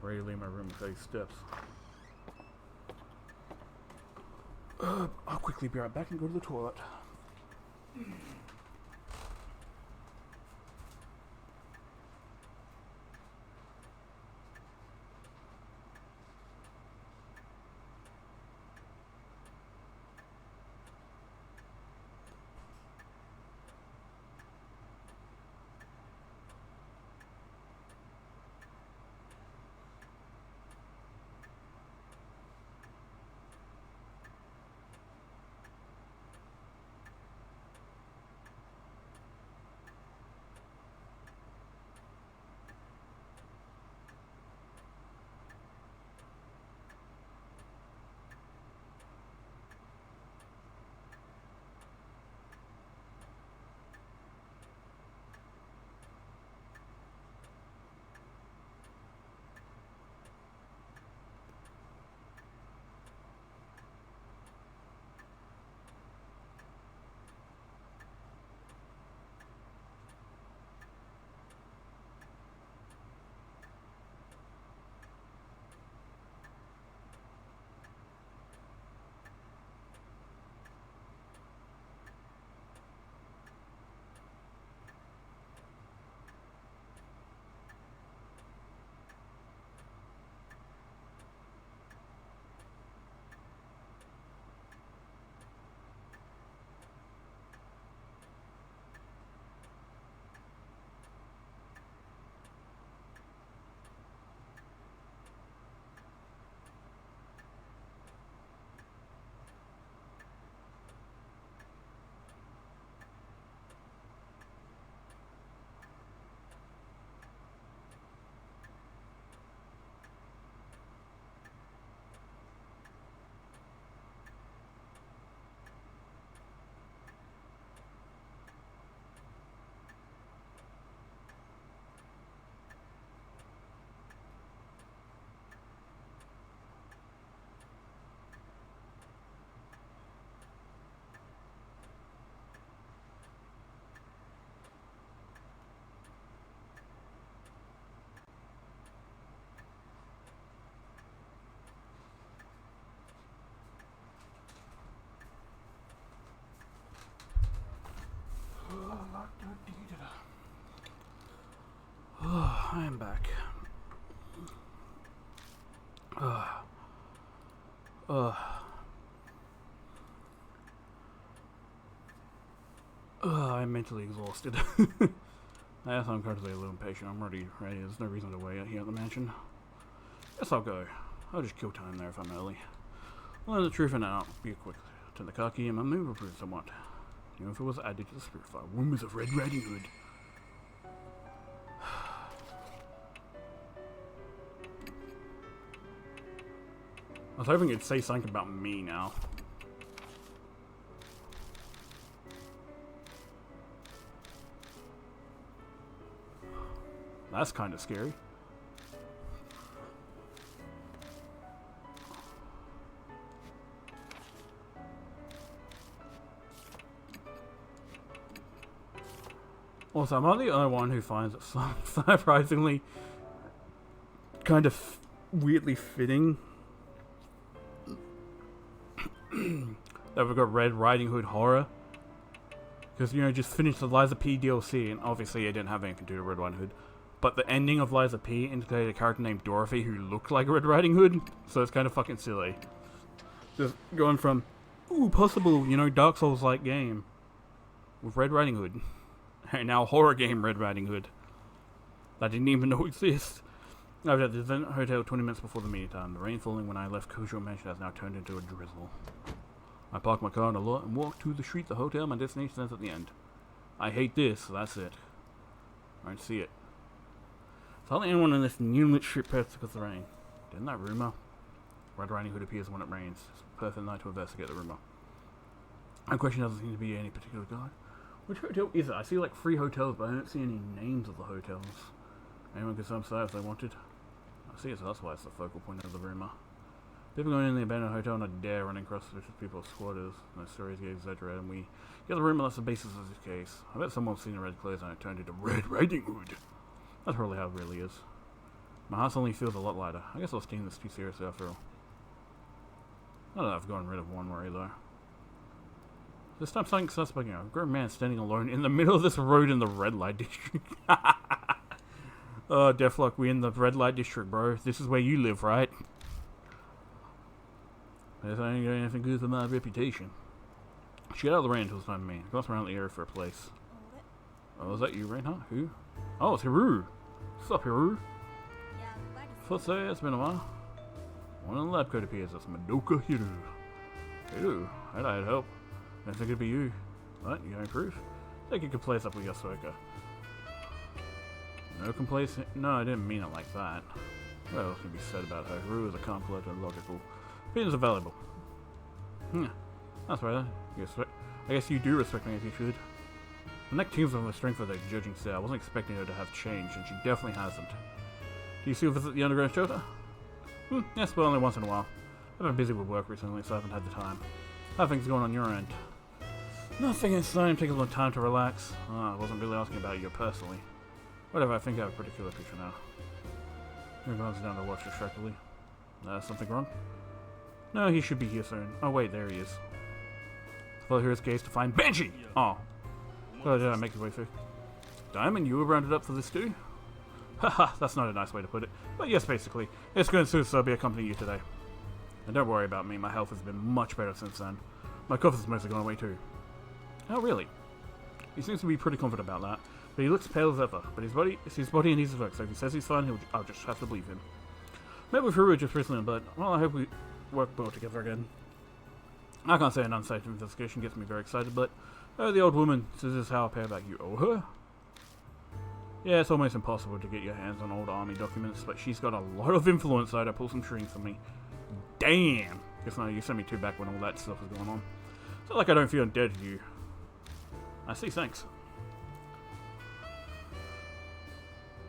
Ready to leave my room with 8 steps. I'll quickly be right back and go to the toilet. I am back. Uh, I'm mentally exhausted. Yes, I'm currently a little impatient. I'm ready. There's no reason to wait out here at the mansion. Guess I'll go. I'll just kill time there if I'm early. Well, the truth and out. Be quick. Turn the car key and my move improved somewhat. Even if it was added to the spirit file. Rumors of Red Riding Hood. I was hoping it'd say something about me now. That's kind of scary. Also, am I the only one who finds it surprisingly kind of weirdly fitting that we've got Red Riding Hood horror? Because, you know, just finished the Liza P DLC, and obviously it didn't have anything to do with Red Riding Hood. But the ending of Liza P indicated a character named Dorothy who looked like Red Riding Hood, so it's kind of fucking silly. Just going from, ooh, possible, you know, Dark Souls-like game with Red Riding Hood. And now horror game Red Riding Hood. That I didn't even know exists. I was at the event hotel 20 minutes before the meeting time. The rain falling when I left Kojo Mansion has now turned into a drizzle. I parked my car in a lot and walked to the street, the hotel. My destination is at the end. I hate this, so that's it. Alright, see it. Tell anyone in this new lit strip path because of the rain. Didn't that rumor? Red Riding Hood appears when it rains. It's a perfect night to investigate the rumor. My question doesn't seem to be any particular guide. Which hotel is it? I see like 3 hotels, but I don't see any names of the hotels. Anyone could some say if they wanted. I see it, so that's why it's the focal point of the rumor. People going in the abandoned hotel and a dare running across the people's squatters. No stories get exaggerated, and we get the rumor that's the basis of this case. I bet someone's seen the red clothes and it turned into Red Riding Hood. That's probably how it really is. My heart suddenly feels a lot lighter. I guess I was taking this too seriously after all. Not that I've gotten rid of one worry though. This time something suspect, you know, a grown man standing alone in the middle of this road in the red light district. Oh, Deathlock, we in the red light district, bro. This is where you live, right? This ain't got anything good for my reputation. She got out of the rain until it's time to me. Glass around the area for a place. Oh, is that you, Reinhardt? Who? Oh, it's Hiru. What's up, Hiru? Let's say it's been a while. One in the lab coat appears. That's Madoka Hiru. Hiru, I'd help. I think it'd be you. What? You got proof? Think you could place up with Yasuoka. No complaints? No, I didn't mean it like that. What else can be said about her? Hiru is a calm, collected, and logical. Opinions are valuable. That's right. I guess you do respect me as you should. The neck teams on the strength of the judging style. I wasn't expecting her to have changed, and she definitely hasn't. Do you still visit the underground shelter? Yes, but only once in a while. I've been busy with work recently, so I haven't had the time. How are things going on your end? Nothing is starting to take a little time to relax. I wasn't really asking about you personally. Whatever, I think I have a pretty clear picture now. He runs down to watch distractedly. Something wrong? No, he should be here soon. Oh wait, there he is. Follow Hero's gaze to find Banshee! Oh. Oh, did I make his way through? Diamond, you were rounded up for this too? Haha, that's not a nice way to put it. But yes, basically. It's going to be accompanying you today. And don't worry about me, my health has been much better since then. My cough has mostly gone away too. Oh, really? He seems to be pretty confident about that. But he looks pale as ever. But it's his body and his work, so if he says he's fine, I'll just have to believe him. Met with Hiru just recently, but, well, I hope we work well together again. I can't say an unsafe investigation gets me very excited, but the old woman says this is how I pay back. You owe her? Yeah, it's almost impossible to get your hands on old army documents, but she's got a lot of influence, so to pull some strings for me. Damn! Guess no, you sent me 2 back when all that stuff was going on. It's not like I don't feel indebted to you. I see, thanks.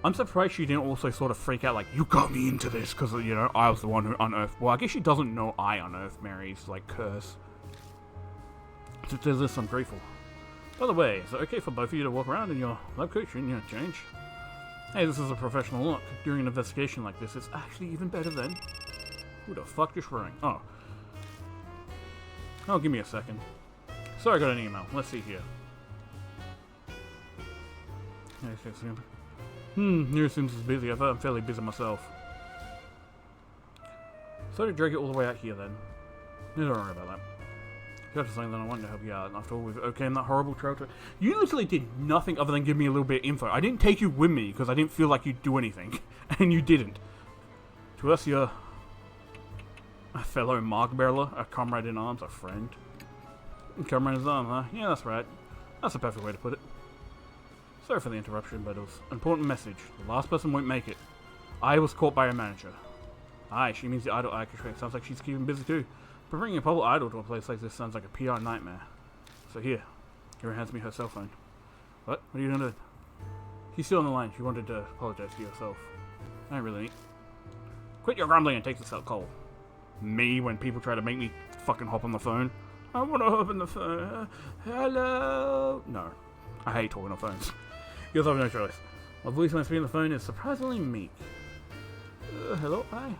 I'm surprised she didn't also sort of freak out like, you got me into this, because, you know, I was the one who unearthed... Well, I guess she doesn't know I unearthed Mary's, like, curse. So to this, I'm grateful. By the way, is it okay for both of you to walk around in your lab coat? Shouldn't you change? Hey, this is a professional look. During an investigation like this, it's actually even better than... Who the fuck just rang? Oh. Oh, give me a second. Sorry, I got an email. Let's see here. Nero seems busy. I'm fairly busy myself. So to drag it all the way out here then. No, don't worry about that. Just saying that I wanted to help you out, and after all we've okayed that horrible trail to... You literally did nothing other than give me a little bit of info. I didn't take you with me, because I didn't feel like you'd do anything. And you didn't. To us, you're... a fellow mark bearer, a comrade in arms, a friend. Comrade in arms, huh? Yeah, that's right. That's the perfect way to put it. Sorry for the interruption, but it was an important message. The last person won't make it. I was caught by a manager. Aye, she means the idol orchestra. Sounds like she's keeping busy too. But bringing a public idol to a place like this sounds like a PR nightmare. So here hands me her cell phone. What? What are you doing? She's still on the line. She wanted to apologize to yourself. I don't really need... Quit your grumbling and take the cell call. Me, when people try to make me fucking hop on the phone. I want to hop on the phone. Hello? No. I hate talking on phones. You also have no choice. My voice when I speak on the phone is surprisingly meek. Hello? Hi?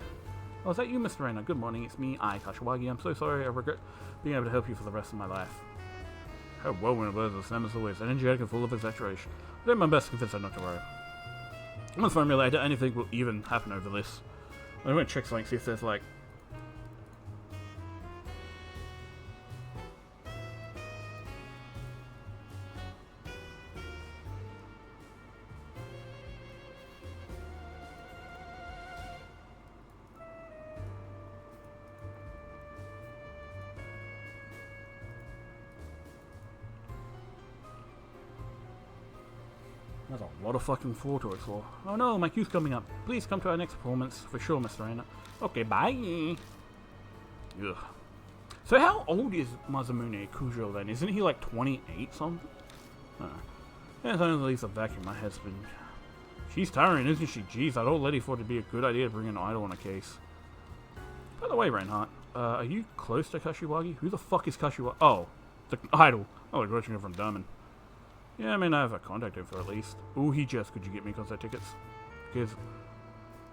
Oh, is that you, Mr. Reina? Good morning, it's me, Kashiwagi. I'm so sorry, I regret being able to help you for the rest of my life. How well when it was the same as always, energetic and full of exaggeration. I did my best to convince her not to worry. On the phone, really, I doubt anything will even happen over this. I'm going to check something, see if there's like... There's a lot of fucking floor to explore. Oh no, my queue's coming up. Please come to our next performance. For sure, Mr. Reina. Okay, bye. Ugh. So how old is Masamune Kujo then? Isn't he like 28 something? There's only at least a vacuum my head's been... She's tiring, isn't she? Jeez, that old lady thought it'd be a good idea to bring an idol on a case. By the way, Reinhardt, are you close to Kashiwagi? Who the fuck is Kashiwagi? Oh, the idol. Oh, we're watching her from Diamond. Yeah, I mean, I have a contact info at least. Ooh, could you get me concert tickets? Because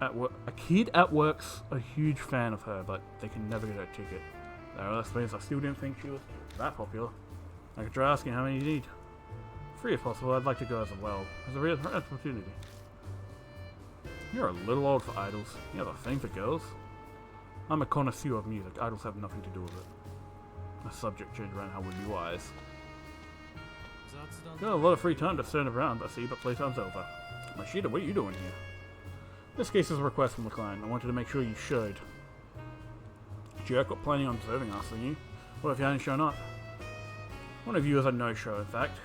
a kid at work's a huge fan of her, but they can never get a ticket. That explains I still didn't think she was that popular. I could try asking how many you need. 3 if possible, I'd like to go as well. As a real opportunity. You're a little old for idols. You have a thing for girls? I'm a connoisseur of music. Idols have nothing to do with it. A subject change around how would be wise. Got a lot of free time to stand around, but playtime's over. Mashida, what are you doing here? This case is a request from the client. I wanted to make sure you showed. Jerk, got planning on observing us, didn't you? What if you hadn't shown up? One of you is a no-show, in fact.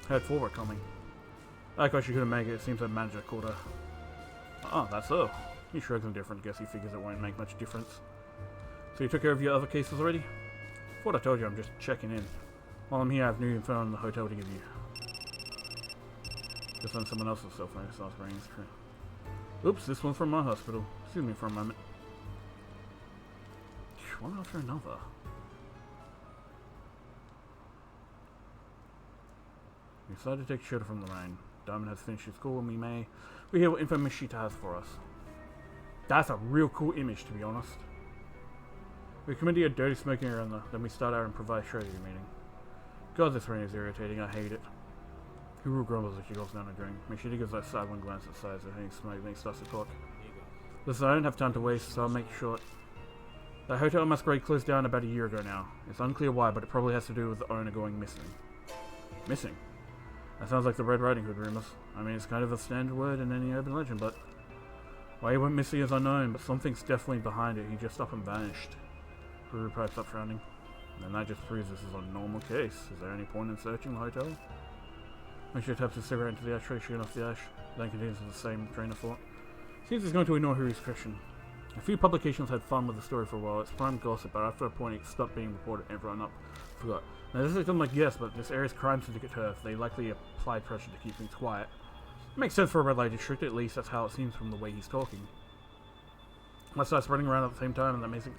Had 4 were coming. I thought she couldn't make it. It seems the manager called her. Oh, that's so. He shrugs indifferent. Guess he figures it won't make much difference. So you took care of your other cases already? Thought I told you, I'm just checking in. While I'm here, I have new info on the hotel to give you. Just on someone else's cell phone, so I was bringing this true. Oops, this one's from my hospital. Excuse me for a moment. One after another. We decided to take shelter from the rain. Diamond has finished his school and we hear what info Mashita has for us. That's a real cool image, to be honest. We committed a dirty smoking around then we start our improvised strategy meeting. God, this rain is irritating. I hate it. Huru grumbles as she goes down a drink. Mashita gives that sidelong glance at sides and hangs smoke, then he starts to talk. Listen, I don't have time to waste, so I'll make it short. The Hotel Masquerade closed down about a year ago now. It's unclear why, but it probably has to do with the owner going missing. Missing? That sounds like the Red Riding Hood rumors. I mean, it's kind of a standard word in any urban legend, but... Why he went missing is unknown, but something's definitely behind it. He just up and vanished. Huru pipes up frowning. And that just proves this is a normal case. Is there any point in searching the hotel? Mashita taps his cigarette into the ashtray, shooting off the ash, then continues with the same train of thought. Seems he's going to ignore Huru's question. A few publications had fun with the story for a while. It's prime gossip, but after a point it stopped being reported and everyone forgot. Now this is something like yes, but this area's crime syndicate turf. They likely applied pressure to keep things quiet. It makes sense for a red light district, at least that's how it seems from the way he's talking. Let's start spreading around at the same time, and that makes it...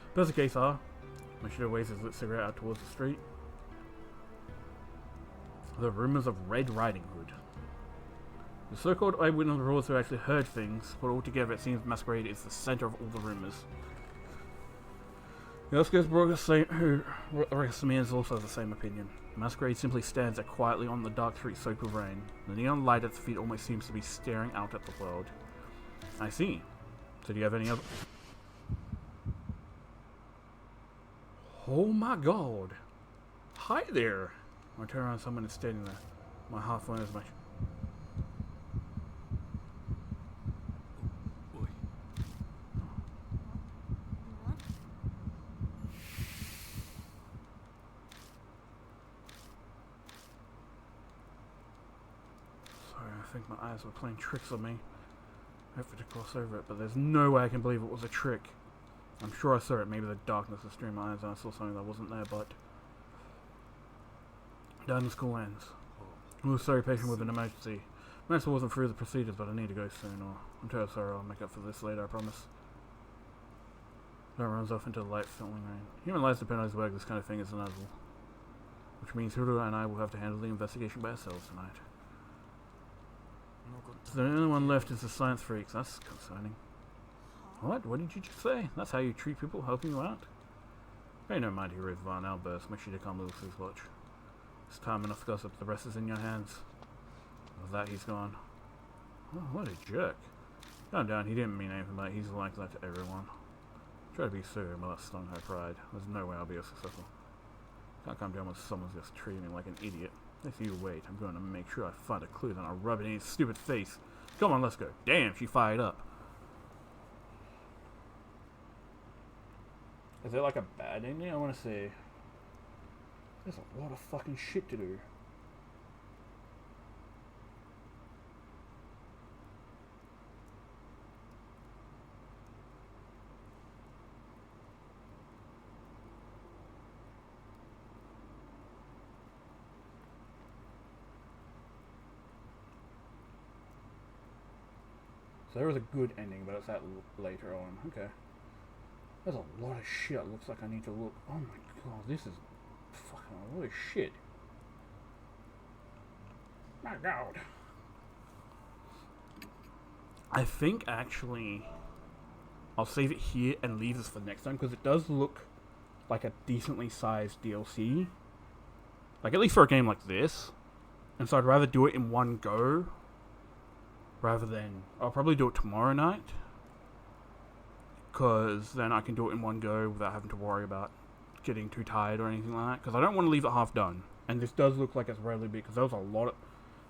If that's the case, Mashita waves his lit cigarette out towards the street. The rumors of Red Riding Hood. The so-called eyewitness reports who actually heard things, but altogether it seems Masquerade is the center of all the rumors. The Oscars who recommends me is also the same opinion. Masquerade simply stands there quietly on the dark street soaked with rain. The neon light at its feet almost seems to be staring out at the world. I see. So do you have any other... Oh my god. Hi there. I turn around, someone is standing there. My heart phone is my... Boy. Sorry, I think my eyes were playing tricks on me. I have to cross over it, but there's no way I can believe it was a trick. I'm sure I saw it. Maybe the darkness was streaming my eyes and I saw something that wasn't there, but... Down the school ends. I was sorry, patient with an emergency. Maxwell wasn't through the procedures, but I need to go soon, or I'm terribly sorry, I'll make up for this later, I promise. That runs off into the light filling rain. Human lives depend on his work, this kind of thing is inevitable. Which means Huda and I will have to handle the investigation by ourselves tonight. So the only one left is the science freaks, that's concerning. What? What did you just say? That's how you treat people helping you out? Pay no mind to Ruth Von Albers, make sure to calm Lewis's watch. It's time enough to gossip, the rest is in your hands. With that, he's gone. Oh, what a jerk. Calm down, he didn't mean anything, but he's like that to everyone. Try to be serious, but that stung her pride. There's no way I'll be as successful. Can't calm down when someone's just treating me like an idiot. If you wait, I'm going to make sure I find a clue, then I'll rub it in his stupid face. Come on, let's go. Damn, she fired up. Is it like a bad ending? I want to say... There's a lot of fucking shit to do. So there was a good ending, but it's that later on. Okay. There's a lot of shit. It looks like I need to look. Oh my god, this is fucking a lot of shit. My god. I think actually I'll save it here and leave this for next time because it does look like a decently sized DLC. Like at least for a game like this. And so I'd rather do it in one go rather than... I'll probably do it tomorrow night. Because then I can do it in one go without having to worry about getting too tired or anything like that. Because I don't want to leave it half done. And this does look like it's really big because there was a lot of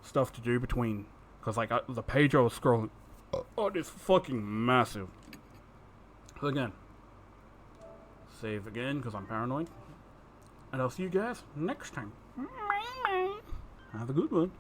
stuff to do between... Because like the page I was scrolling on is fucking massive. So again, save again because I'm paranoid. And I'll see you guys next time. Have a good one.